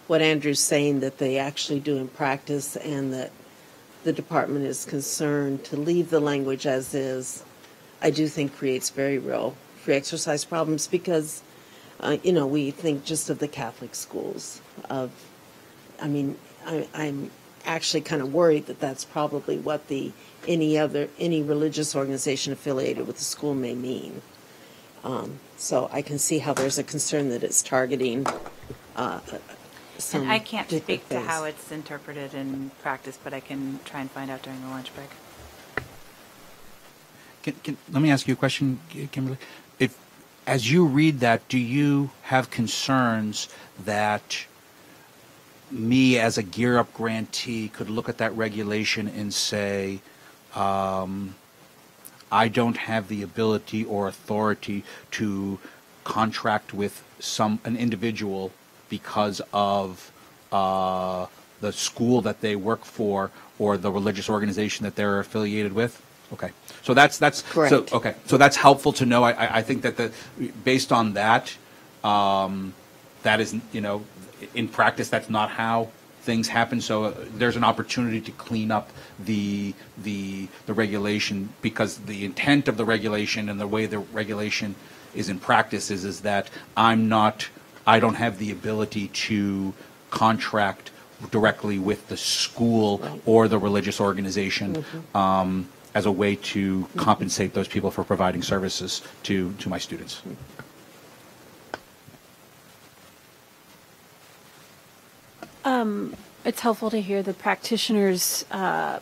what Andrew's saying that they actually do in practice, and that the department is concerned to leave the language as is. I do think creates very real free exercise problems because, we think just of the Catholic schools. I'm actually kind of worried that that's probably what any religious organization affiliated with the school may mean. So I can see how there's a concern that it's targeting some. And I can't speak to things. how it's interpreted in practice, but I can try and find out during the lunch break. Let me ask you a question, Kimberly. As you read that, do you have concerns that me as a Gear Up grantee could look at that regulation and say, I don't have the ability or authority to contract with an individual because of the school that they work for or the religious organization that they're affiliated with? Okay, so that's correct. So okay, so that's helpful to know. I think that based on that, that is, in practice, that's not how things happen. So there's an opportunity to clean up the regulation, because the intent of the regulation and the way the regulation is in practice is that I don't have the ability to contract directly with the school or the religious organization as a way to compensate those people for providing services to my students. It's helpful to hear the practitioner's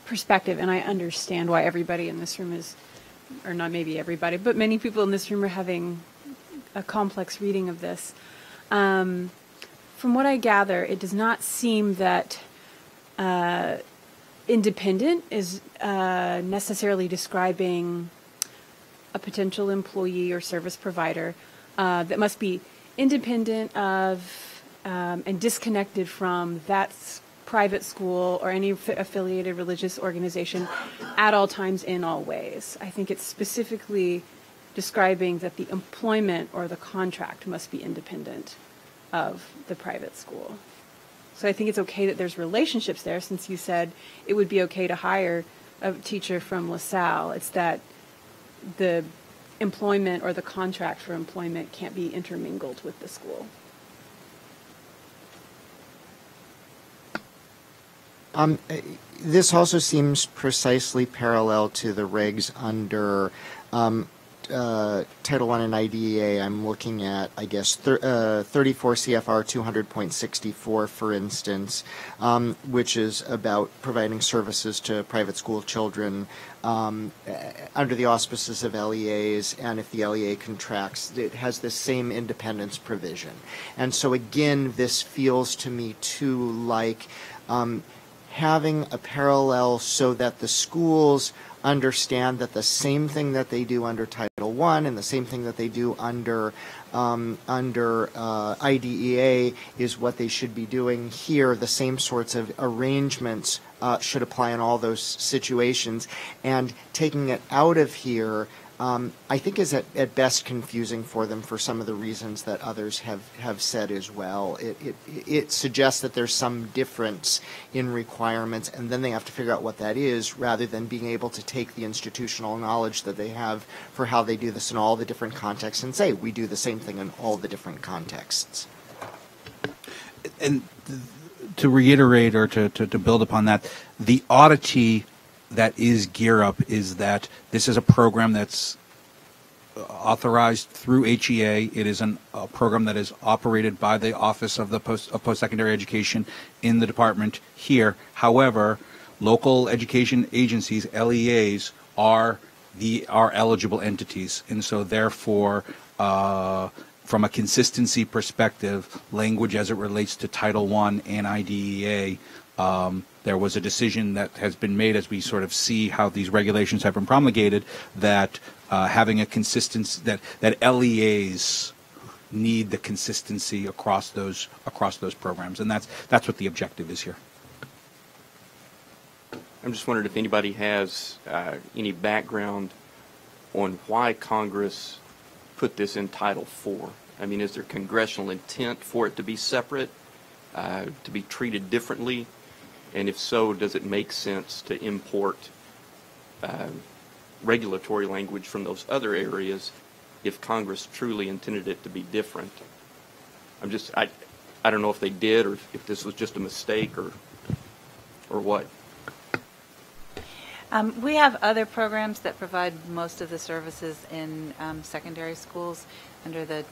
perspective, and I understand why everybody in this room is, or not maybe everybody, but many people in this room are having a complex reading of this. From what I gather, it does not seem that independent is necessarily describing a potential employee or service provider that must be independent of and disconnected from that private school or any affiliated religious organization at all times in all ways. I think it's specifically describing that the employment or the contract must be independent of the private school. So I think it's okay that there's relationships there, since you said it would be okay to hire a teacher from LaSalle. It's that the employment or the contract for employment can't be intermingled with the school. This also seems precisely parallel to the regs under Title I and IDEA. I'm looking at, I guess, 34 CFR 200.64, for instance, which is about providing services to private school children under the auspices of LEAs, and if the LEA contracts, it has the same independence provision. And so again, this feels to me too like having a parallel so that the schools understand that the same thing that they do under Title I, and the same thing that they do under IDEA is what they should be doing here. The same sorts of arrangements should apply in all those situations. And taking it out of here, I think is at best confusing for them for some of the reasons that others have said as well. It suggests that there's some difference in requirements, and then they have to figure out what that is, rather than being able to take the institutional knowledge that they have for how they do this in all the different contexts and say, we do the same thing in all the different contexts. And to reiterate or to build upon that, the oddity that is Gear Up is that this is a program that's authorized through HEA. It is a program that is operated by the Office of Post-Secondary Education in the department here. However, local education agencies, LEAs, are eligible entities, and so therefore, from a consistency perspective, language as it relates to Title I and IDEA, there was a decision that has been made as we sort of see how these regulations have been promulgated, that having a consistency, that LEAs need the consistency across those programs, and that's what the objective is here. I'm just wondering if anybody has any background on why Congress put this in Title IV. I mean, is there congressional intent for it to be separate, to be treated differently? And if so, does it make sense to import regulatory language from those other areas if Congress truly intended it to be different? I don't know if they did, or if this was just a mistake, or what. We have other programs that provide most of the services in secondary schools under the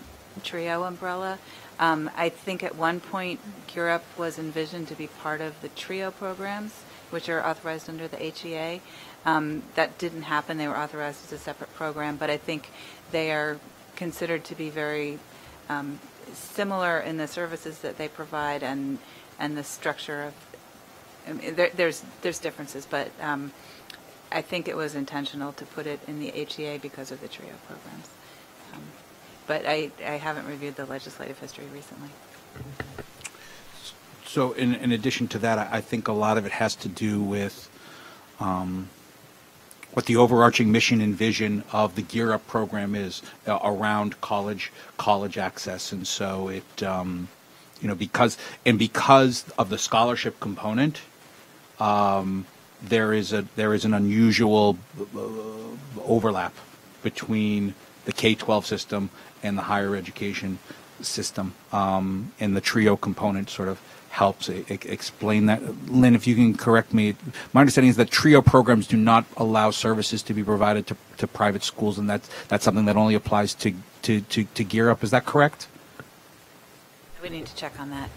TRIO umbrella. I think at one point Gear Up was envisioned to be part of the TRIO programs, which are authorized under the HEA. That didn't happen. They were authorized as a separate program, but I think they are considered to be very similar in the services that they provide and the structure of. I mean, there's differences, but I think it was intentional to put it in the HEA because of the TRIO programs. But I haven't reviewed the legislative history recently. So in addition to that, I think a lot of it has to do with what the overarching mission and vision of the Gear Up program is around college access. And so it, because of the scholarship component, there is an unusual overlap between the K-12 system and the higher education system, and the TRIO component sort of helps explain that. Lynn, if you can correct me, my understanding is that TRIO programs do not allow services to be provided to private schools, and that's something that only applies to Gear Up. Is that correct? We need to check on that.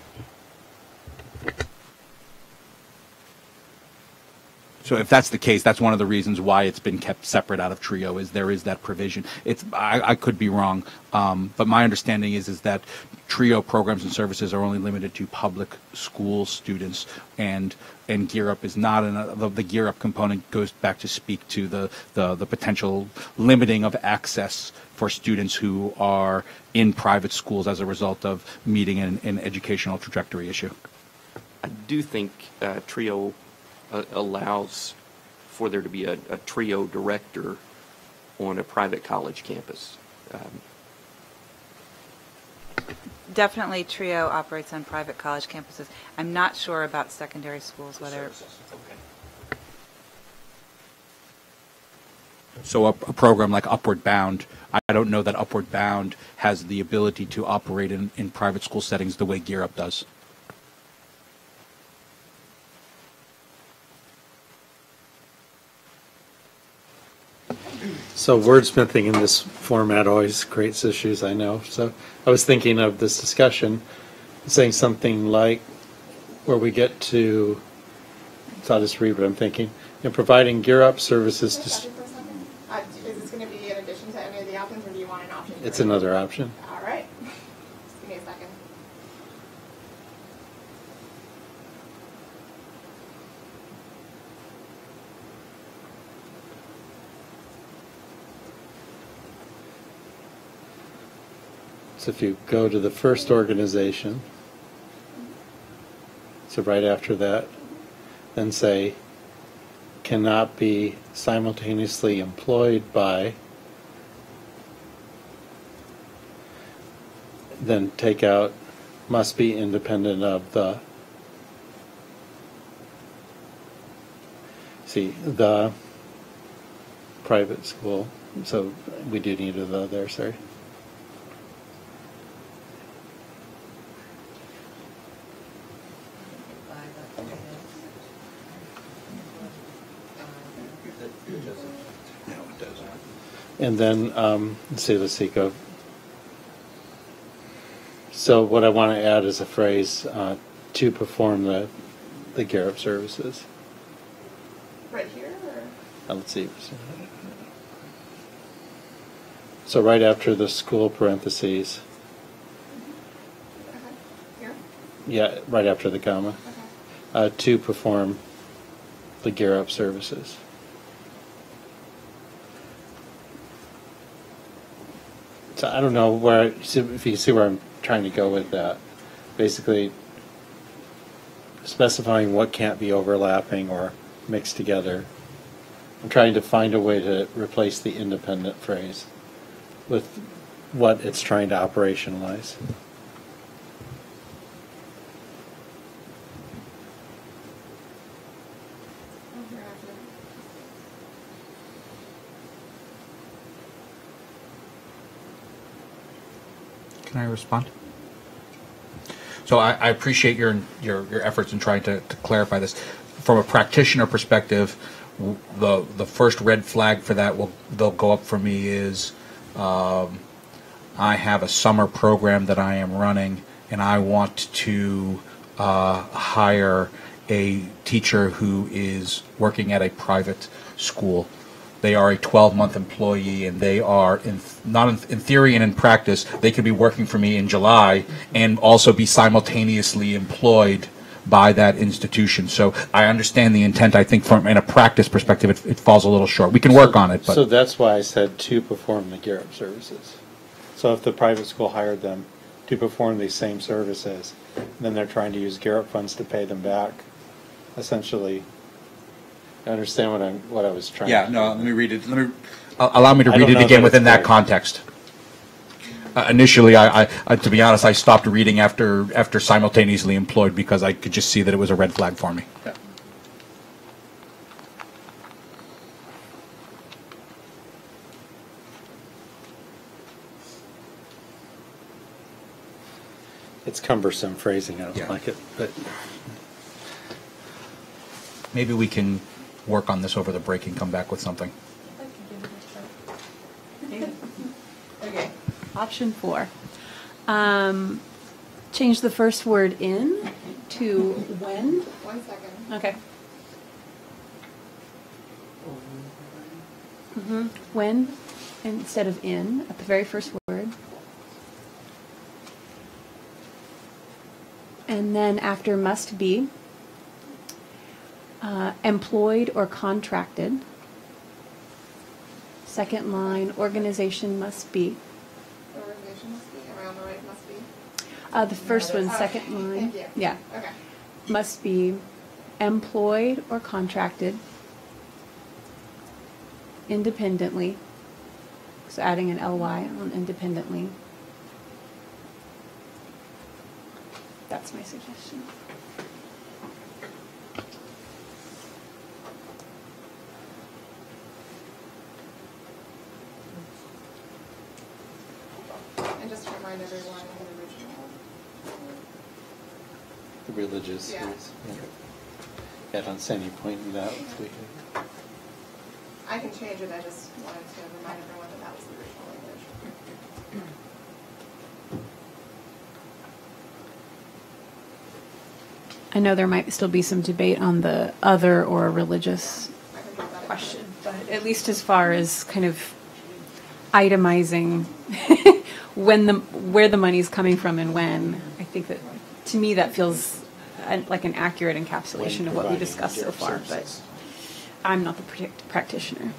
So if that's the case, that's one of the reasons why it's been kept separate out of TRIO, is there is that provision. I could be wrong, but my understanding is that TRIO programs and services are only limited to public school students, and Gear Up is not. The Gear Up component goes back to speak to the potential limiting of access for students who are in private schools as a result of meeting an educational trajectory issue. I do think TRIO allows for there to be a TRIO director on a private college campus. Definitely TRIO operates on private college campuses. I'm not sure about secondary schools, whether. So a program like Upward Bound, I don't know that Upward Bound has the ability to operate in private school settings the way Gear Up does. So wordsmithing in this format always creates issues, I know. So I was thinking of this discussion, saying something like, where we get to, so I'll just read what I'm thinking, providing Gear Up services to... Is this going to be in addition to any of the options, or do you want an option? It's another option. All right. Just give me a second. So if you go to the first organization, so right after that, then say, cannot be simultaneously employed by, then take out, must be independent of the, see, the private school. So we do need a the there, sorry. And then, let's see, go. So what I want to add is a phrase, to perform the GARP services. Right here, or? Let's see. So right after the school parentheses. Okay. Here? Yeah, right after the comma. Okay. To perform the Gear Up services. So I don't know where, if you see where I'm trying to go with that. Basically, specifying what can't be overlapping or mixed together. I'm trying to find a way to replace the independent phrase with what it's trying to operationalize. Can I respond? So I appreciate your efforts in trying to clarify this. From a practitioner perspective, the first red flag for that they'll go up for me is I have a summer program that I am running, and I want to hire a teacher who is working at a private school. They are a 12-month employee, and they are, in theory and in practice, they could be working for me in July and also be simultaneously employed by that institution. So I understand the intent. I think from in a practice perspective, it falls a little short. We can work on it. But. So that's why I said to perform the Gear Up services. So if the private school hired them to perform these same services, then they're trying to use Gear Up funds to pay them back, essentially. I understand what I was trying to do. No, let me read it. Allow me to read it again within that context. Initially, I to be honest, I stopped reading after simultaneously employed because I could just see that it was a red flag for me. Yeah. It's cumbersome phrasing. I don't like it, but maybe we can work on this over the break and come back with something. Okay. Option 4. Change the first word in to when. 1 second. Okay. When instead of in at the very first word. And then after must be, employed or contracted. Second line, organization must be. The organization must be, around the right must be. The first one, second line. Thank you. Yeah. Okay. Must be employed or contracted independently. So adding an ly on independently. That's my suggestion. And just to remind everyone, the religious. Yeah. I don't see any point in that. I can change it. I just wanted to remind everyone that was the original language. I know there might still be some debate on the other or religious question, but at least as far as kind of itemizing where the money's coming from and when, I think that to me that feels like an accurate encapsulation of what we discussed so far, but I'm not the practitioner.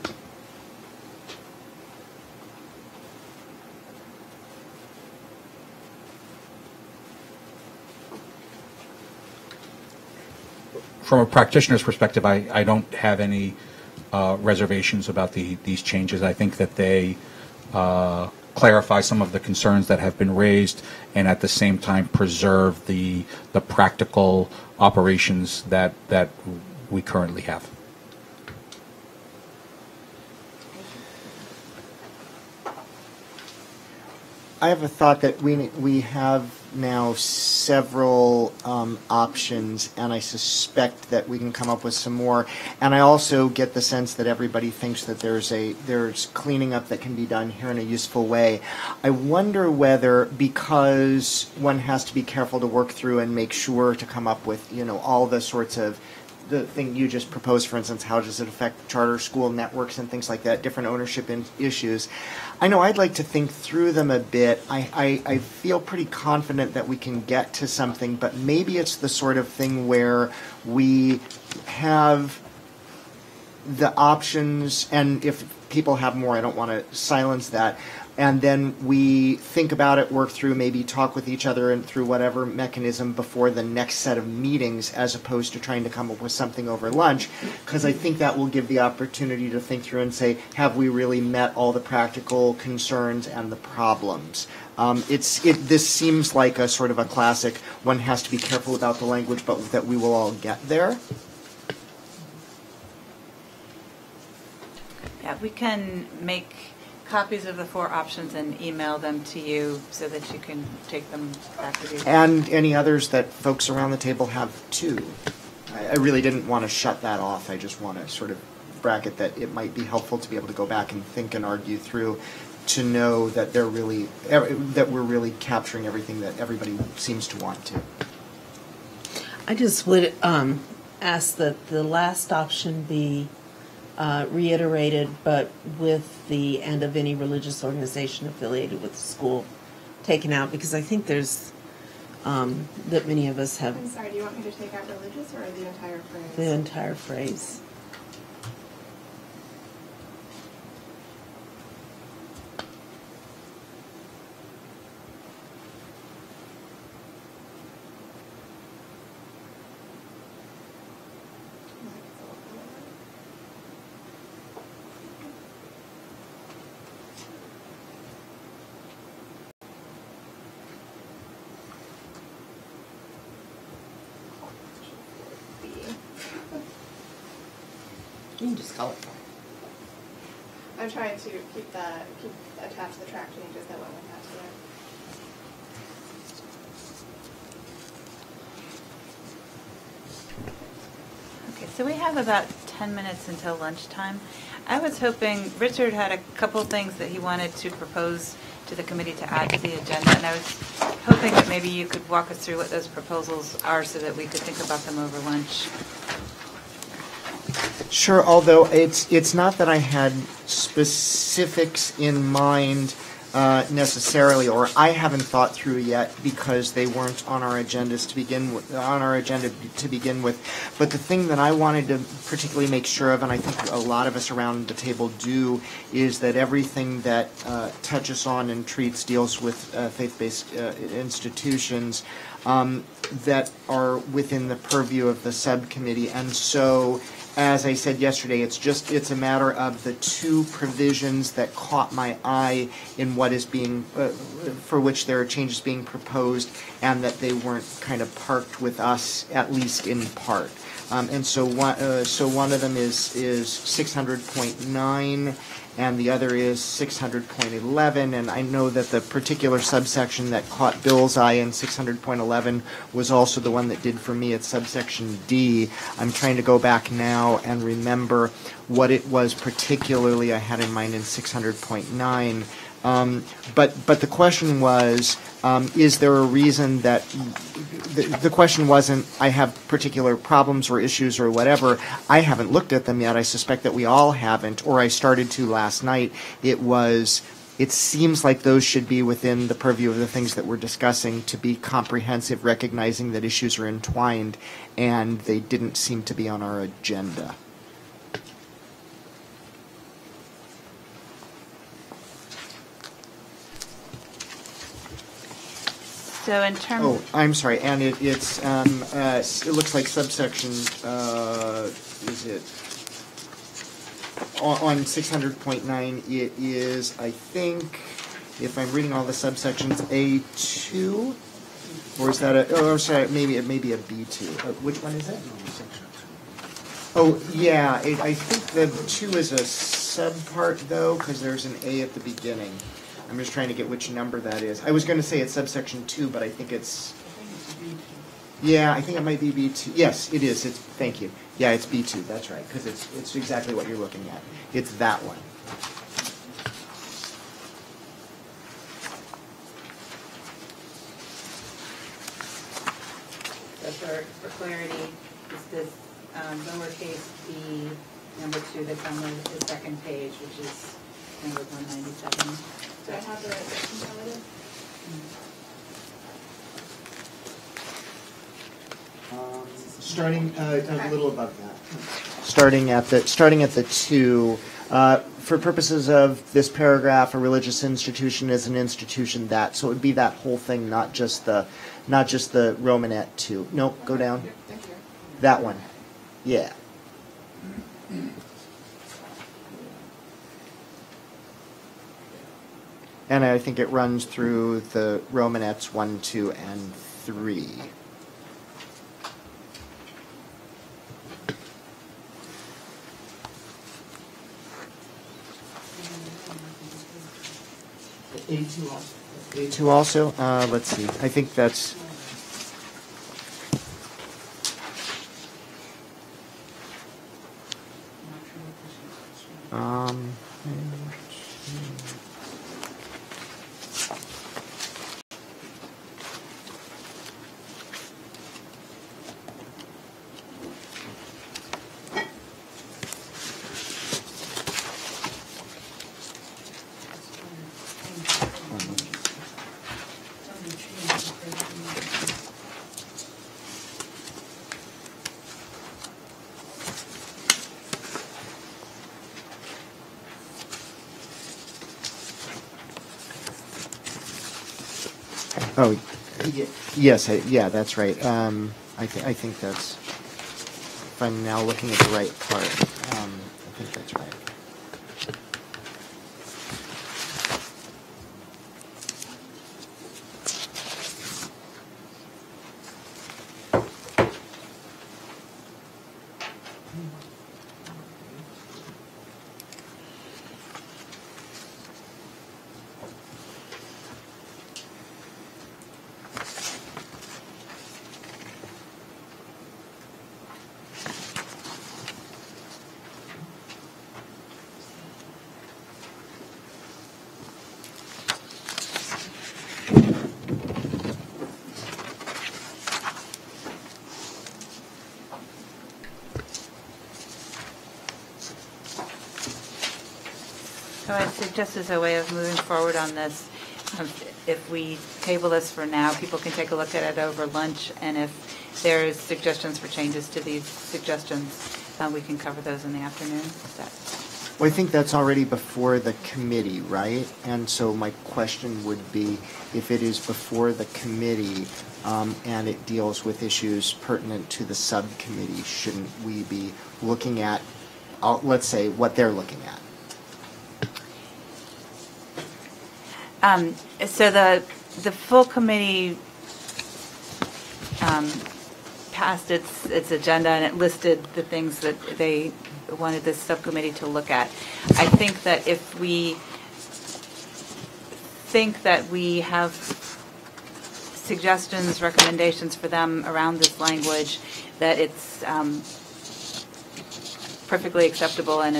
from a practitioner's perspective, I don't have any reservations about these changes. I think that they clarify some of the concerns that have been raised, and at the same time preserve the practical operations that we currently have. I have a thought that we have now several options, and I suspect that we can come up with some more. And I also get the sense that everybody thinks that there's cleaning up that can be done here in a useful way. I wonder whether, because one has to be careful to work through and make sure to come up with, all the sorts of the thing you just proposed, for instance, how does it affect charter school networks and things like that, different ownership issues. I know I'd like to think through them a bit. I feel pretty confident that we can get to something, but maybe it's the sort of thing where we have the options, and if people have more, I don't want to silence that, and then we think about it, work through, maybe talk with each other and through whatever mechanism before the next set of meetings, as opposed to trying to come up with something over lunch, because I think that will give the opportunity to think through and say, have we really met all the practical concerns and the problems? This seems like a sort of a classic, one has to be careful about the language, but that we will all get there. Yeah, we can make copies of the 4 options and email them to you so that you can take them back with you. And any others that folks around the table have too. I really didn't want to shut that off. I just want to sort of bracket that it might be helpful to be able to go back and think and argue through, to know that that we're really capturing everything that everybody seems to want to. I just would ask that the last option be reiterated, but with the end of any religious organization affiliated with the school taken out, because I think there's that many of us have. I'm sorry, do you want me to take out religious or the entire phrase? The entire phrase. You can just call it. I'm trying to keep attached the track changes that went with that today. Okay, so we have about 10 minutes until lunchtime. I was hoping, Richard had a couple things that he wanted to propose to the committee to add to the agenda, and I was hoping that maybe you could walk us through what those proposals are so that we could think about them over lunch. Sure, although it's not that I had specifics in mind necessarily, or I haven't thought through yet because they weren't on our agendas to begin with, But the thing that I wanted to particularly make sure of, and I think a lot of us around the table do, is that everything that touches on and deals with faith-based institutions that are within the purview of the subcommittee, and so. As I said yesterday, it's a matter of the 2 provisions that caught my eye in what is being, for which there are changes being proposed, and that they weren't kind of parked with us, at least in part. And so one of them is 600.9, and the other is 600.11, and I know that the particular subsection that caught Bill's eye in 600.11 was also the one that did for me at subsection D. I'm trying to go back now and remember what it was particularly I had in mind in 600.9. But the question was, is there a reason that the question wasn't I have particular problems or issues or whatever. I haven't looked at them yet. I suspect that we all haven't, or I started to last night. It seems like those should be within the purview of the things that we're discussing, to be comprehensive, recognizing that issues are entwined, and they didn't seem to be on our agenda. So in terms. Oh, I'm sorry, and it looks like subsection, is it, on 600.9, it is, I think, if I'm reading all the subsections, A2? Or is that sorry, it may be a B2. Which one is it? Oh, yeah, I think the 2 is a subpart, though, because there's an A at the beginning. I'm just trying to get which number that is. I was going to say it's subsection 2, but I think it's... Yeah, I think it might be B2. Yes, it is. Thank you. Yeah, it's B2. That's right, because it's exactly what you're looking at. It's that one. So for clarity, is this lowercase b number 2 that's on the second page, which is number 197. Do I have the right section relative? Starting a little above that. Starting at the 2. For purposes of this paragraph, a religious institution is an institution that. So it would be that whole thing, not just the Romanet 2. No, go down. That one. Yeah. And I think it runs through the Romanets 1, 2, and 3. A2 also. A2 also? Let's see. I think that's... Oh, yes, yeah, that's right. I think that's, if I'm now looking at the right part, I think that's right. So I'd suggest as a way of moving forward on this, if we table this for now, people can take a look at it over lunch, and if there's suggestions for changes to these suggestions, we can cover those in the afternoon. Well, I think that's already before the committee, right? And so my question would be, if it is before the committee and it deals with issues pertinent to the subcommittee, shouldn't we be looking at, let's say, what they're looking at? So the full committee passed its agenda, and it listed the things that they wanted this subcommittee to look at. I think that if we think that we have suggestions, recommendations for them around this language, that it's perfectly acceptable and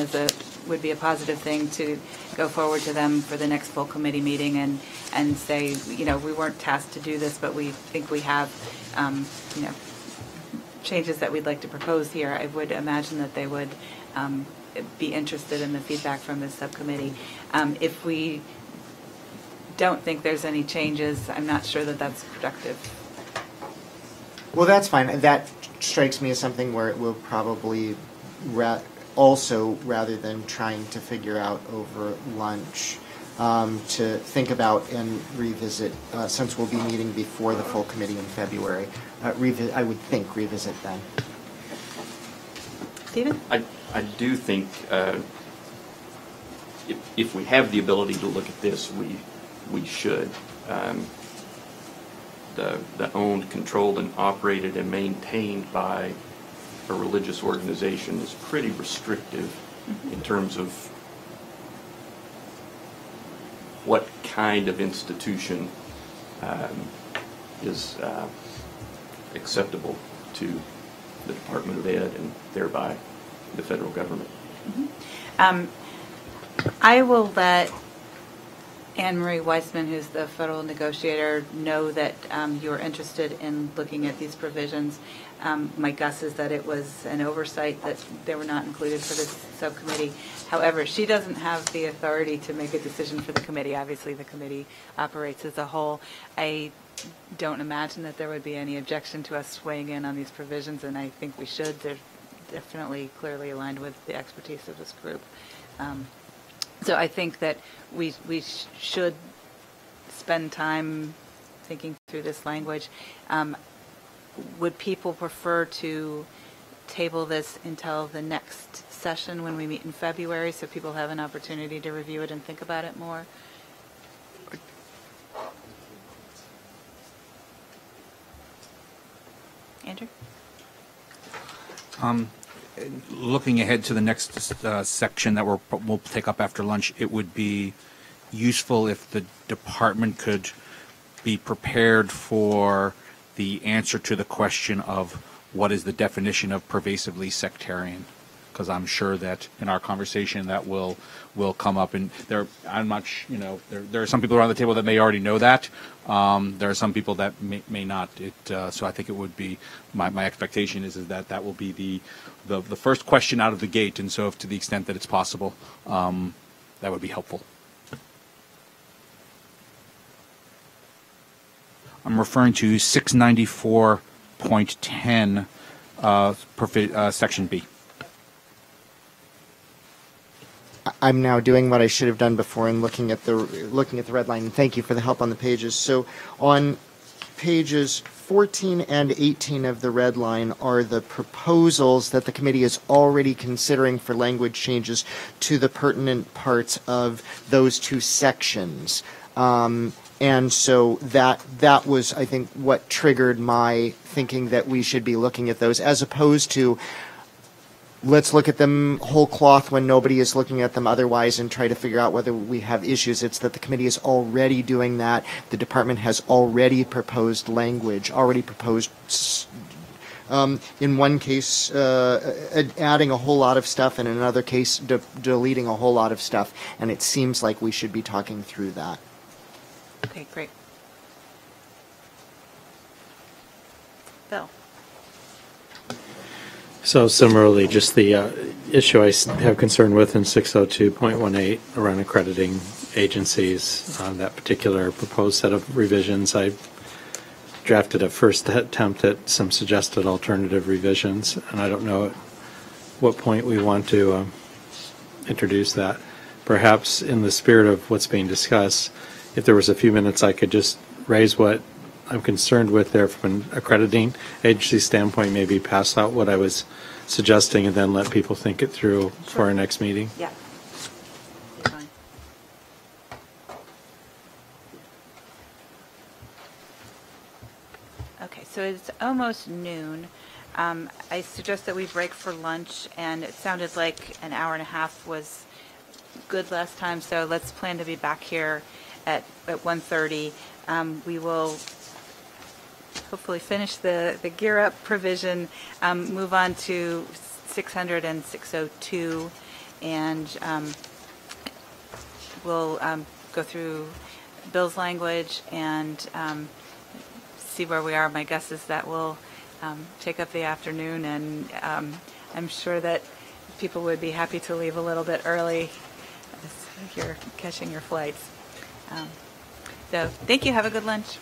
would be a positive thing to go forward to them for the next full committee meeting and say, we weren't tasked to do this, but we think we have, changes that we'd like to propose here. I would imagine that they would be interested in the feedback from this subcommittee. If we don't think there's any changes, I'm not sure that that's productive. Well, that's fine. That strikes me as something where it will probably also, rather than trying to figure out over lunch, to think about and revisit, since we'll be meeting before the full committee in February. I would think revisit then. Stephen? I do think if we have the ability to look at this, we should. The owned, controlled, and operated and maintained by a religious organization is pretty restrictive in terms of what kind of institution is acceptable to the Department of Ed and thereby the federal government. I will let Anne Marie Weissman, who's the federal negotiator, know that you're interested in looking at these provisions. My guess is that it was an oversight that they were not included for this subcommittee. However, she doesn't have the authority to make a decision for the committee. Obviously, the committee operates as a whole. I don't imagine that there would be any objection to us weighing in on these provisions, and I think we should. They're definitely clearly aligned with the expertise of this group. So I think that we should spend time thinking through this language. Would people prefer to table this until the next session when we meet in February so people have an opportunity to review it and think about it more? Andrew? Looking ahead to the next section that we'll take up after lunch, it would be useful if the department could be prepared for the answer to the question of what is the definition of pervasively sectarian, because I'm sure that in our conversation that will come up. And there are some people around the table that may already know that. There are some people that may not. So I think it would be my expectation is that will be the first question out of the gate. And so, if to the extent that it's possible, that would be helpful. I'm referring to 694.10, Section B. I'm now doing what I should have done before and looking at the red line. And thank you for the help on the pages. So on pages 14 and 18 of the red line are the proposals that the committee is already considering for language changes to the pertinent parts of those two sections. And so that was, I think, what triggered my thinking that we should be looking at those, as opposed to let's look at them whole cloth when nobody is looking at them otherwise and try to figure out whether we have issues. It's that the committee is already doing that. The department has already proposed language, already proposed, in one case, adding a whole lot of stuff, and in another case, deleting a whole lot of stuff. And it seems like we should be talking through that. Okay, great. Bill? So similarly, just the issue I have concern with in 602.18 around accrediting agencies, that particular proposed set of revisions, I drafted a first attempt at some suggested alternative revisions, and I don't know at what point we want to introduce that. Perhaps in the spirit of what's being discussed, if there was a few minutes, I could just raise what I'm concerned with there from an accrediting agency standpoint, maybe pass out what I was suggesting and then let people think it through for our next meeting. Yeah. Fine. Okay, so it's almost noon. I suggest that we break for lunch, and it sounded like an hour and a half was good last time, so let's plan to be back here at 1:30. We will hopefully finish the Gear Up provision, move on to 600 and 602, and we'll go through Bill's language and see where we are. My guess is that we'll take up the afternoon, and I'm sure that people would be happy to leave a little bit early as you're catching your flights. So thank you. Have a good lunch.